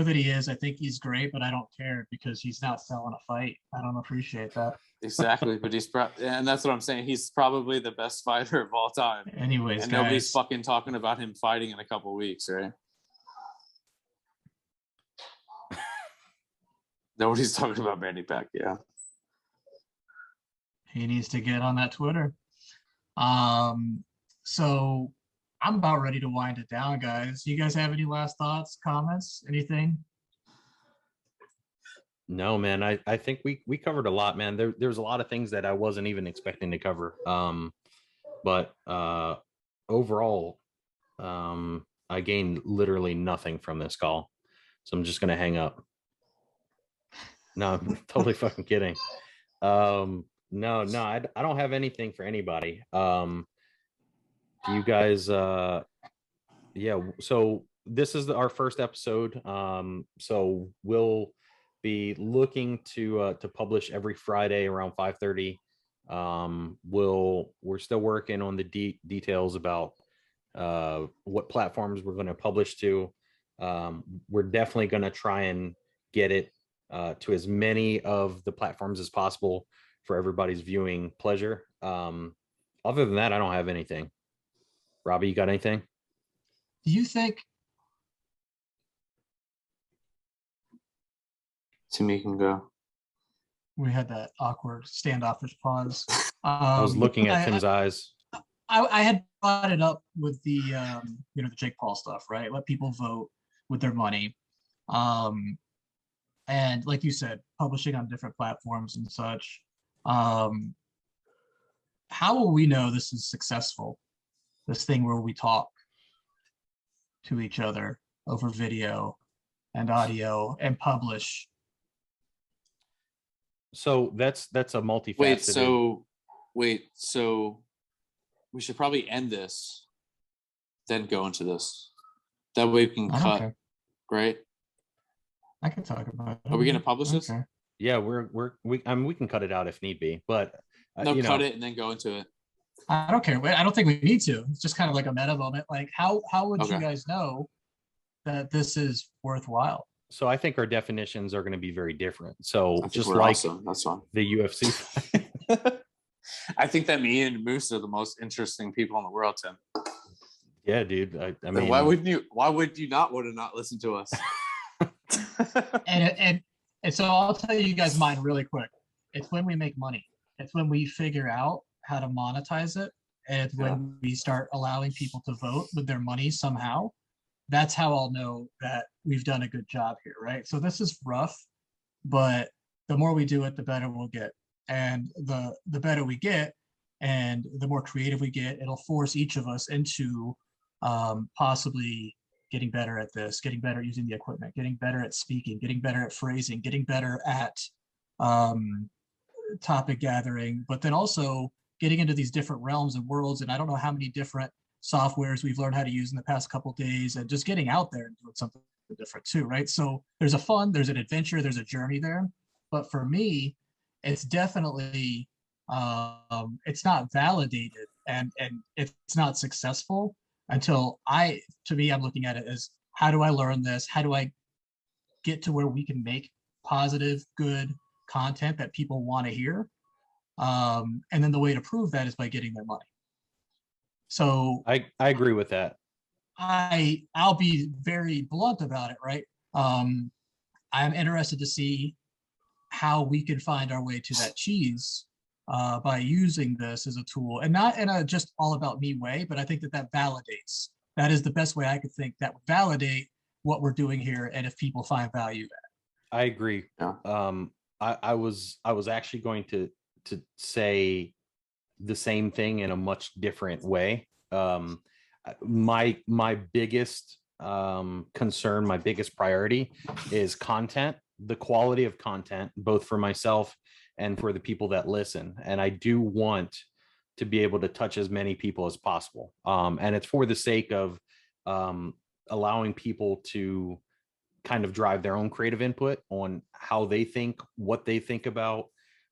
Speaker 3: that he is. I think he's great, but I don't care because he's not selling a fight. I don't appreciate that.
Speaker 5: Exactly, but and that's what I'm saying. He's probably the best fighter of all time.
Speaker 3: Anyways,
Speaker 5: And
Speaker 3: guys,
Speaker 5: nobody's fucking talking about him fighting in a couple of weeks, right? Nobody's talking about Manny Pacquiao.
Speaker 3: he needs to get on that Twitter. So I'm about ready to wind it down, guys. You guys have any last thoughts, comments, anything?
Speaker 4: No, man. I think we covered a lot, man. There's a lot of things that I wasn't even expecting to cover. But overall, I gained literally nothing from this call. So I'm just gonna hang up. No, I'm totally fucking kidding. No, I don't have anything for anybody. Do you guys yeah, so this is our first episode. So we'll be looking to publish every Friday around 5:30. We're still working on the details about what platforms we're going to publish to. We're definitely going to try and get it to as many of the platforms as possible for everybody's viewing pleasure. Other than that, I don't have anything. Robbie, you got anything?
Speaker 3: Do you think
Speaker 5: Timmy can go.
Speaker 3: we had that awkward standoffish pause?
Speaker 4: I was looking at Tim's eyes.
Speaker 3: I had brought it up with the the Jake Paul stuff, right? Let people vote with their money. And like you said, publishing on different platforms and such. How will we know this is successful? This thing where we talk to each other over video and audio and publish.
Speaker 4: So that's a multifaceted.
Speaker 5: So we should probably end this, then go into this. That way we can
Speaker 3: I don't
Speaker 5: cut,
Speaker 3: care.
Speaker 5: right?
Speaker 3: I can talk about it.
Speaker 5: Are we gonna publish this?
Speaker 3: Okay.
Speaker 4: Yeah, we can cut it out if need be, but
Speaker 5: No, cut it and then go into it.
Speaker 3: I don't care. I don't think we need to. It's just kind of like a meta moment. Like how would you
Speaker 5: Okay.
Speaker 3: guys know that this is worthwhile?
Speaker 4: So I think our definitions are going to be very different. So
Speaker 5: I think
Speaker 4: just
Speaker 5: we're
Speaker 4: like
Speaker 5: awesome. That's fine.
Speaker 4: the UFC fight.
Speaker 5: I think that me and Moose are the most interesting people in the world, Tim.
Speaker 4: Yeah, dude. I
Speaker 5: Then
Speaker 4: mean,
Speaker 5: why would you not want to not listen to us?
Speaker 3: And so I'll tell you guys mine really quick. It's when we make money. It's when we figure out how to monetize it. And it's when we start allowing people to vote with their money somehow. That's how I'll know that we've done a good job here, right? So this is rough, but the more we do it, the better we'll get. And the better we get and the more creative we get, it'll force each of us into possibly getting better at this, getting better at using the equipment, getting better at speaking, getting better at phrasing, getting better at topic gathering, but then also getting into these different realms and worlds. And I don't know how many different softwares we've learned how to use in the past couple of days, and just getting out there and doing something different too, right? So there's there's an adventure, there's a journey there. But for me, it's definitely it's not validated and it's not successful until I'm looking at it as, how do I learn this? How do I get to where we can make positive, good content that people want to hear? And then the way to prove that is by getting their money. So
Speaker 4: I agree with that.
Speaker 3: I'll be very blunt about it, right? I'm interested to see how we can find our way to that cheese by using this as a tool, and not in a just all about me way, but I think that validates. That is the best way I could think that would validate what we're doing here, and if people find value in it.
Speaker 4: I agree.
Speaker 5: Yeah.
Speaker 4: I was actually going to say the same thing in a much different way. My biggest concern, my biggest priority is content, the quality of content, both for myself and for the people that listen. And I do want to be able to touch as many people as possible. And it's for the sake of allowing people to kind of drive their own creative input on how they think, what they think about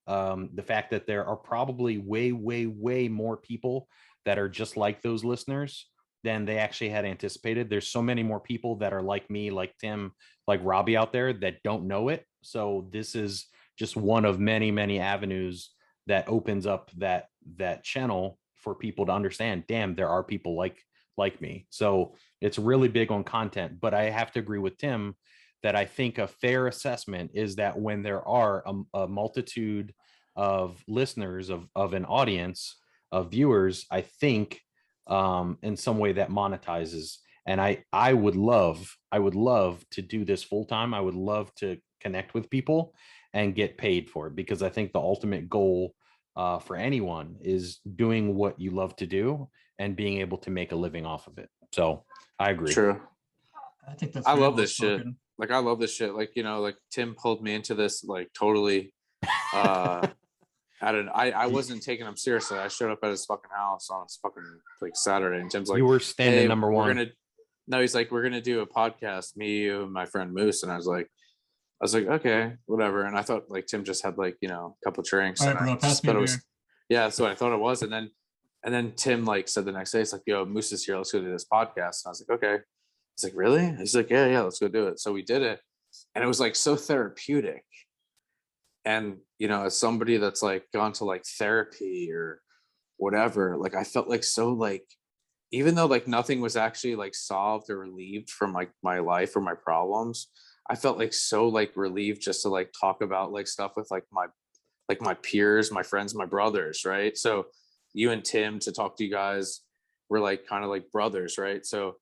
Speaker 4: the fact that there are probably way more people that are just like those listeners than they actually had anticipated. There's so many more people that are like me, like Tim, like Robbie out there that don't know it. So this is just one of many avenues that opens up that channel for people to understand, damn, there are people like me. So it's really big on content. But I have to agree with Tim that I think a fair assessment is that when there are a multitude of listeners, of an audience of viewers, I think in some way that monetizes. And I would love to do this full time. I would love to connect with people and get paid for it, because I think the ultimate goal for anyone is doing what you love to do and being able to make a living off of it. So I agree.
Speaker 5: True.
Speaker 3: I think that's.
Speaker 5: I
Speaker 3: very
Speaker 5: love
Speaker 3: well
Speaker 5: this shit.
Speaker 3: spoken.
Speaker 5: Like, I love this shit. Like, you know, like Tim pulled me into this, like, totally. I wasn't taking him seriously. I showed up at his fucking house on his fucking like Saturday, and Tim's like,
Speaker 4: you were standing
Speaker 5: hey,
Speaker 4: number one.
Speaker 5: No, he's like, we're gonna do a podcast, me, you, and my friend Moose. And I was like, okay, whatever. And I thought like Tim just had like, you know, a couple drinks.
Speaker 3: All right, bro, pass me a beer.
Speaker 5: Yeah, that's what I thought it was. And then Tim like said the next day, it's like, yo, Moose is here, let's go do this podcast. And I was like, okay. It's like, really? He's like, yeah, let's go do it. So we did it, and it was like so therapeutic. And you know, as somebody that's like gone to like therapy or whatever, like I felt like so like, even though like nothing was actually like solved or relieved from like my life or my problems, I felt like so like relieved just to like talk about like stuff with like my peers, my friends, my brothers, right? So you and Tim, to talk to you guys, we're like kind of like brothers, right? So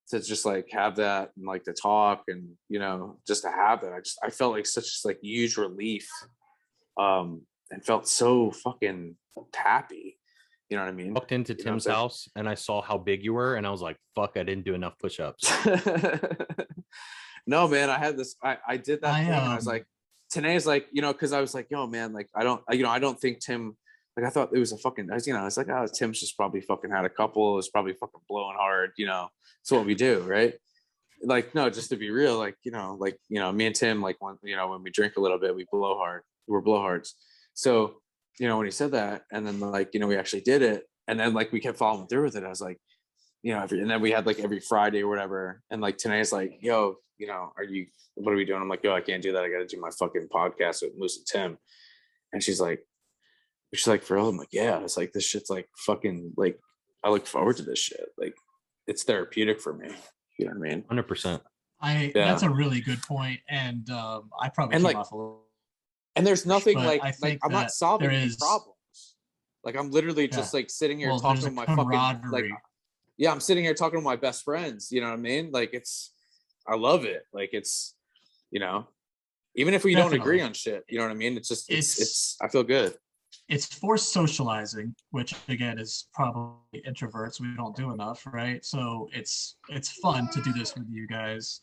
Speaker 5: to just like have that and like to talk and, you know, just to have that, I felt like such like huge relief, and felt so fucking happy. You know what I mean?
Speaker 4: Walked into Tim's house and I saw how big you were, and I was like, fuck, I didn't do enough push-ups.
Speaker 5: No, man, I had this, I did that thing, and I was like, Tanae's like, you know, because I was like, yo, man, like I don't think Tim, like I thought it was a fucking, you know, I was like, oh, Tim's just probably fucking had a couple, is probably fucking blowing hard, you know, it's what we do, right? Like, no, just to be real, like, you know, me and Tim, like when we drink a little bit, we blow hard, we're blowhards. So, you know, when he said that, and then like, you know, we actually did it, and then like we kept following through with it, I was like, you know, and then we had like every Friday or whatever, and like Tanae's like, yo, you know, what are we doing? I'm like, yo, I can't do that, I gotta do my fucking podcast with Moose and Tim. And she's like, for real? I'm like, yeah. It's like, this shit's like fucking like, I look forward to this shit. Like, it's therapeutic for me. You know what I mean?
Speaker 4: 100%.
Speaker 3: That's a really good point. And I probably came off a little.
Speaker 5: And there's nothing like I'm not solving any problems. Like, I'm literally just like sitting here talking to my fucking, like, yeah, I'm sitting here talking to my best friends. You know what I mean? Like, I love it. Like, it's, you know, even if we don't agree on shit, you know what I mean? It's just, it's I feel good.
Speaker 3: It's forced socializing, which again is probably introverts. We don't do enough, right? So it's fun to do this with you guys.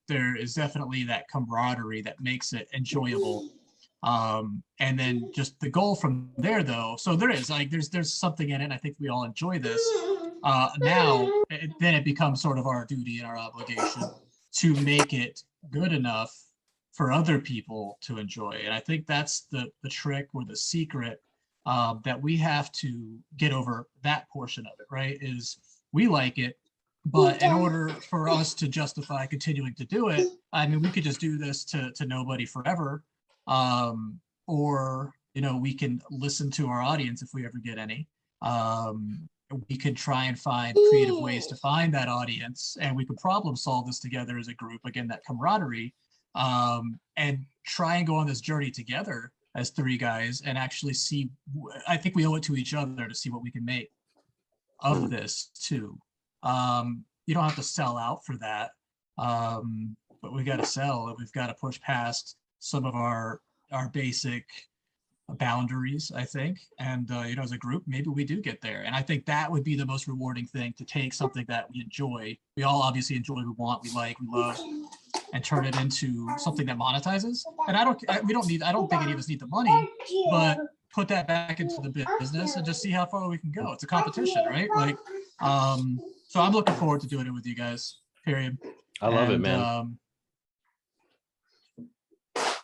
Speaker 3: There is definitely that camaraderie that makes it enjoyable. And then just the goal from there, though. So there is like there's something in it. And I think we all enjoy this. Then it becomes sort of our duty and our obligation to make it good enough for other people to enjoy. And I think that's the trick or the secret, that we have to get over that portion of it, right? Is we like it, but in order for us to justify continuing to do it, I mean, we could just do this to nobody forever. Or, you know, we can listen to our audience if we ever get any. We could try and find creative ways to find that audience, and we could problem solve this together as a group. Again, that camaraderie. And try and go on this journey together as three guys and actually see. I think we owe it to each other to see what we can make of this too. You don't have to sell out for that, but we got to sell, and we've got to push past some of our our basic boundaries, I think. And as a group, maybe we do get there. And I think that would be the most rewarding thing, to take something that we enjoy, we all obviously enjoy, we want, we like, we love, and turn it into something that monetizes. And I don't think any of us need the money, but put that back into the business and just see how far we can go. It's a competition, right? So I'm looking forward to doing it with you guys, period.
Speaker 4: I love it, man.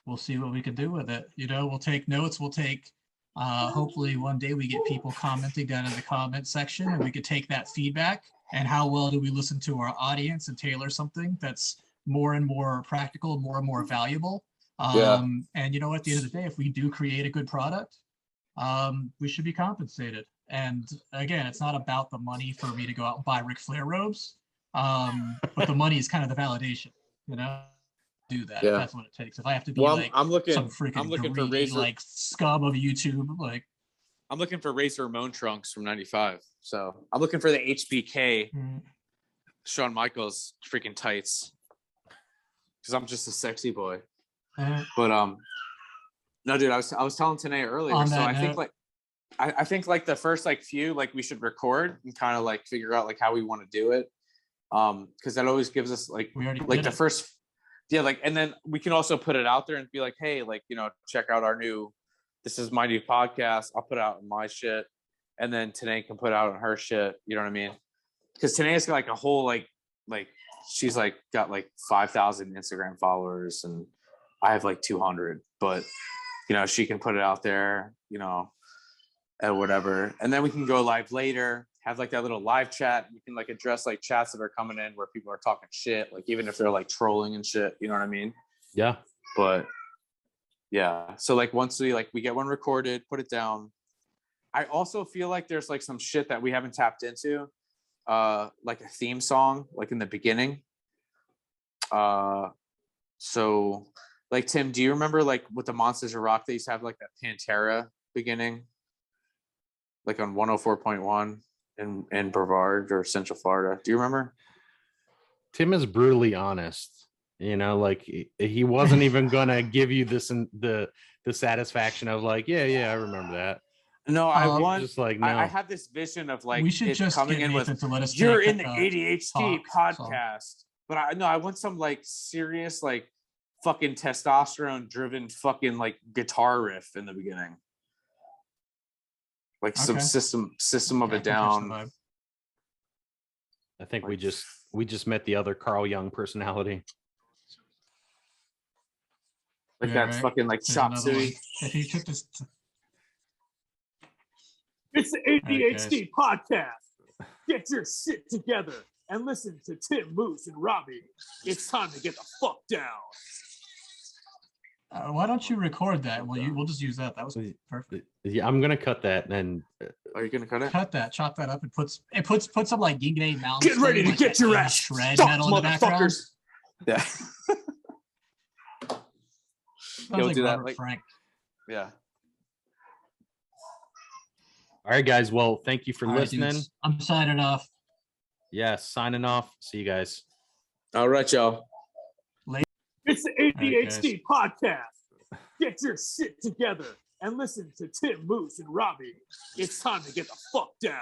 Speaker 3: We'll see what we can do with it. We'll take notes. We'll take, hopefully one day we get people commenting down in the comment section, and we could take that feedback and how well do we listen to our audience and tailor something that's more and more practical, more and more valuable. And at the end of the day, if we do create a good product, we should be compensated. And again, it's not about the money for me to go out and buy Ric Flair robes, but the money is kind of the validation, do that.
Speaker 5: Yeah.
Speaker 3: That's what it takes. If I have to be
Speaker 5: I'm looking
Speaker 3: some freaking
Speaker 5: for Razor,
Speaker 3: scum of YouTube,
Speaker 5: I'm looking for Razor Ramon trunks from '95. So I'm looking for the HBK Shawn Michaels freaking tights, because I'm just a sexy boy. But no, dude, I was telling Tanae earlier. So I think like the first few we should record and kind of figure out how we want to do it, because that always gives us the first. Yeah, and then we can also put it out there and be like, hey, check out this is my new podcast. I'll put out my shit, and then Tanae can put out on her shit. You know what I mean? Because Tanae's got a whole she's got 5,000 Instagram followers, and I have 200. But she can put it out there, and whatever, and then we can go live later. Have that little live chat. You can address chats that are coming in where people are talking shit, even if they're trolling and shit. You know what I mean?
Speaker 4: Yeah.
Speaker 5: But yeah, so once we get one recorded, put it down. I also feel there's some shit that we haven't tapped into, a theme song in the beginning. So Tim, do you remember with the Monsters of Rock, they used to have that Pantera beginning, on 104.1 in Brevard or Central Florida? Do you remember?
Speaker 4: Tim is brutally honest. He wasn't even gonna give you this and the satisfaction of yeah, I remember that.
Speaker 5: No, I have this vision of
Speaker 3: we should just coming in with to let us
Speaker 5: you're in the ADHD podcast, but I want some serious fucking testosterone driven fucking guitar riff in the beginning. Some system of a down.
Speaker 4: I think we just met the other Carl Jung personality.
Speaker 5: Fucking Chop Suey.
Speaker 3: If you took this,
Speaker 6: it's the ADHD podcast. Get your shit together and listen to Tim, Moose, and Robbie. It's time to get the fuck down.
Speaker 3: Why don't you record that? We'll just use that. That was perfect.
Speaker 4: Yeah, I'm gonna cut that. And
Speaker 5: are you gonna cut it?
Speaker 3: Cut that, chop that up, and put some Yingay Mountain.
Speaker 6: Get ready to get your ass
Speaker 3: shred metal in the background.
Speaker 5: Yeah.
Speaker 3: We'll do that. Frank.
Speaker 5: Yeah.
Speaker 4: All right, guys. Well, thank you for listening.
Speaker 3: Dudes. I'm signing off.
Speaker 4: Yeah, signing off. See you guys.
Speaker 5: All right, y'all.
Speaker 6: It's the ADHD podcast. Get your shit together and listen to Tim, Moose, and Robbie. It's time to get the fuck down.